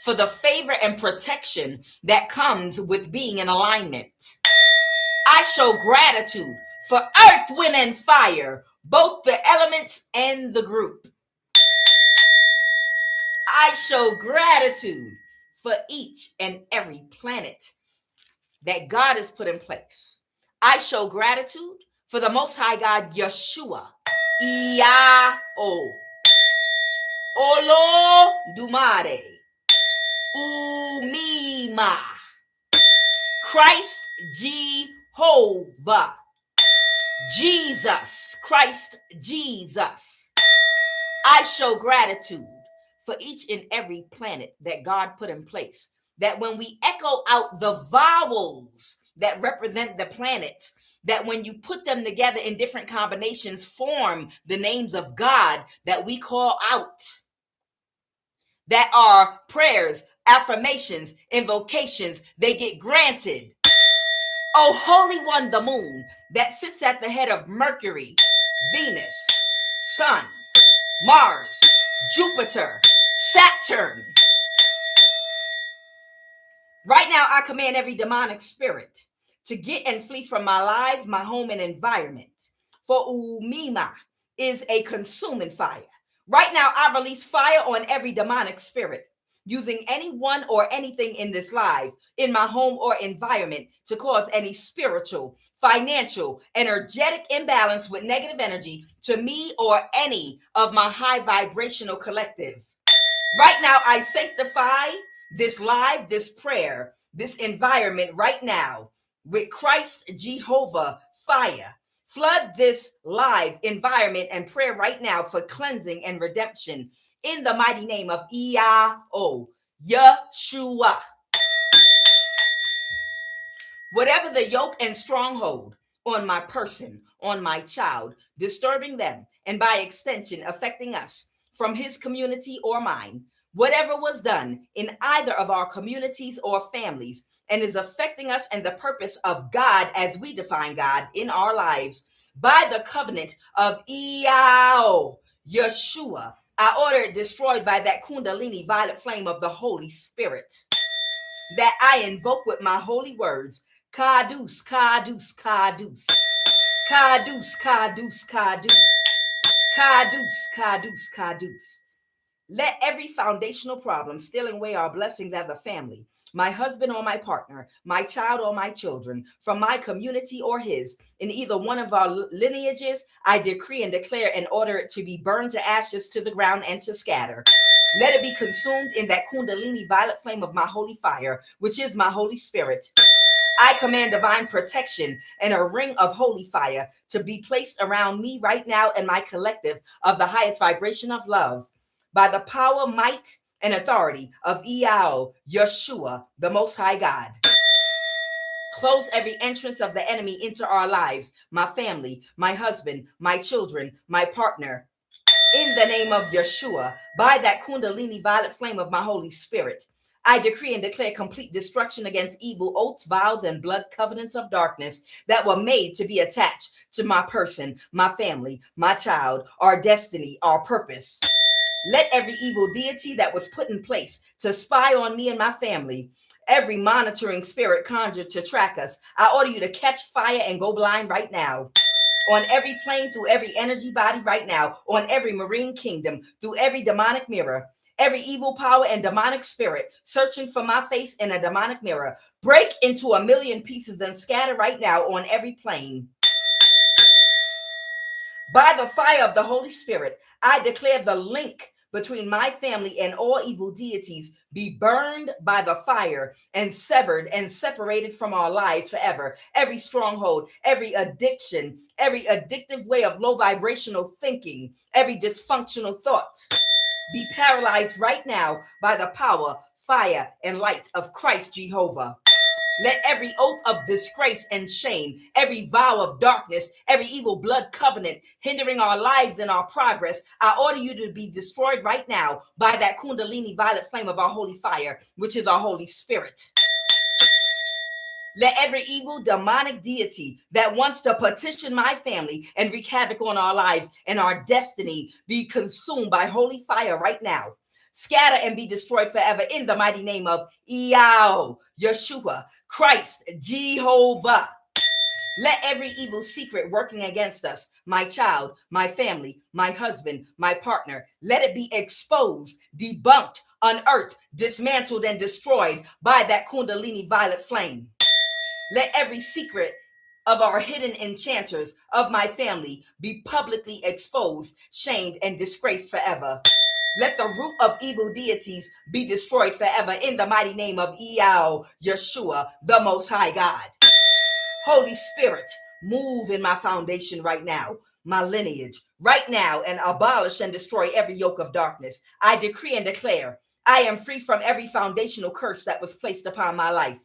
for the favor and protection that comes with being in alignment. I show gratitude for earth, wind, and fire, both the elements and the group. I show gratitude for each and every planet that God has put in place. I show gratitude for the Most High God, Yeshua, Iao, Olo Dumare, Umima, Christ Jehovah, Jesus, Christ Jesus. I show gratitude for each and every planet that God put in place. That when we echo out the vowels that represent the planets, that when you put them together in different combinations, form the names of God that we call out. That are prayers, affirmations, invocations, they get granted. Oh, Holy One, the moon, that sits at the head of Mercury, Venus, Sun, Mars, Jupiter, Saturn. Right now, I command every demonic spirit to get and flee from my life, my home, and environment. For Umima is a consuming fire. Right now, I release fire on every demonic spirit, using anyone or anything in this life, in my home or environment, to cause any spiritual, financial, energetic imbalance with negative energy to me or any of my high vibrational collective. Right now, I sanctify this live, this prayer, this environment right now with Christ Jehovah fire. Flood this live environment and prayer right now for cleansing and redemption in the mighty name of Yahweh, Yeshua. Whatever the yoke and stronghold on my person, on my child, disturbing them, and by extension affecting us from his community or mine, whatever was done in either of our communities or families and is affecting us and the purpose of God as we define God in our lives, by the covenant of Yahweh, Yeshua, I order it destroyed by that Kundalini violet flame of the Holy Spirit that I invoke with my holy words. Kadus, kadus, kadus. Kadus, kadus, kadus. Kadus, kadus, kadus. Let every foundational problem stealing away our blessings as a family, my husband or my partner, my child or my children, from my community or his, in either one of our lineages, I decree and declare and order it to be burned to ashes to the ground and to scatter. Let it be consumed in that Kundalini violet flame of my holy fire, which is my Holy Spirit. I command divine protection and a ring of holy fire to be placed around me right now and my collective of the highest vibration of love. By the power, might, and authority of Yahweh, Yeshua, the Most High God. Close every entrance of the enemy into our lives, my family, my husband, my children, my partner. In the name of Yeshua, by that Kundalini violet flame of my Holy Spirit, I decree and declare complete destruction against evil oaths, vows, and blood covenants of darkness that were made to be attached to my person, my family, my child, our destiny, our purpose. Let every evil deity that was put in place to spy on me and my family, every monitoring spirit conjured to track us, I order you to catch fire and go blind right now. On every plane, through every energy body right now, on every marine kingdom, through every demonic mirror, every evil power and demonic spirit searching for my face in a demonic mirror, break into a million pieces and scatter right now on every plane. By the fire of the Holy Spirit, I declare the link between my family and all evil deities be burned by the fire and severed and separated from our lives forever. Every stronghold, every addiction, every addictive way of low vibrational thinking, every dysfunctional thought be paralyzed right now by the power, fire, and light of Christ Jehovah. Let every oath of disgrace and shame, every vow of darkness, every evil blood covenant hindering our lives and our progress, I order you to be destroyed right now by that Kundalini violet flame of our holy fire, which is our Holy Spirit. Let every evil demonic deity that wants to petition my family and wreak havoc on our lives and our destiny be consumed by holy fire right now. Scatter and be destroyed forever in the mighty name of Yahweh, Yeshua, Christ, Jehovah. Let every evil secret working against us, my child, my family, my husband, my partner, let it be exposed, debunked, unearthed, dismantled, and destroyed by that Kundalini violet flame. Let every secret of our hidden enchanters of my family be publicly exposed, shamed, and disgraced forever. Let the root of evil deities be destroyed forever in the mighty name of Yahweh, Yeshua, the Most High God. Holy Spirit, move in my foundation right now, my lineage right now, and abolish and destroy every yoke of darkness. I decree and declare I am free from every foundational curse that was placed upon my life.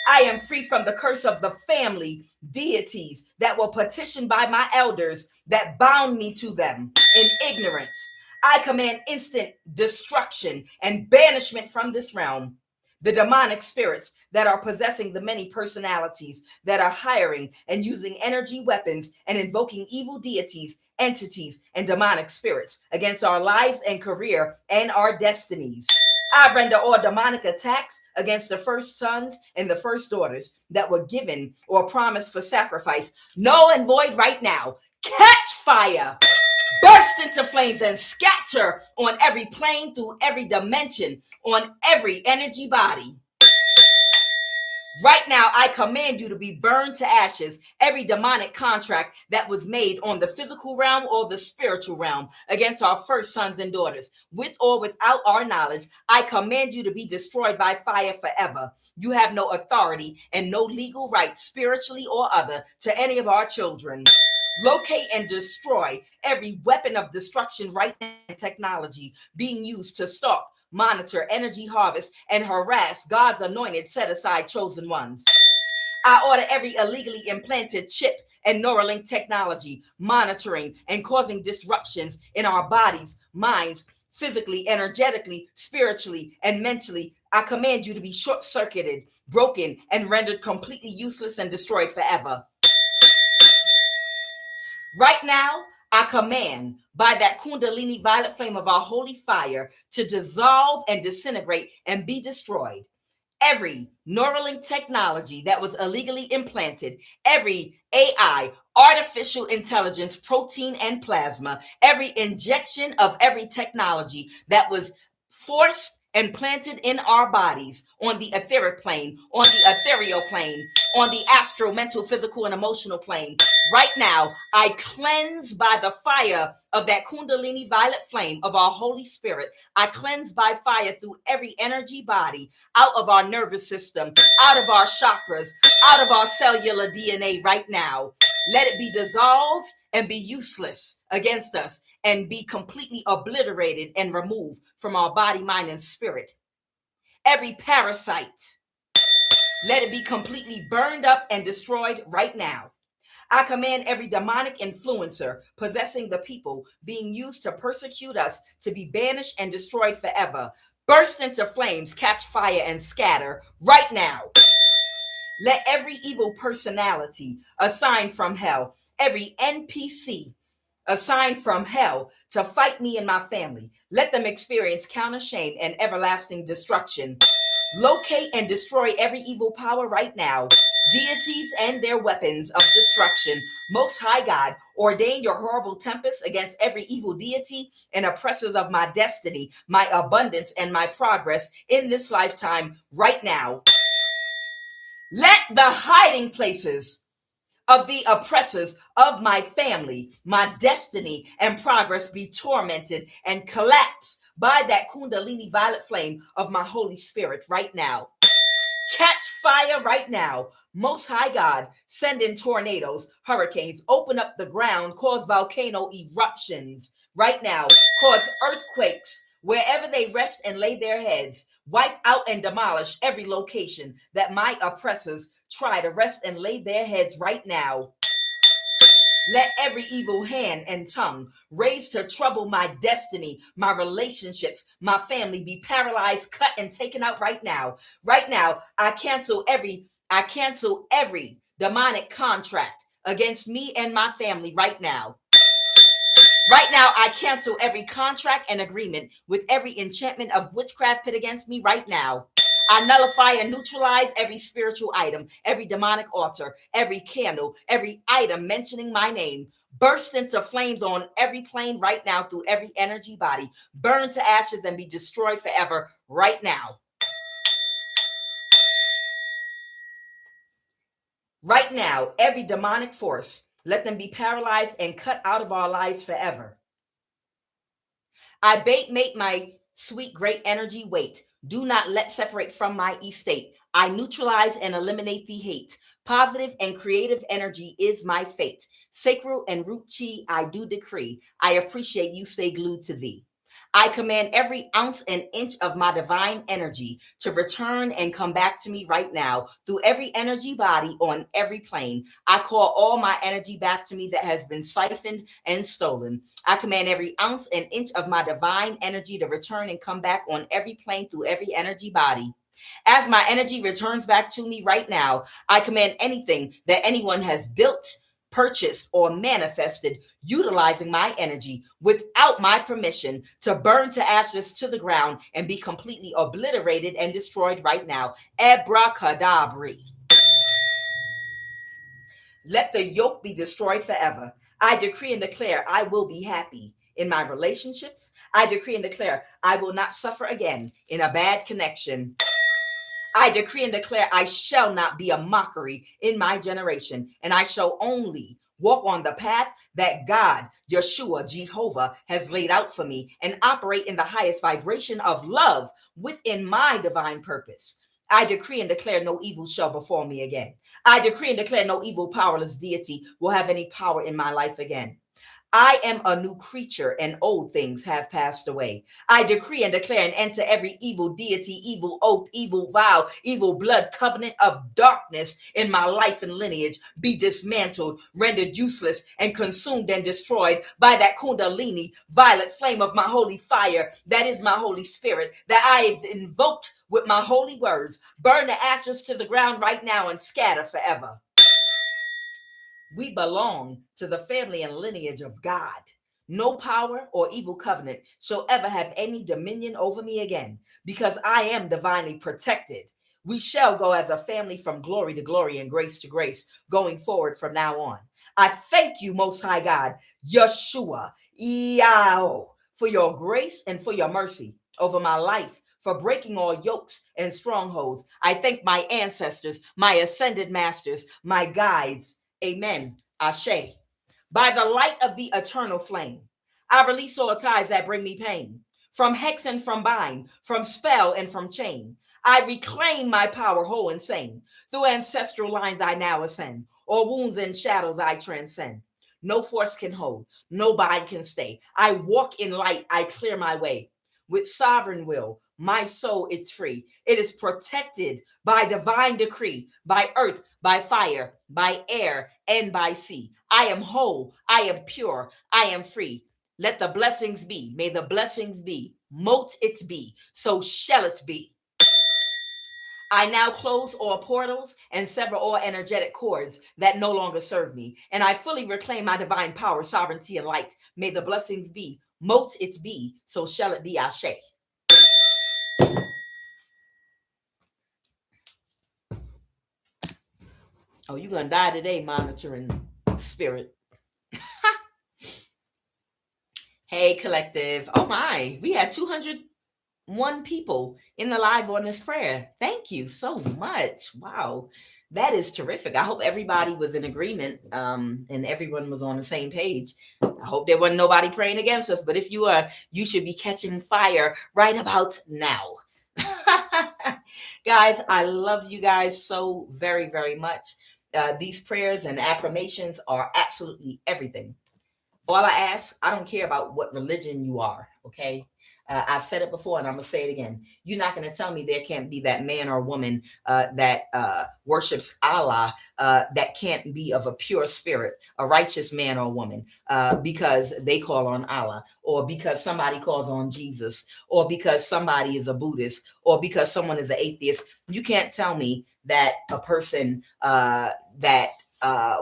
I am free from the curse of the family deities that were petitioned by my elders that bound me to them in ignorance. I command instant destruction and banishment from this realm. The demonic spirits that are possessing the many personalities that are hiring and using energy weapons and invoking evil deities, entities, and demonic spirits against our lives and career and our destinies. I render all demonic attacks against the first sons and the first daughters that were given or promised for sacrifice null and void right now. Catch fire! Burst into flames and scatter on every plane, through every dimension, on every energy body. Right now, I command you to be burned to ashes. Every demonic contract that was made on the physical realm or the spiritual realm against our first sons and daughters, with or without our knowledge, I command you to be destroyed by fire forever. You have no authority and no legal right, spiritually or other, to any of our children. Locate and destroy every weapon of destruction right now, technology being used to stalk, monitor, energy harvest, and harass God's anointed, set-aside, chosen ones. I order every illegally implanted chip and Neuralink technology monitoring and causing disruptions in our bodies, minds, physically, energetically, spiritually, and mentally. I command you to be short-circuited, broken, and rendered completely useless and destroyed forever. Right now, I command by that Kundalini violet flame of our holy fire to dissolve and disintegrate and be destroyed. Every Neuralink technology that was illegally implanted, every AI, artificial intelligence, protein and plasma, every injection of every technology that was forced and planted in our bodies on the etheric plane, on the ethereal plane, on the astral, mental, physical, and emotional plane. Right now, I cleanse by the fire of that Kundalini violet flame of our Holy Spirit. I cleanse by fire through every energy body, out of our nervous system, out of our chakras, out of our cellular DNA right now. Let it be dissolved and be useless against us and be completely obliterated and removed from our body, mind, and spirit. Every parasite, let it be completely burned up and destroyed right now. I command every demonic influencer possessing the people being used to persecute us to be banished and destroyed forever. Burst into flames, catch fire, and scatter right now. Let every evil personality assigned from hell, every NPC assigned from hell to fight me and my family, let them experience counter shame and everlasting destruction. Locate and destroy every evil power right now. Deities and their weapons of destruction. Most High God, ordain your horrible tempest against every evil deity and oppressors of my destiny, my abundance, and my progress in this lifetime right now. Let the hiding places of the oppressors of my family, my destiny, and progress be tormented and collapse by that Kundalini violet flame of my Holy Spirit right now. Catch fire right now. Most High God, send in tornadoes, hurricanes, open up the ground, cause volcano eruptions right now, cause earthquakes wherever they rest and lay their heads. Wipe out and demolish every location that my oppressors try to rest and lay their heads right now. Let every evil hand and tongue raised to trouble my destiny, my relationships, my family be paralyzed, cut, and taken out right now. Right now, I cancel every demonic contract against me and my family right now. Right now, I cancel every contract and agreement with every enchantment of witchcraft pit against me right now. I nullify and neutralize every spiritual item, every demonic altar, every candle, every item mentioning my name. Burst into flames on every plane right now through every energy body. Burn to ashes and be destroyed forever right now. Right now, every demonic force, let them be paralyzed and cut out of our lives forever. I make my sweet great energy wait. Do not let separate from my estate. I neutralize and eliminate the hate. Positive and creative energy is my fate. Sacral and root chi, I do decree. I appreciate you, stay glued to thee. I command every ounce and inch of my divine energy to return and come back to me right now through every energy body on every plane. I call all my energy back to me that has been siphoned and stolen. I command every ounce and inch of my divine energy to return and come back on every plane through every energy body. As my energy returns back to me right now, I command anything that anyone has built, purchased, or manifested utilizing my energy without my permission to burn to ashes to the ground and be completely obliterated and destroyed right now. Abracadabra. Let the yoke be destroyed forever. I decree and declare I will be happy in my relationships. I decree and declare I will not suffer again in a bad connection. I decree and declare I shall not be a mockery in my generation, and I shall only walk on the path that God, Yeshua, Jehovah, has laid out for me and operate in the highest vibration of love within my divine purpose. I decree and declare no evil shall befall me again. I decree and declare no evil, powerless deity will have any power in my life again. I am a new creature and old things have passed away. I decree and declare an end to every evil deity, evil oath, evil vow, evil blood covenant of darkness in my life and lineage be dismantled, rendered useless, and consumed and destroyed by that kundalini, violet flame of my holy fire, that is my Holy Spirit, that I have invoked with my holy words. Burn the ashes to the ground right now and scatter forever. We belong to the family and lineage of God. No power or evil covenant shall ever have any dominion over me again, because I am divinely protected. We shall go as a family from glory to glory and grace to grace, going forward from now on. I thank you, Most High God, Yeshua, Yahweh, for your grace and for your mercy over my life, for breaking all yokes and strongholds. I thank my ancestors, my ascended masters, my guides. Amen. Ashe. By the light of the eternal flame, I release all ties that bring me pain, from hex and from bind, from spell and from chain. I reclaim my power whole and sane. Through ancestral lines I now ascend, or wounds and shadows I transcend. No force can hold, no bind can stay. I walk in light, I clear my way. With sovereign will, my soul is free. It is protected by divine decree, by earth, by fire, by air, and by sea. I am whole. I am pure. I am free. Let the blessings be. May the blessings be. Mote it be. So shall it be. I now close all portals and sever all energetic cords that no longer serve me. And I fully reclaim my divine power, sovereignty, and light. May the blessings be. Mote it be. So shall it be. Ashe. Oh, you're going to die today, monitoring spirit. Hey, collective. Oh, my. We had 201 people in the live on this prayer. Thank you so much. Wow. That is terrific. I hope everybody was in agreement and everyone was on the same page. I hope there wasn't nobody praying against us. But if you are, you should be catching fire right about now. Guys, I love you guys so very, very much. These prayers and affirmations are absolutely everything. All I ask, I don't care about what religion you are, okay? I've said it before and I'm going to say it again. You're not going to tell me there can't be that man or woman that worships Allah that can't be of a pure spirit, a righteous man or woman, because they call on Allah, or because somebody calls on Jesus, or because somebody is a Buddhist, or because someone is an atheist. You can't tell me that a person that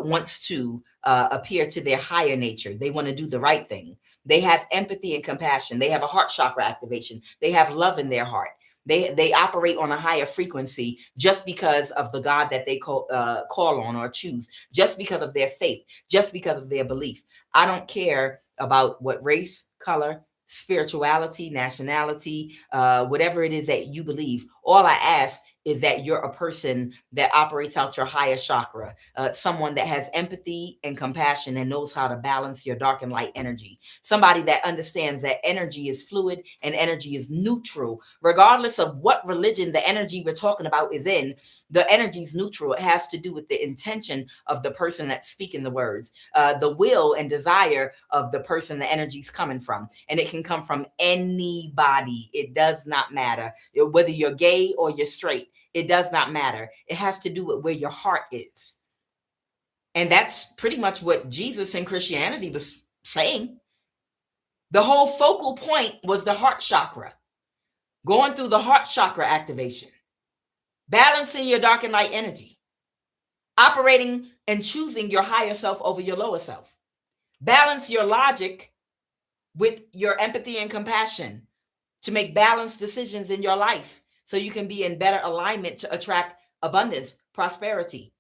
wants to appear to their higher nature, they want to do the right thing. They have empathy and compassion. They have a heart chakra activation. They have love in their heart. They operate on a higher frequency just because of the God that they call on or choose, just because of their faith, just because of their belief. I don't care about what race, color, spirituality, nationality, whatever it is that you believe. All I ask is that you're a person that operates out your highest chakra, someone that has empathy and compassion and knows how to balance your dark and light energy, somebody that understands that energy is fluid and energy is neutral. Regardless of what religion the energy we're talking about is in, the energy is neutral. It has to do with the intention of the person that's speaking the words, the will and desire of the person the energy is coming from. And it can come from anybody. It does not matter whether you're gay or you're straight. It does not matter. It has to do with where your heart is. And that's pretty much what Jesus in Christianity was saying. The whole focal point was the heart chakra, going through the heart chakra activation, balancing your dark and light energy, operating and choosing your higher self over your lower self. Balance your logic with your empathy and compassion to make balanced decisions in your life so you can be in better alignment to attract abundance, prosperity.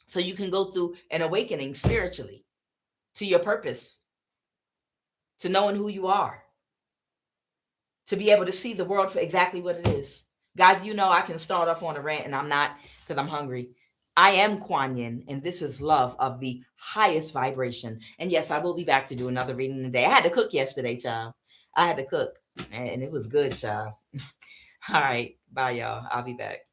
So you can go through an awakening spiritually to your purpose, to knowing who you are, to be able to see the world for exactly what it is. Guys, you know I can start off on a rant and I'm not, because I'm hungry. I am QUAN, and this is love of the highest vibration. And yes, I will be back to do another reading today. I had to cook yesterday, child. I had to cook, and it was good, child. All right. Bye, y'all. I'll be back.